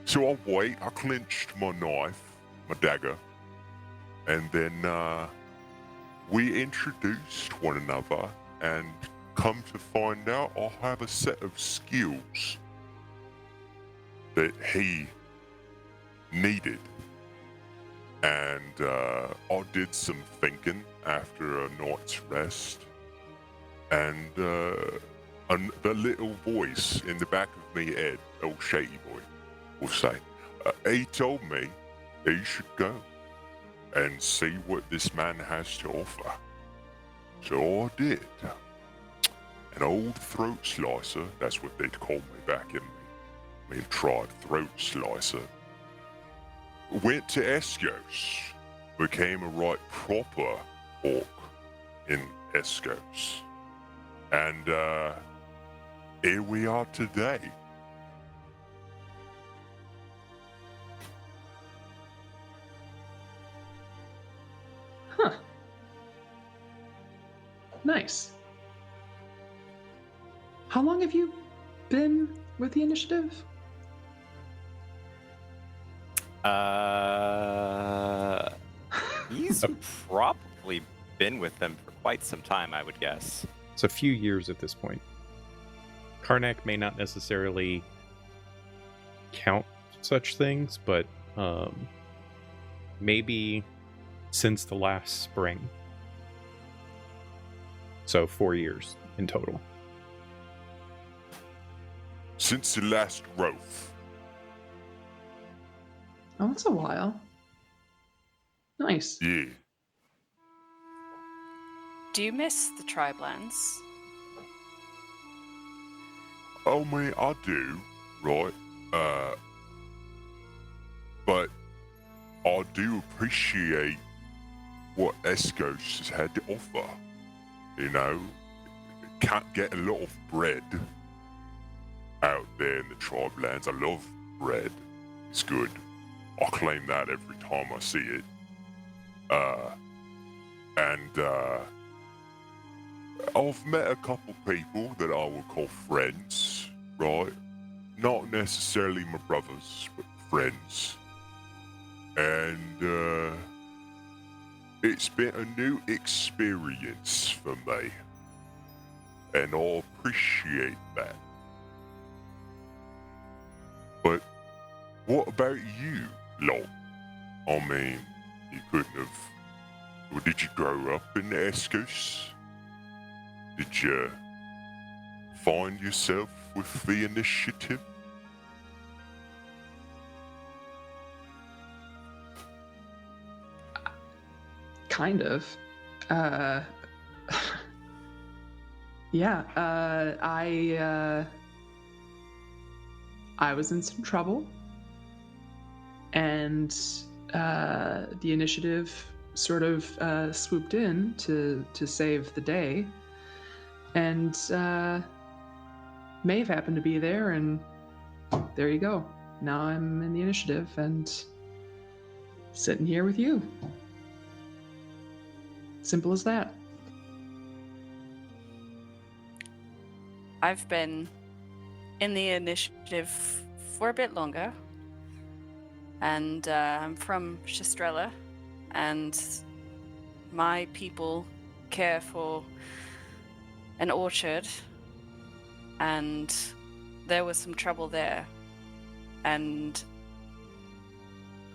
so I clenched my knife, my dagger, and then we introduced one another, and come to find out I have a set of skills that he needed. And I did some thinking after a night's rest, and the little voice in the back of me head, old shady boy, will say, he told me he should go and see what this man has to offer. So I did. An old throat slicer, that's what they'd call me back in me tried throat slicer. Went to Eskos, became a right proper orc in Eskos. And here we are today. Huh. Nice. How long have you been with the initiative? He's probably been with them for quite some time, I would guess. It's a few years at this point. Karnak may not necessarily count such things, but maybe since the last spring. So 4 years in total. Since the last growth. Oh, that's a while. Nice. Yeah. Do you miss the Tribelands? Oh, man, I do, right? But I do appreciate what Eskos has had to offer. You know, can't get a lot of bread out there in the Tribelands. I love bread. It's good. I claim that every time I see it. And I've met a couple people that I would call friends, right? Not necessarily my brothers, but friends. And it's been a new experience for me. And I appreciate that. But what about you, Lot? I mean, you couldn't have... Well, did you grow up in Eskos? Did you find yourself with the initiative? Kind of. Yeah, I was in some trouble, and the initiative sort of swooped in to save the day, and Maeve happened to be there, and there you go. Now I'm in the initiative and sitting here with you. Simple as that. I've been in the initiative for a bit longer, and I'm from Ysterra, and my people care for an orchard, and there was some trouble there, and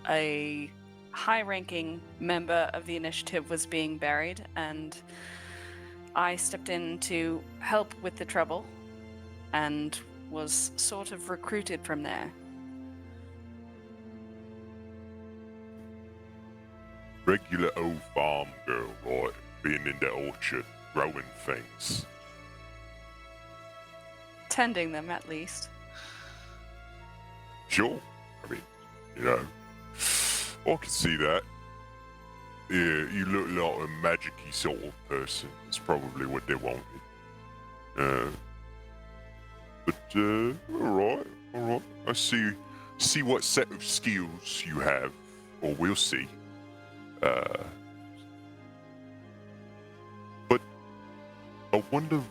a high-ranking member of the initiative was being buried, and I stepped in to help with the trouble and was sort of recruited from there. Regular old farm girl, right? Being in the orchard, growing things. Tending them, at least. Sure. I mean, you know, I can see that. Yeah, you look like a magic-y sort of person. That's probably what they wanted. Alright. I see what set of skills you have, or we'll see. But I wonder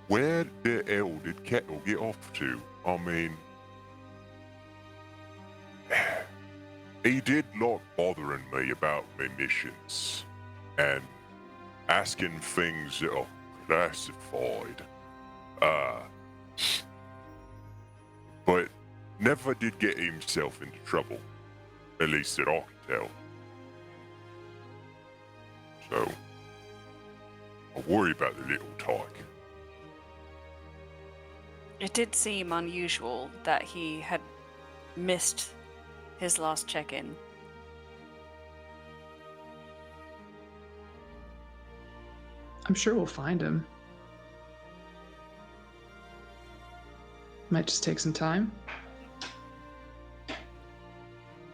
where the hell did Kettle get off to? I mean, he did like bothering me about my missions and asking things that are classified. But never did get himself into trouble, at least that I can tell. So, I worry about the little tyke. It did seem unusual that he had missed his last check-in. I'm sure we'll find him. Might just take some time.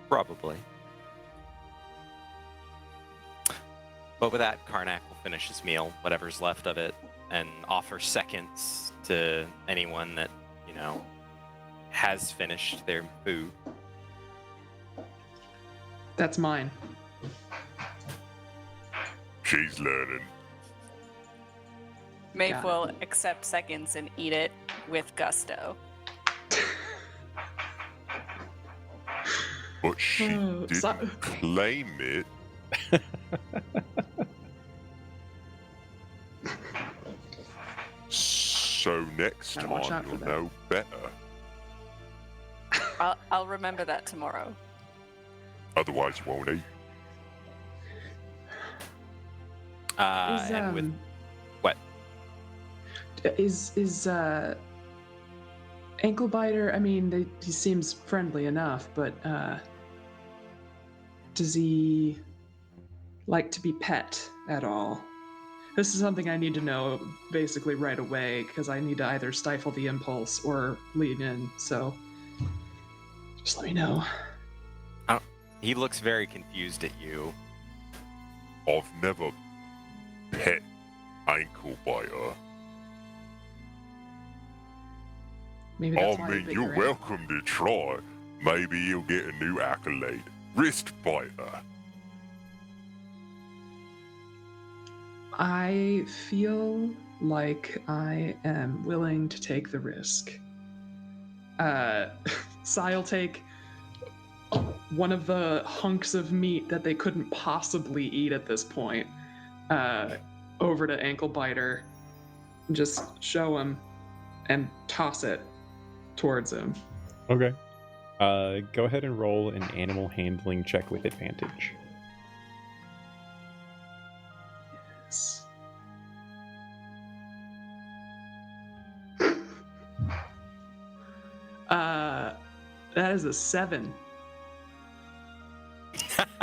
Probably. But with that, Karnak will finish his meal, whatever's left of it, and offer seconds to anyone that, you know, has finished their food. That's mine. She's learning. Maeve Got will accept seconds and eat it with gusto. But she didn't claim it. So next Gotta watch out time for you'll know better. I'll remember that tomorrow. Otherwise you won't eat. And with what? Is Ankle Biter, I mean, he seems friendly enough, but does he like to be pet at all? This is something I need to know basically right away, because I need to either stifle the impulse or lean in, so just let me know. He looks very confused at you. I've never pet Ankle Biter. Maybe that's I why mean, you're welcome to try. Maybe you'll get a new accolade. Wrist Biter. I feel like I am willing to take the risk. I'll take one of the hunks of meat that they couldn't possibly eat at this point over to Ankle Biter, just show him, and toss it towards him. Okay. Go ahead and roll an animal handling check with advantage. Yes. That is a 7.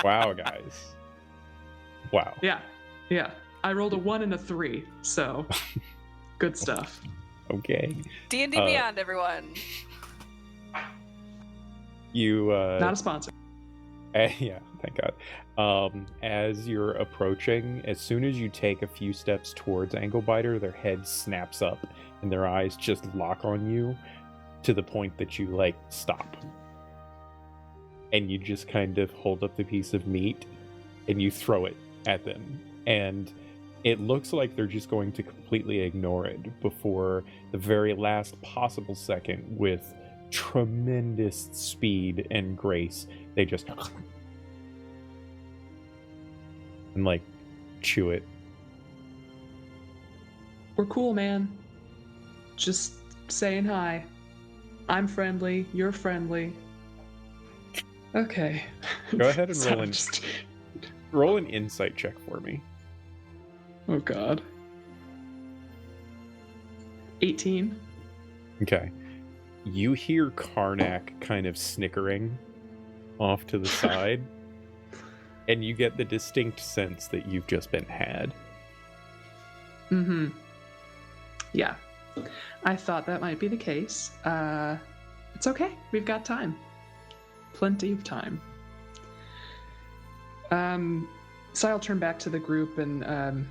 Wow, guys. Wow. Yeah. I rolled a 1 and a 3, so good stuff. Okay. D&D Beyond, everyone. You Not a sponsor. yeah, thank God. As you're approaching, as soon as you take a few steps towards Anglebiter, their head snaps up and their eyes just lock on you to the point that you like stop. And you just kind of hold up the piece of meat and you throw it at them. And it looks like they're just going to completely ignore it before the very last possible second with tremendous speed and grace. They just and like chew it. We're cool, man. Just saying hi. I'm friendly. You're friendly. Okay. Go ahead and So roll an insight check for me. Oh God. 18. Okay. You hear Karnak kind of snickering off to the side, and you get the distinct sense that you've just been had. Mm-hmm. Yeah. I thought that might be the case. It's okay. We've got time. Plenty of time. So I'll turn back to the group, and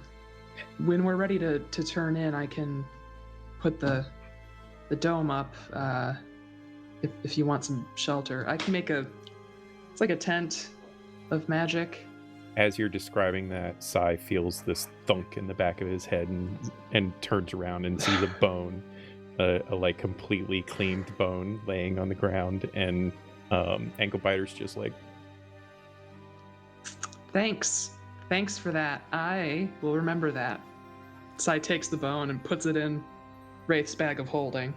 when we're ready to turn in, I can put the dome up. If you want some shelter, I can make it's like a tent of magic. As you're describing that, Sai feels this thunk in the back of his head and turns around and sees a bone, a like completely cleaned bone laying on the ground, and Anklebiter's just like, Thanks for that. I will remember that. Sai takes the bone and puts it in Wraith's bag of holding.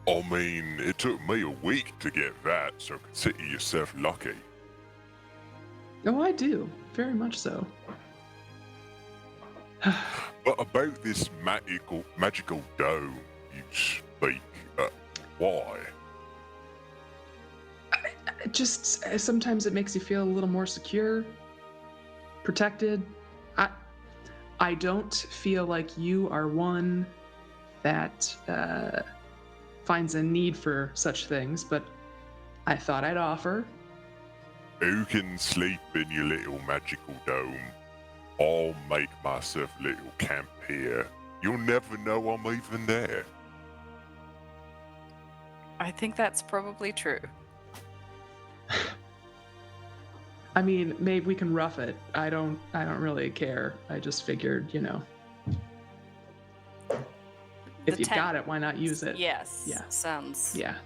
I mean, it took me a week to get that, so consider yourself lucky. Oh, I do. Very much so. But about this magical dome you speak, why? Just sometimes it makes you feel a little more secure, protected. I don't feel like you are one that finds a need for such things, but I thought I'd offer. Who can sleep in your little magical dome? I'll make myself a little camp here. You'll never know I'm even there. I think that's probably true. I mean, maybe we can rough it. I don't really care. I just figured, if you've got it, why not use it? Yes. Yeah. Sounds. Yeah.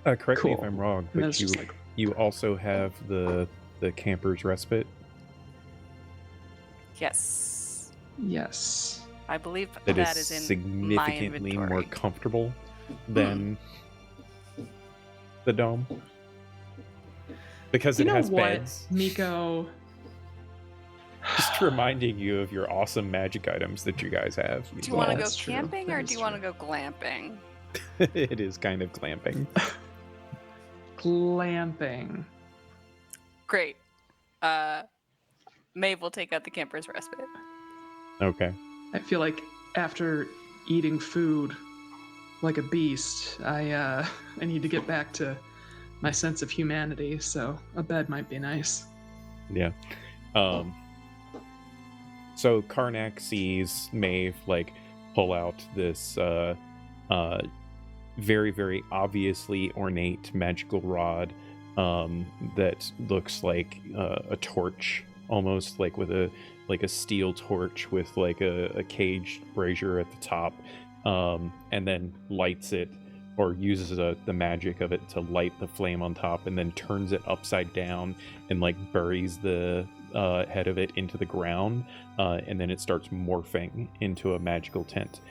correct me if Cool. I'm wrong, And but it's just like, you also have the camper's respite. Yes. yes. I believe That that is is in significantly my more inventory. comfortable than the dome. Because You it know has what, beds. Miko? Just reminding you of your awesome magic items that you guys have. Do you want to go That's true. camping That or is do you want to true. go glamping? It is kind of glamping. Glamping. Great. Maeve will take out the camper's respite. Okay. I feel like after eating food like a beast, I need to get back to my sense of humanity, so a bed might be nice. Yeah. So Karnak sees Maeve like pull out this very, very obviously ornate magical rod that looks like a torch, almost like with a like a steel torch with like a caged brazier at the top, and then lights it, or uses the magic of it to light the flame on top, and then turns it upside down and like buries the head of it into the ground, and then it starts morphing into a magical tent.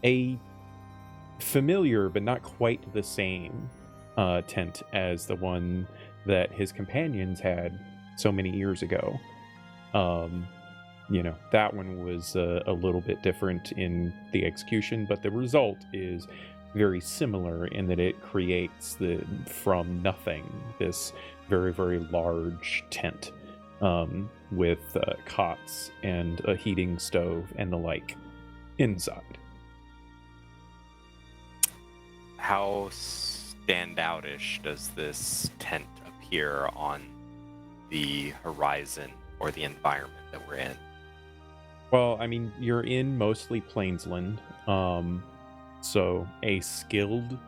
A familiar but not quite the same tent as the one that his companions had so many years ago. That one was a little bit different in the execution, but the result is very similar in that it creates from nothing this very, very large tent, with cots and a heating stove and the like inside. How standoutish does this tent appear on the horizon or the environment that we're in? Well, I mean, you're in mostly Plainsland, so a skilled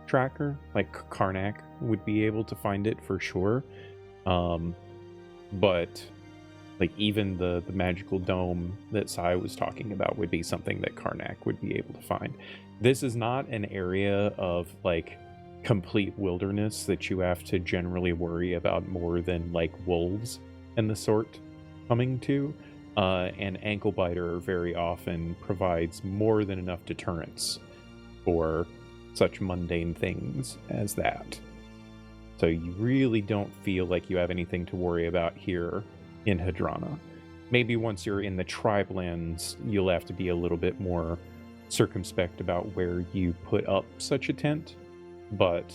tracker like Karnak would be able to find it for sure. But like even the magical dome that Sai was talking about would be something that Karnak would be able to find. This is not an area of like complete wilderness that you have to generally worry about more than like wolves and the sort coming to. And Ankle Biter very often provides more than enough deterrence for such mundane things as that. So you really don't feel like you have anything to worry about here in Hadrana. Maybe once you're in the tribe lands, you'll have to be a little bit more circumspect about where you put up such a tent, but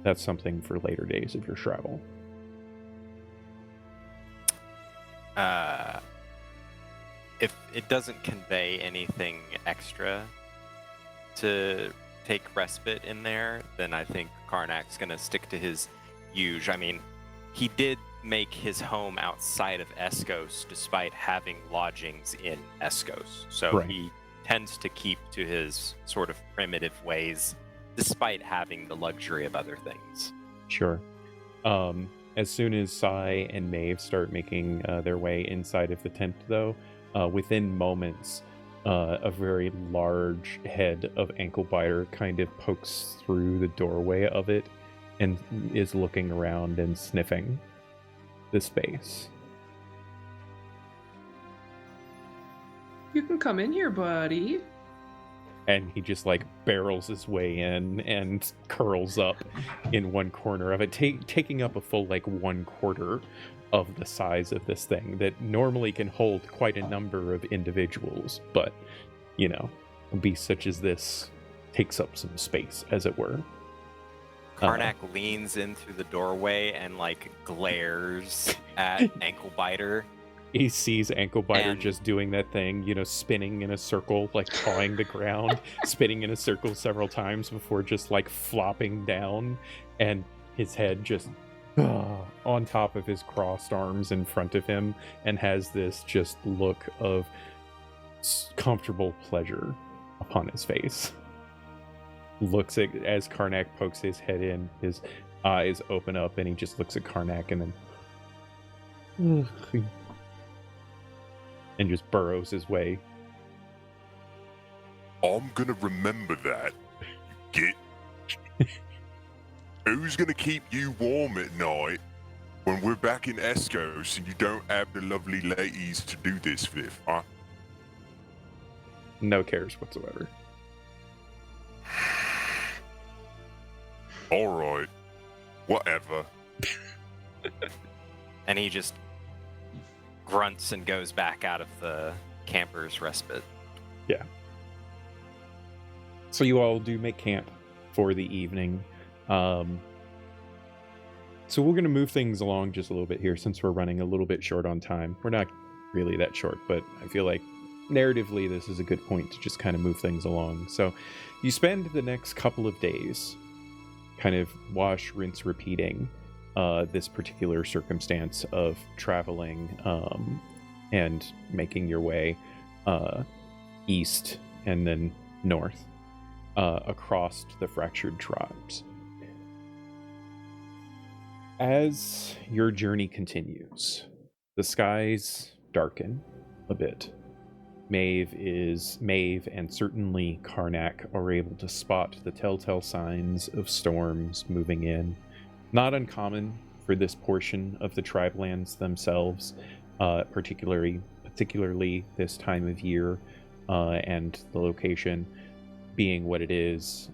that's something for later days of your travel. If it doesn't convey anything extra to take respite in there, then I think Karnak's gonna stick to his usual. I mean, he did make his home outside of Eskos despite having lodgings in Eskos. So Right. he tends to keep to his sort of primitive ways despite having the luxury of other things. Sure. As soon as Sai and Maeve start making their way inside of the tent, though, within moments, a very large head of Ankle Biter kind of pokes through the doorway of it and is looking around and sniffing the space. You can come in here, buddy. And he just like barrels his way in and curls up in one corner of it, taking up a full like 1/4 of the size of this thing that normally can hold quite a number of individuals, but a beast such as this takes up some space, as it were. Karnak leans in through the doorway and like glares at Ankle Biter. He sees Ankle Biter And- just doing that thing, spinning in a circle, like pawing the ground, spinning in a circle several times before just like flopping down, and his head just on top of his crossed arms in front of him, and has this just look of comfortable pleasure upon his face. Looks at as Karnak pokes his head in, his eyes open up, and he just looks at Karnak and then and just burrows his way. I'm gonna remember that. You get. Who's gonna keep you warm at night when we're back in Eskos and you don't have the lovely ladies to do this with, huh? No cares whatsoever. Alright. Whatever. And he just grunts and goes back out of the camper's respite. So you all do make camp for the evening. So we're going to move things along just a little bit here since we're running a little bit short on time. We're not really that short, but I feel like narratively this is a good point to just kind of move things along. So you spend the next couple of days kind of wash, rinse, repeating this particular circumstance of traveling and making your way east and then north across the fractured tribes. As your journey continues, the skies darken a bit. Maeve and certainly Karnak are able to spot the telltale signs of storms moving in. Not uncommon for this portion of the tribe lands themselves, particularly this time of year, and the location being what it is.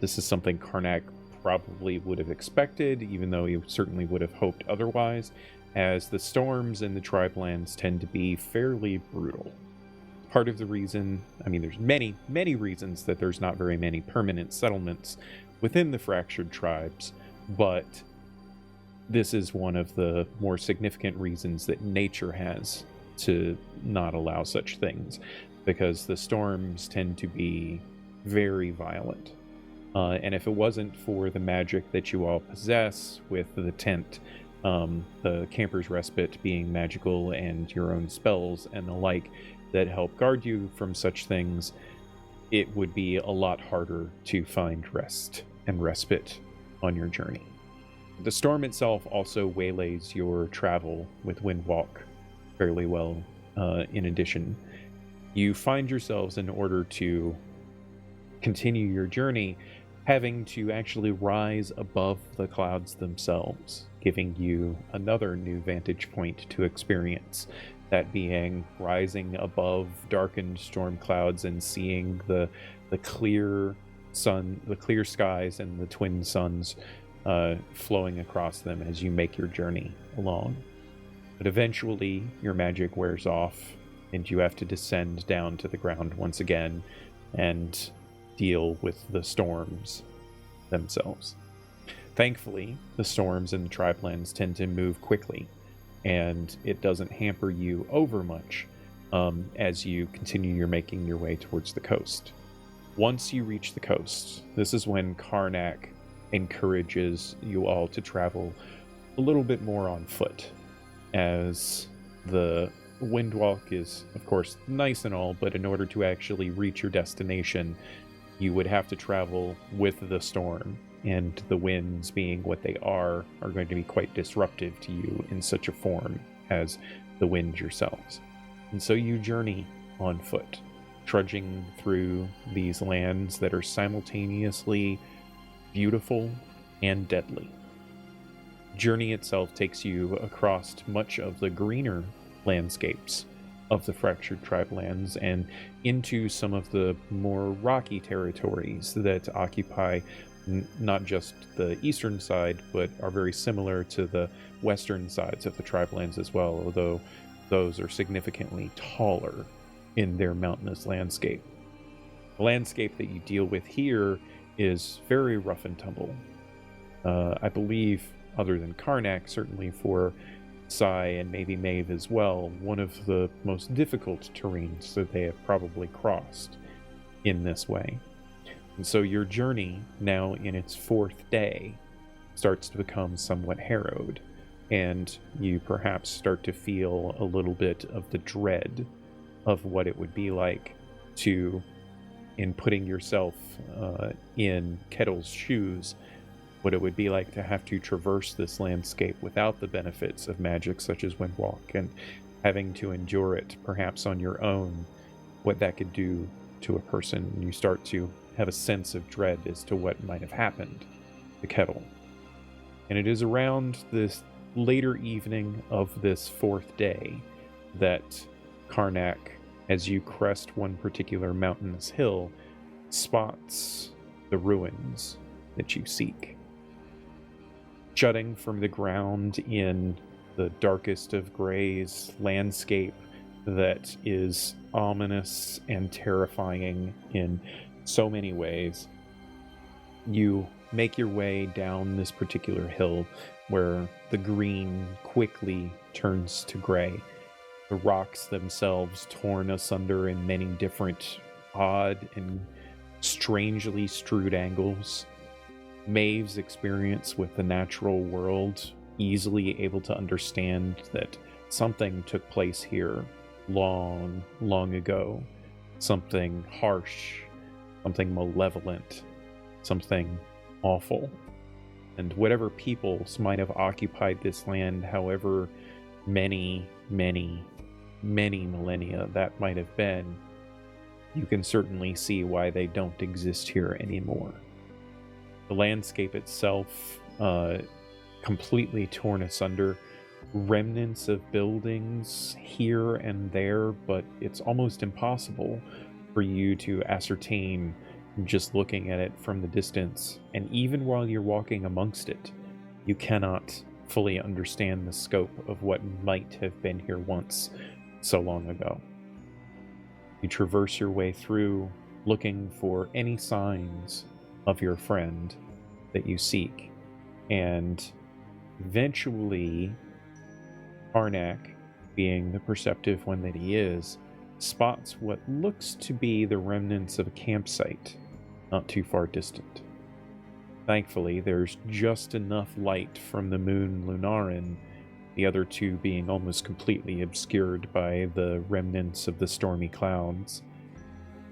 This is something Karnak probably would have expected, even though he certainly would have hoped otherwise, as the storms in the tribe lands tend to be fairly brutal. Part of the reason, there's many reasons that there's not very many permanent settlements within the fractured tribes, but this is one of the more significant reasons that nature has to not allow such things, because the storms tend to be very violent. And if it wasn't for the magic that you all possess with the tent, the camper's respite being magical, and your own spells and the like that help guard you from such things, it would be a lot harder to find rest and respite on your journey. The storm itself also waylays your travel with Windwalk fairly well. In addition, you find yourselves, in order to continue your journey, having to actually rise above the clouds themselves, giving you another new vantage point to experience. That being rising above darkened storm clouds and seeing the clear sun, the clear skies, and the twin suns flowing across them as you make your journey along. But eventually your magic wears off, and you have to descend down to the ground once again and deal with the storms themselves. Thankfully, the storms in the tribelands tend to move quickly, and it doesn't hamper you over much as you continue making your way towards the coast. Once you reach the coast, this is when Karnak encourages you all to travel a little bit more on foot, as the Windwalk is, of course, nice and all, but in order to actually reach your destination, you would have to travel with the storm, and the winds, being what they are going to be quite disruptive to you in such a form as the wind yourselves. And so you journey on foot, trudging through these lands that are simultaneously beautiful and deadly. Journey itself takes you across much of the greener landscapes of the fractured tribe lands and into some of the more rocky territories that occupy not just the eastern side, but are very similar to the western sides of the tribe lands as well, although those are significantly taller in their mountainous landscape. The landscape that you deal with here is very rough and tumble. I believe, other than Karnak, certainly for Sai and maybe Maeve as well, one of the most difficult terrains that they have probably crossed in this way. And so your journey, now in its fourth day, starts to become somewhat harrowed, and you perhaps start to feel a little bit of the dread of what it would be like to, in putting yourself in Kettle's shoes, what it would be like to have to traverse this landscape without the benefits of magic such as Windwalk, and having to endure it perhaps on your own, what that could do to a person. You start to have a sense of dread as to what might have happened to Kettle. And it is around this later evening of this fourth day that Karnak, as you crest one particular mountainous hill, spots the ruins that you seek. Jutting from the ground in the darkest of grays landscape that is ominous and terrifying in so many ways, you make your way down this particular hill where the green quickly turns to gray. The rocks themselves torn asunder in many different odd and strangely strewed angles. Maeve's experience with the natural world, easily able to understand that something took place here long, long ago. Something harsh, something malevolent, something awful. And whatever peoples might have occupied this land, however many, many many millennia that might have been, you can certainly see why they don't exist here anymore. The landscape itself, completely torn asunder, remnants of buildings here and there, but it's almost impossible for you to ascertain just looking at it from the distance. And even while you're walking amongst it, you cannot fully understand the scope of what might have been here once so long ago. You traverse your way through, looking for any signs of your friend that you seek, and eventually Karnak, being the perceptive one that he is, spots what looks to be the remnants of a campsite not too far distant. Thankfully, there's just enough light from the moon Lunarin, the other two being almost completely obscured by the remnants of the stormy clouds,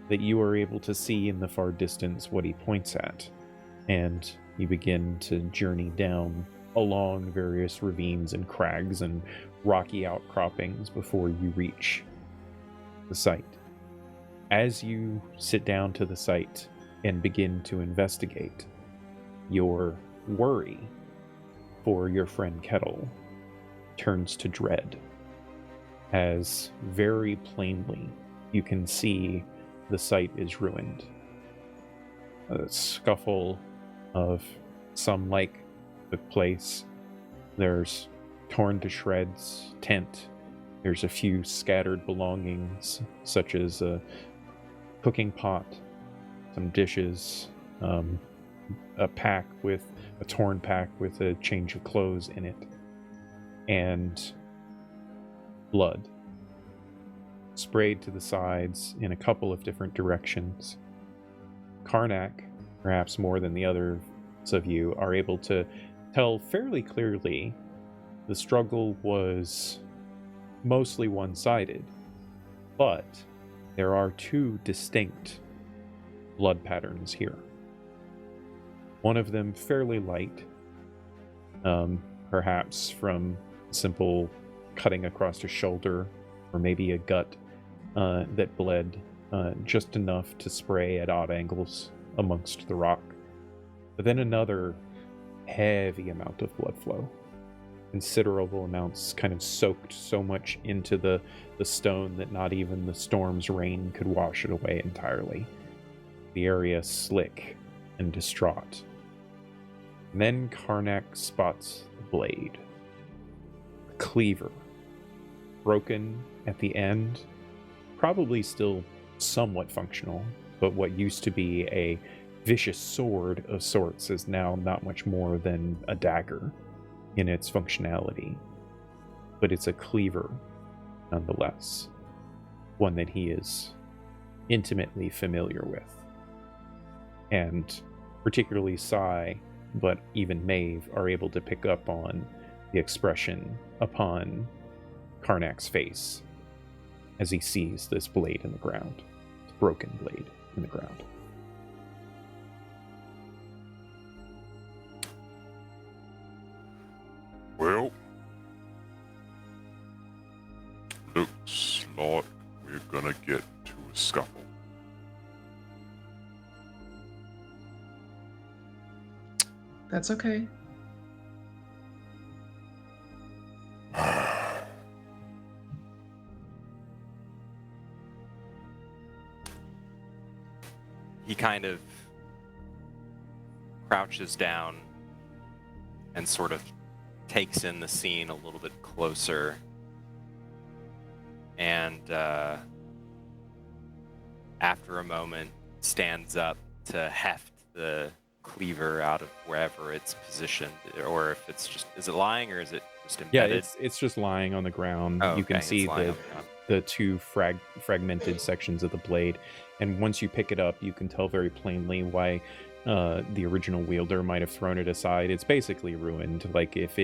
that you are able to see in the far distance what he points at, and you begin to journey down along various ravines and crags and rocky outcroppings before you reach the site. As you sit down to the site and begin to investigate, your worry for your friend Kettle turns to dread, as very plainly you can see the site is ruined. A scuffle of some like took place. There's torn to shreds tent. There's a few scattered belongings, such as a cooking pot, some dishes, a torn pack with a change of clothes in it, and blood sprayed to the sides in a couple of different directions. Karnak, perhaps more than the others of you, are able to tell fairly clearly the struggle was mostly one-sided, but there are two distinct blood patterns here. One of them fairly light, perhaps from simple cutting across a shoulder or maybe a gut that bled just enough to spray at odd angles amongst the rock. But then another heavy amount of blood flow. Considerable amounts kind of soaked so much into the stone that not even the storm's rain could wash it away entirely. The area slick and distraught. And then Karnak spots the blade. A cleaver. Broken at the end. Probably still somewhat functional, but what used to be a vicious sword of sorts is now not much more than a dagger in its functionality. But it's a cleaver nonetheless. One that he is intimately familiar with. And particularly Sai, but even Maeve, are able to pick up on the expression upon Karnak's face as he sees this blade in the ground. This broken blade in the ground. Well, looks like we're gonna get to a scuffle. That's okay. He kind of crouches down and sort of takes in the scene a little bit closer, and after a moment stands up to heft the cleaver out of wherever it's positioned, or if it's just, is it lying or is it just embedded? Yeah, it's just lying on the ground. Oh, You can okay, see it's lying on the ground. the two fragmented sections of the blade, and once you pick it up, you can tell very plainly why the original wielder might have thrown it aside. It's basically ruined. Like if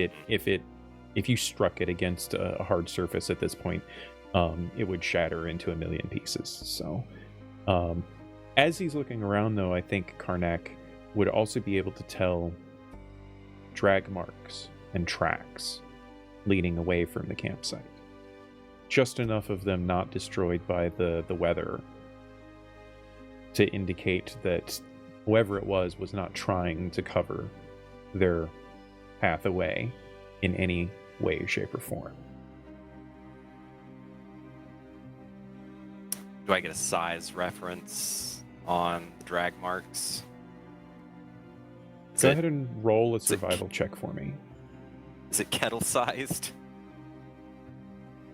you struck it against a hard surface at this point, it would shatter into a million pieces. So as he's looking around, though, I think Karnak would also be able to tell drag marks and tracks leading away from the campsite. just enough of them not destroyed by the weather to indicate that whoever it was not trying to cover their path away in any way, shape, or form. Do I get a size reference on the drag marks? Go ahead and roll a survival check for me. Is it kettle-sized?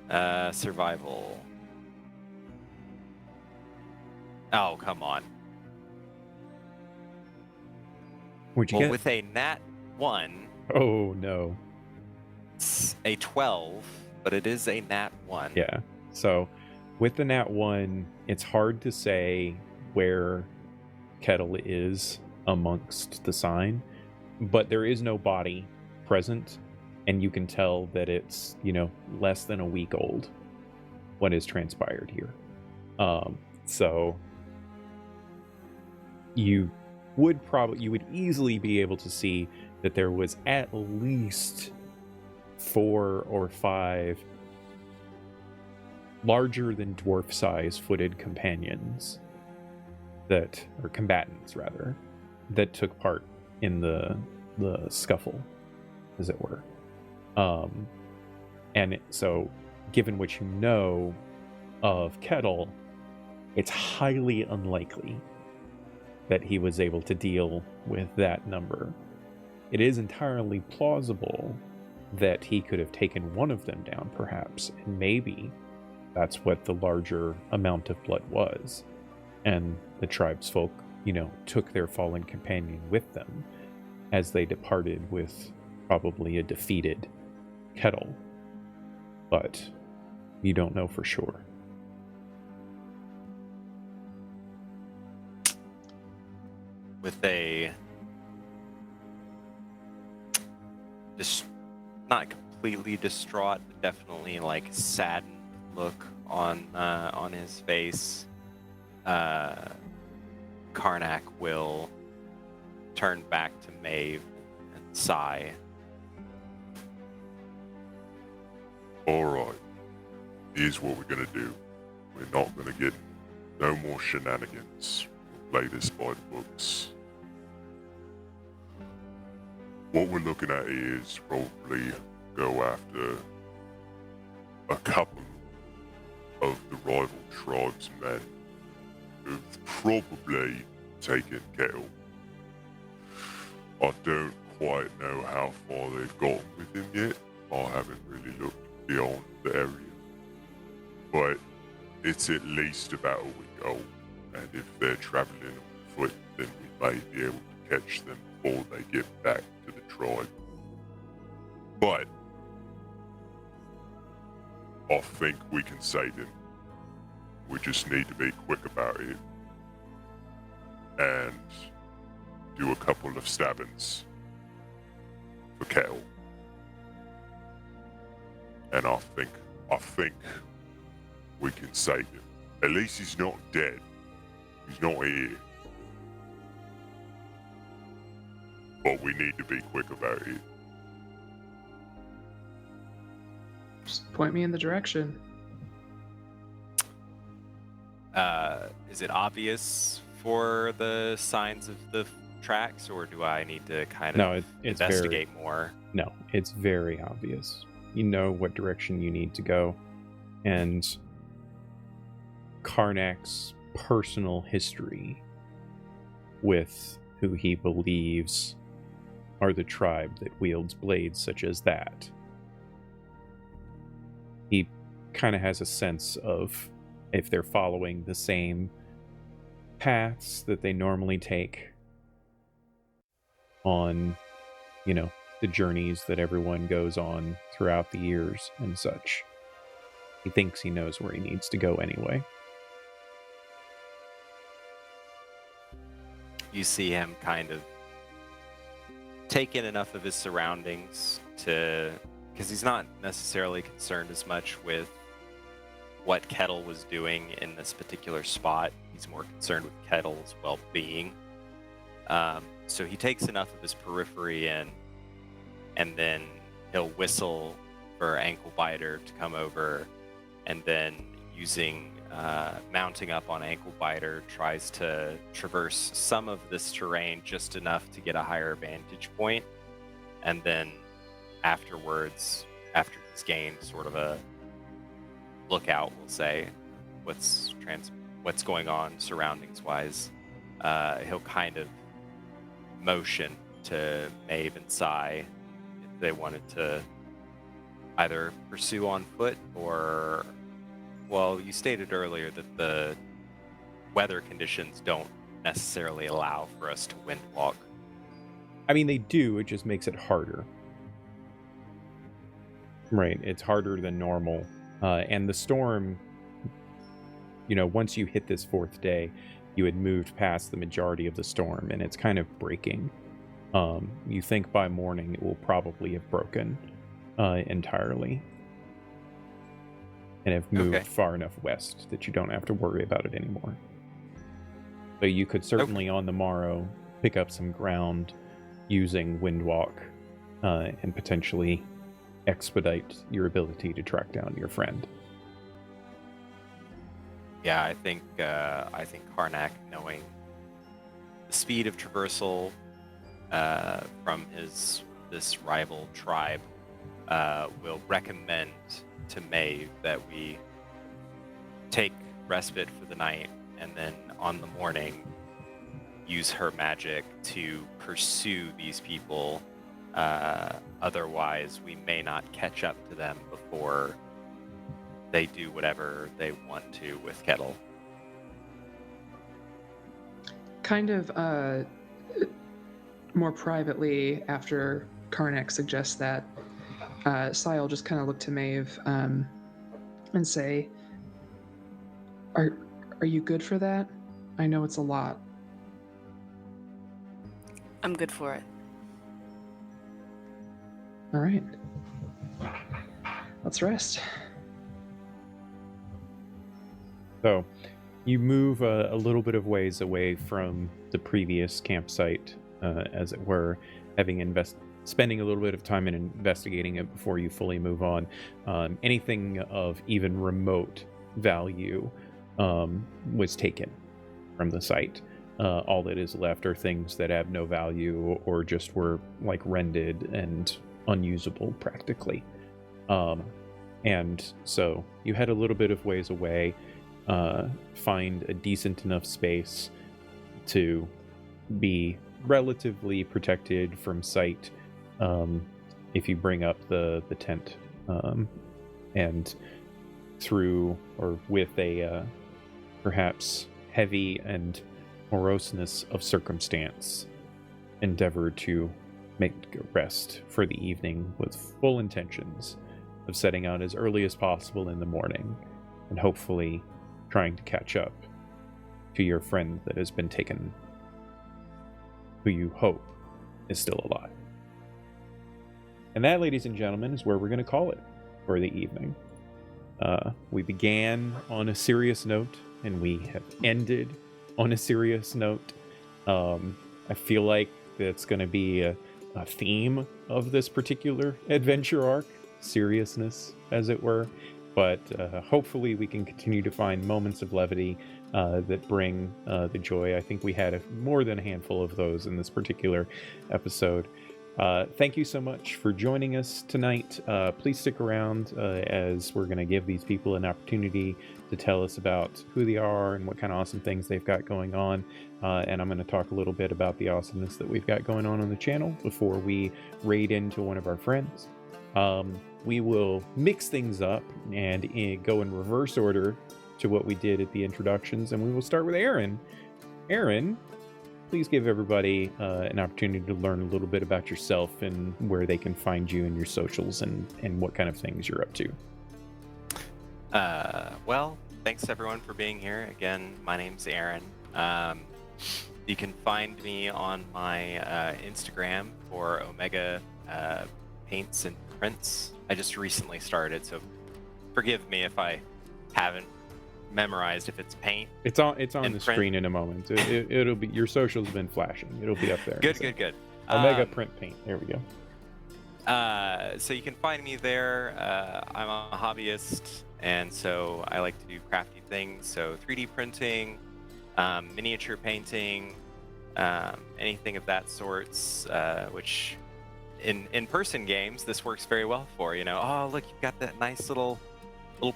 Survival. Oh, come on. What'd you Well, get? with a nat 1, Oh, no. it's a 12, but it is a nat 1. Yeah. So with the nat 1, it's hard to say where Kettle is amongst the sign, but there is no body present, and you can tell that it's, less than a week old what has transpired here. So you would easily be able to see that there was at least 4 or 5 larger than dwarf size footed companions combatants rather, that took part in the scuffle, as it were. So given what you know of Kettle, it's highly unlikely that he was able to deal with that number. It is entirely plausible that he could have taken one of them down, perhaps, and maybe that's what the larger amount of blood was. And the tribesfolk, took their fallen companion with them as they departed with probably a defeated Kettle. But you don't know for sure. With a not completely distraught, but definitely saddened look on his face, Karnak will turn back to Maeve and sigh. Alright, here's what we're gonna do. We're not gonna get no more shenanigans. We'll play this by the books. What we're looking at is probably go after a couple of the rival tribesmen who've probably taken Kettle. I don't quite know how far they've got with him yet. I haven't really looked beyond the area. But it's at least about a week old, and if they're traveling on foot, then we may be able to catch them before they get back to the tribe. But I think we can save him. We just need to be quick about it and do a couple of stabbings for Kettle. And I think we can save him. At least he's not dead. He's not here. But we need to be quick about it. Just point me in the direction. Is it obvious for the signs of the tracks, or do I need to kind of it's investigate more? No, it's very obvious. You know what direction you need to go. And Karnak's personal history with who he believes are the tribe that wields blades such as that. He kind of has a sense of if they're following the same paths that they normally take on, the journeys that everyone goes on throughout the years and such. He thinks he knows where he needs to go anyway. You see him kind of take in enough of his surroundings because he's not necessarily concerned as much with what Kettle was doing in this particular spot. He's more concerned with Kettle's well-being. So he takes enough of his periphery in, and then he'll whistle for Ankle Biter to come over and then using mounting up on Ankle Biter, tries to traverse some of this terrain just enough to get a higher vantage point, and then afterwards, after he's gained sort of a lookout, we'll say, what's going on surroundings wise, he'll kind of motion to Maeve and Sai if they wanted to either pursue on foot or, well, you stated earlier that the weather conditions don't necessarily allow for us to wind walk. I mean, they do, it just makes it harder. Right, it's harder than normal. And the storm, once you hit this 4th day, you had moved past the majority of the storm, and it's kind of breaking. You think by morning it will probably have broken entirely. And have moved far enough west that you don't have to worry about it anymore. But you could certainly on the morrow pick up some ground using Windwalk and potentially expedite your ability to track down your friend. Yeah, I think Karnak, knowing the speed of traversal from this rival tribe, will recommend to Maeve that we take respite for the night, and then on the morning use her magic to pursue these people. Otherwise, we may not catch up to them before they do whatever they want to with Kettle. Kind of more privately, after Karnak suggests that, Sai will just kind of look to Maeve and say, Are you good for that? I know it's a lot. I'm good for it. All right. Let's rest. So, you move a little bit of ways away from the previous campsite, as it were, spending a little bit of time in investigating it before you fully move on. Anything of even remote value was taken from the site. All that is left are things that have no value or just were like rended and unusable practically. And so you head a little bit of ways away, find a decent enough space to be relatively protected from sight if you bring up the tent and through or with a perhaps heavy and moroseness of circumstance endeavor to make a rest for the evening with full intentions of setting out as early as possible in the morning and hopefully trying to catch up to your friend that has been taken, who you hope is still alive. And that, ladies and gentlemen, is where we're going to call it for the evening. We began on a serious note, and we have ended on a serious note. I feel like that's going to be a theme of this particular adventure arc, seriousness, as it were. But hopefully we can continue to find moments of levity that bring the joy. I think we had more than a handful of those in this particular episode. Thank you so much for joining us tonight. Please stick around as we're going to give these people an opportunity to tell us about who they are and what kind of awesome things they've got going on. And I'm going to talk a little bit about the awesomeness that we've got going on the channel before we raid into one of our friends. We will mix things up and go in reverse order to what we did at the introductions, and we will start with Aaron. Aaron, please give everybody an opportunity to learn a little bit about yourself and where they can find you in your socials and what kind of things you're up to. Well, thanks everyone for being here. Again, my name's Aaron. You can find me on my Instagram for Omega Paints and Prints. I just recently started, so forgive me if I haven't memorized if it's paint. It's on the print. screen in a moment. It'll be, your socials have been flashing. It'll be up there. Good. Omega Print Paint. There we go. So you can find me there. I'm a hobbyist, and so I like to do crafty things. So 3D printing, miniature painting, anything of that sorts. Which in person games, this works very well for. Oh look, you've got that nice little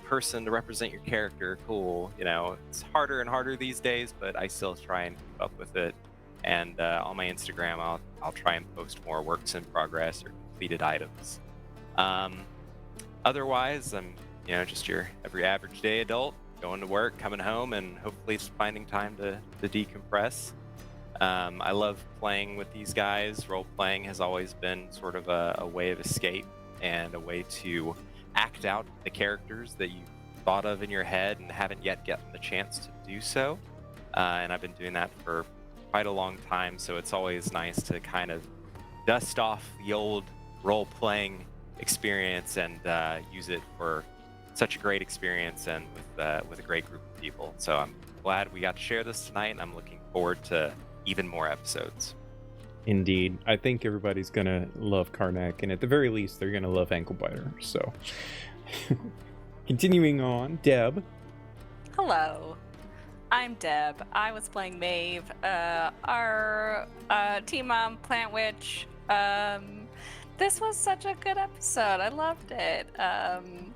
person to represent your character. Cool. It's harder and harder these days, but I still try and keep up with it. And on my Instagram, I'll try and post more works in progress or completed items. Otherwise, I'm just your every average day adult, going to work, coming home, and hopefully finding time to decompress. I love playing with these guys. Role playing has always been sort of a way of escape and a way to act out the characters that you thought of in your head and haven't yet gotten the chance to do so. And I've been doing that for quite a long time, so it's always nice to kind of dust off the old role-playing experience and use it for such a great experience and with a great group of people. So I'm glad we got to share this tonight, and I'm looking forward to even more episodes. Indeed. I think everybody's going to love Karnak, and at the very least, they're going to love Ankle-Biter. So, continuing on, Deb. Hello. I'm Deb. I was playing Maeve, our team mom, Plant Witch. This was such a good episode. I loved it. I'm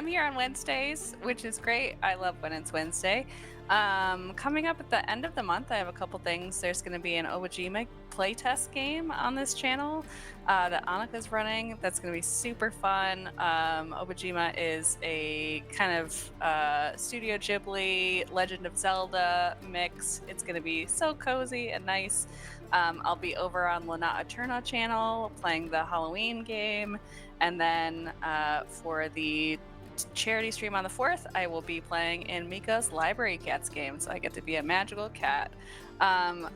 here on Wednesdays, which is great. I love when it's Wednesday. Coming up at the end of the month, I have a couple things. There's going to be an Obajima playtest game on this channel that Annika's running. That's going to be super fun. Obajima is a kind of Studio Ghibli, Legend of Zelda mix. It's going to be so cozy and nice. I'll be over on Lana Eterna channel playing the Halloween game. And then for the charity stream on the 4th, I will be playing in Miko's Library Cats game, so I get to be a magical cat.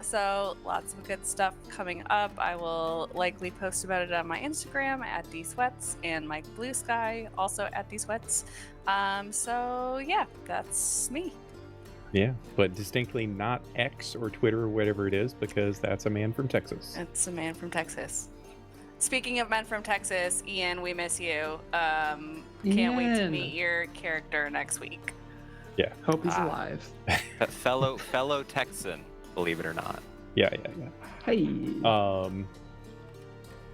So lots of good stuff coming up. I will likely post about it on my Instagram at @dsweats and my Blue Sky also at @dsweats. So yeah, that's me. Yeah, but distinctly not X or Twitter or whatever it is, because that's a man from Texas. It's a man from Texas. Speaking of men from Texas, Ian, we miss you. Can't wait to Ian. meet your character next week. Yeah. Hope he's alive. A fellow Texan, believe it or not. Yeah. Hey.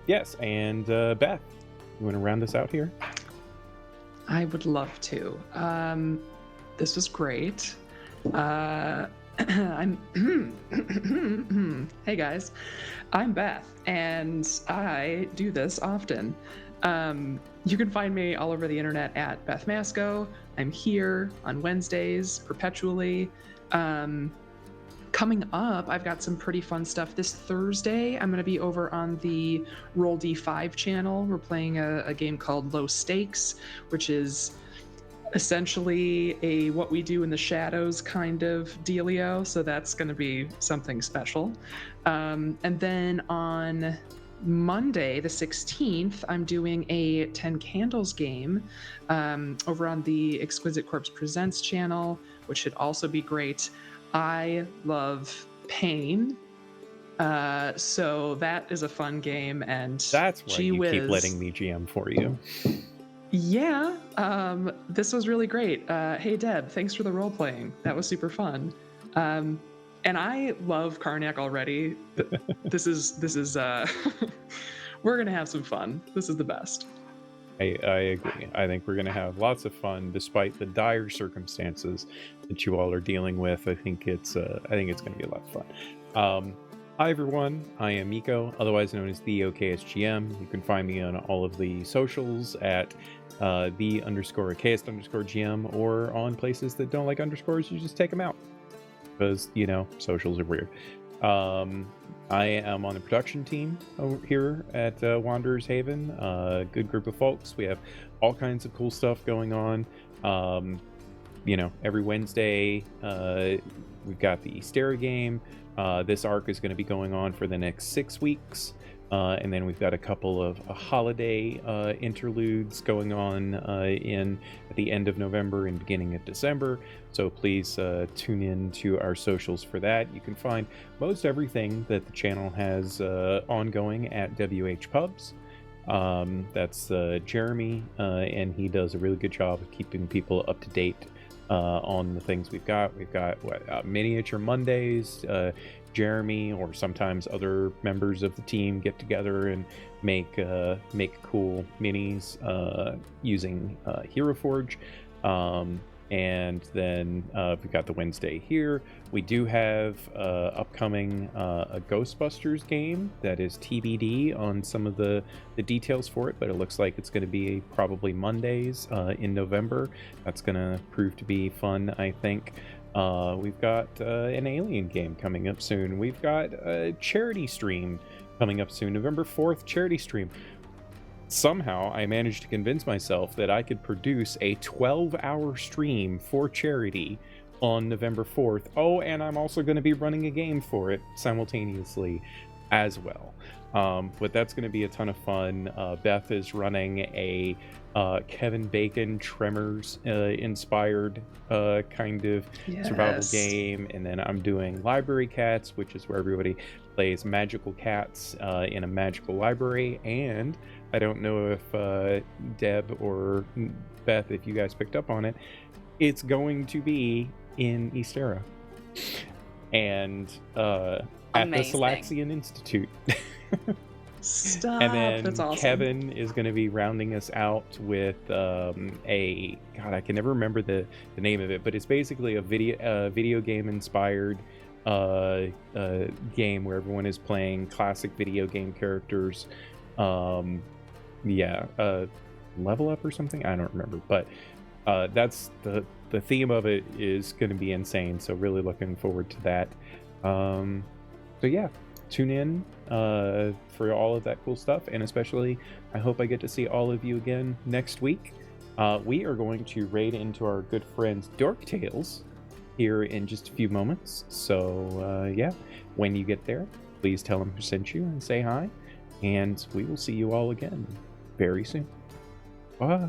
Yes, and Beth, you want to round this out here? I would love to. This was great. I'm Hey guys, I'm Beth, and I do this often. You can find me all over the internet at Beth Masco. I'm here on Wednesdays perpetually. Coming up, I've got some pretty fun stuff. This Thursday, I'm going to be over on the Roll D5 channel. We're playing a game called Low Stakes, which is essentially a what we do in the shadows kind of dealio, so that's going to be something special. And then on Monday the 16th, I'm doing a 10 Candles game over on the Exquisite Corpse Presents channel, which should also be great. I love pain, so that is a fun game, and That's why you whiz. keep letting me GM for you. Yeah, this was really great. Hey Deb, thanks for the role playing. That was super fun. And I love Karnak already. This is we're gonna have some fun. This is the best. I agree. I think we're going to have lots of fun despite the dire circumstances that you all are dealing with. I think it's going to be a lot of fun. Hi everyone, I am Miko, otherwise known as the OKSGM. You can find me on all of the socials at the_OKS_GM, or on places that don't like underscores, you just take them out. Because, socials are weird. I am on the production team over here at Wanderer's Haven. Good group of folks. We have all kinds of cool stuff going on. Every Wednesday we've got the Ysterra game. This arc is going to be going on for the next 6 weeks. And then we've got a couple of holiday interludes going on at the end of November and beginning of December. So please tune in to our socials for that. You can find most everything that the channel has ongoing at WH Pubs. That's Jeremy, and he does a really good job of keeping people up to date on the things we've got. We've got Miniature Mondays. Jeremy or sometimes other members of the team get together and make cool minis using Hero Forge. And then we've got the Wednesday here. We do have upcoming a Ghostbusters game that is TBD on some of the details for it, but it looks like it's going to be probably Mondays in November. That's going to prove to be fun, I think. We've got an Alien game coming up soon. We've got a charity stream coming up soon, November 4th charity stream. Somehow I managed to convince myself that I could produce a 12-hour stream for charity on November 4th. Oh, and I'm also going to be running a game for it simultaneously as well. But that's going to be a ton of fun. Beth is running a Kevin Bacon Tremors inspired kind of survival game, and then I'm doing Library Cats, which is where everybody plays magical cats in a magical library. And I don't know if Deb or Beth, if you guys picked up on it, it's going to be in Ysterra and at the Salaxian Institute. Stop. And then That's awesome. Kevin is going to be rounding us out with a God, I can never remember the name of it, but it's basically a video game inspired game where everyone is playing classic video game characters. Level Up or something, I don't remember, but that's the theme of it is going to be insane, so really looking forward to that. So yeah, tune in for all of that cool stuff, and especially I hope I get to see all of you again next week. We are going to raid into our good friends Dork Tales here in just a few moments, so yeah, when you get there, please tell them who sent you and say hi, and we will see you all again very soon. Bye.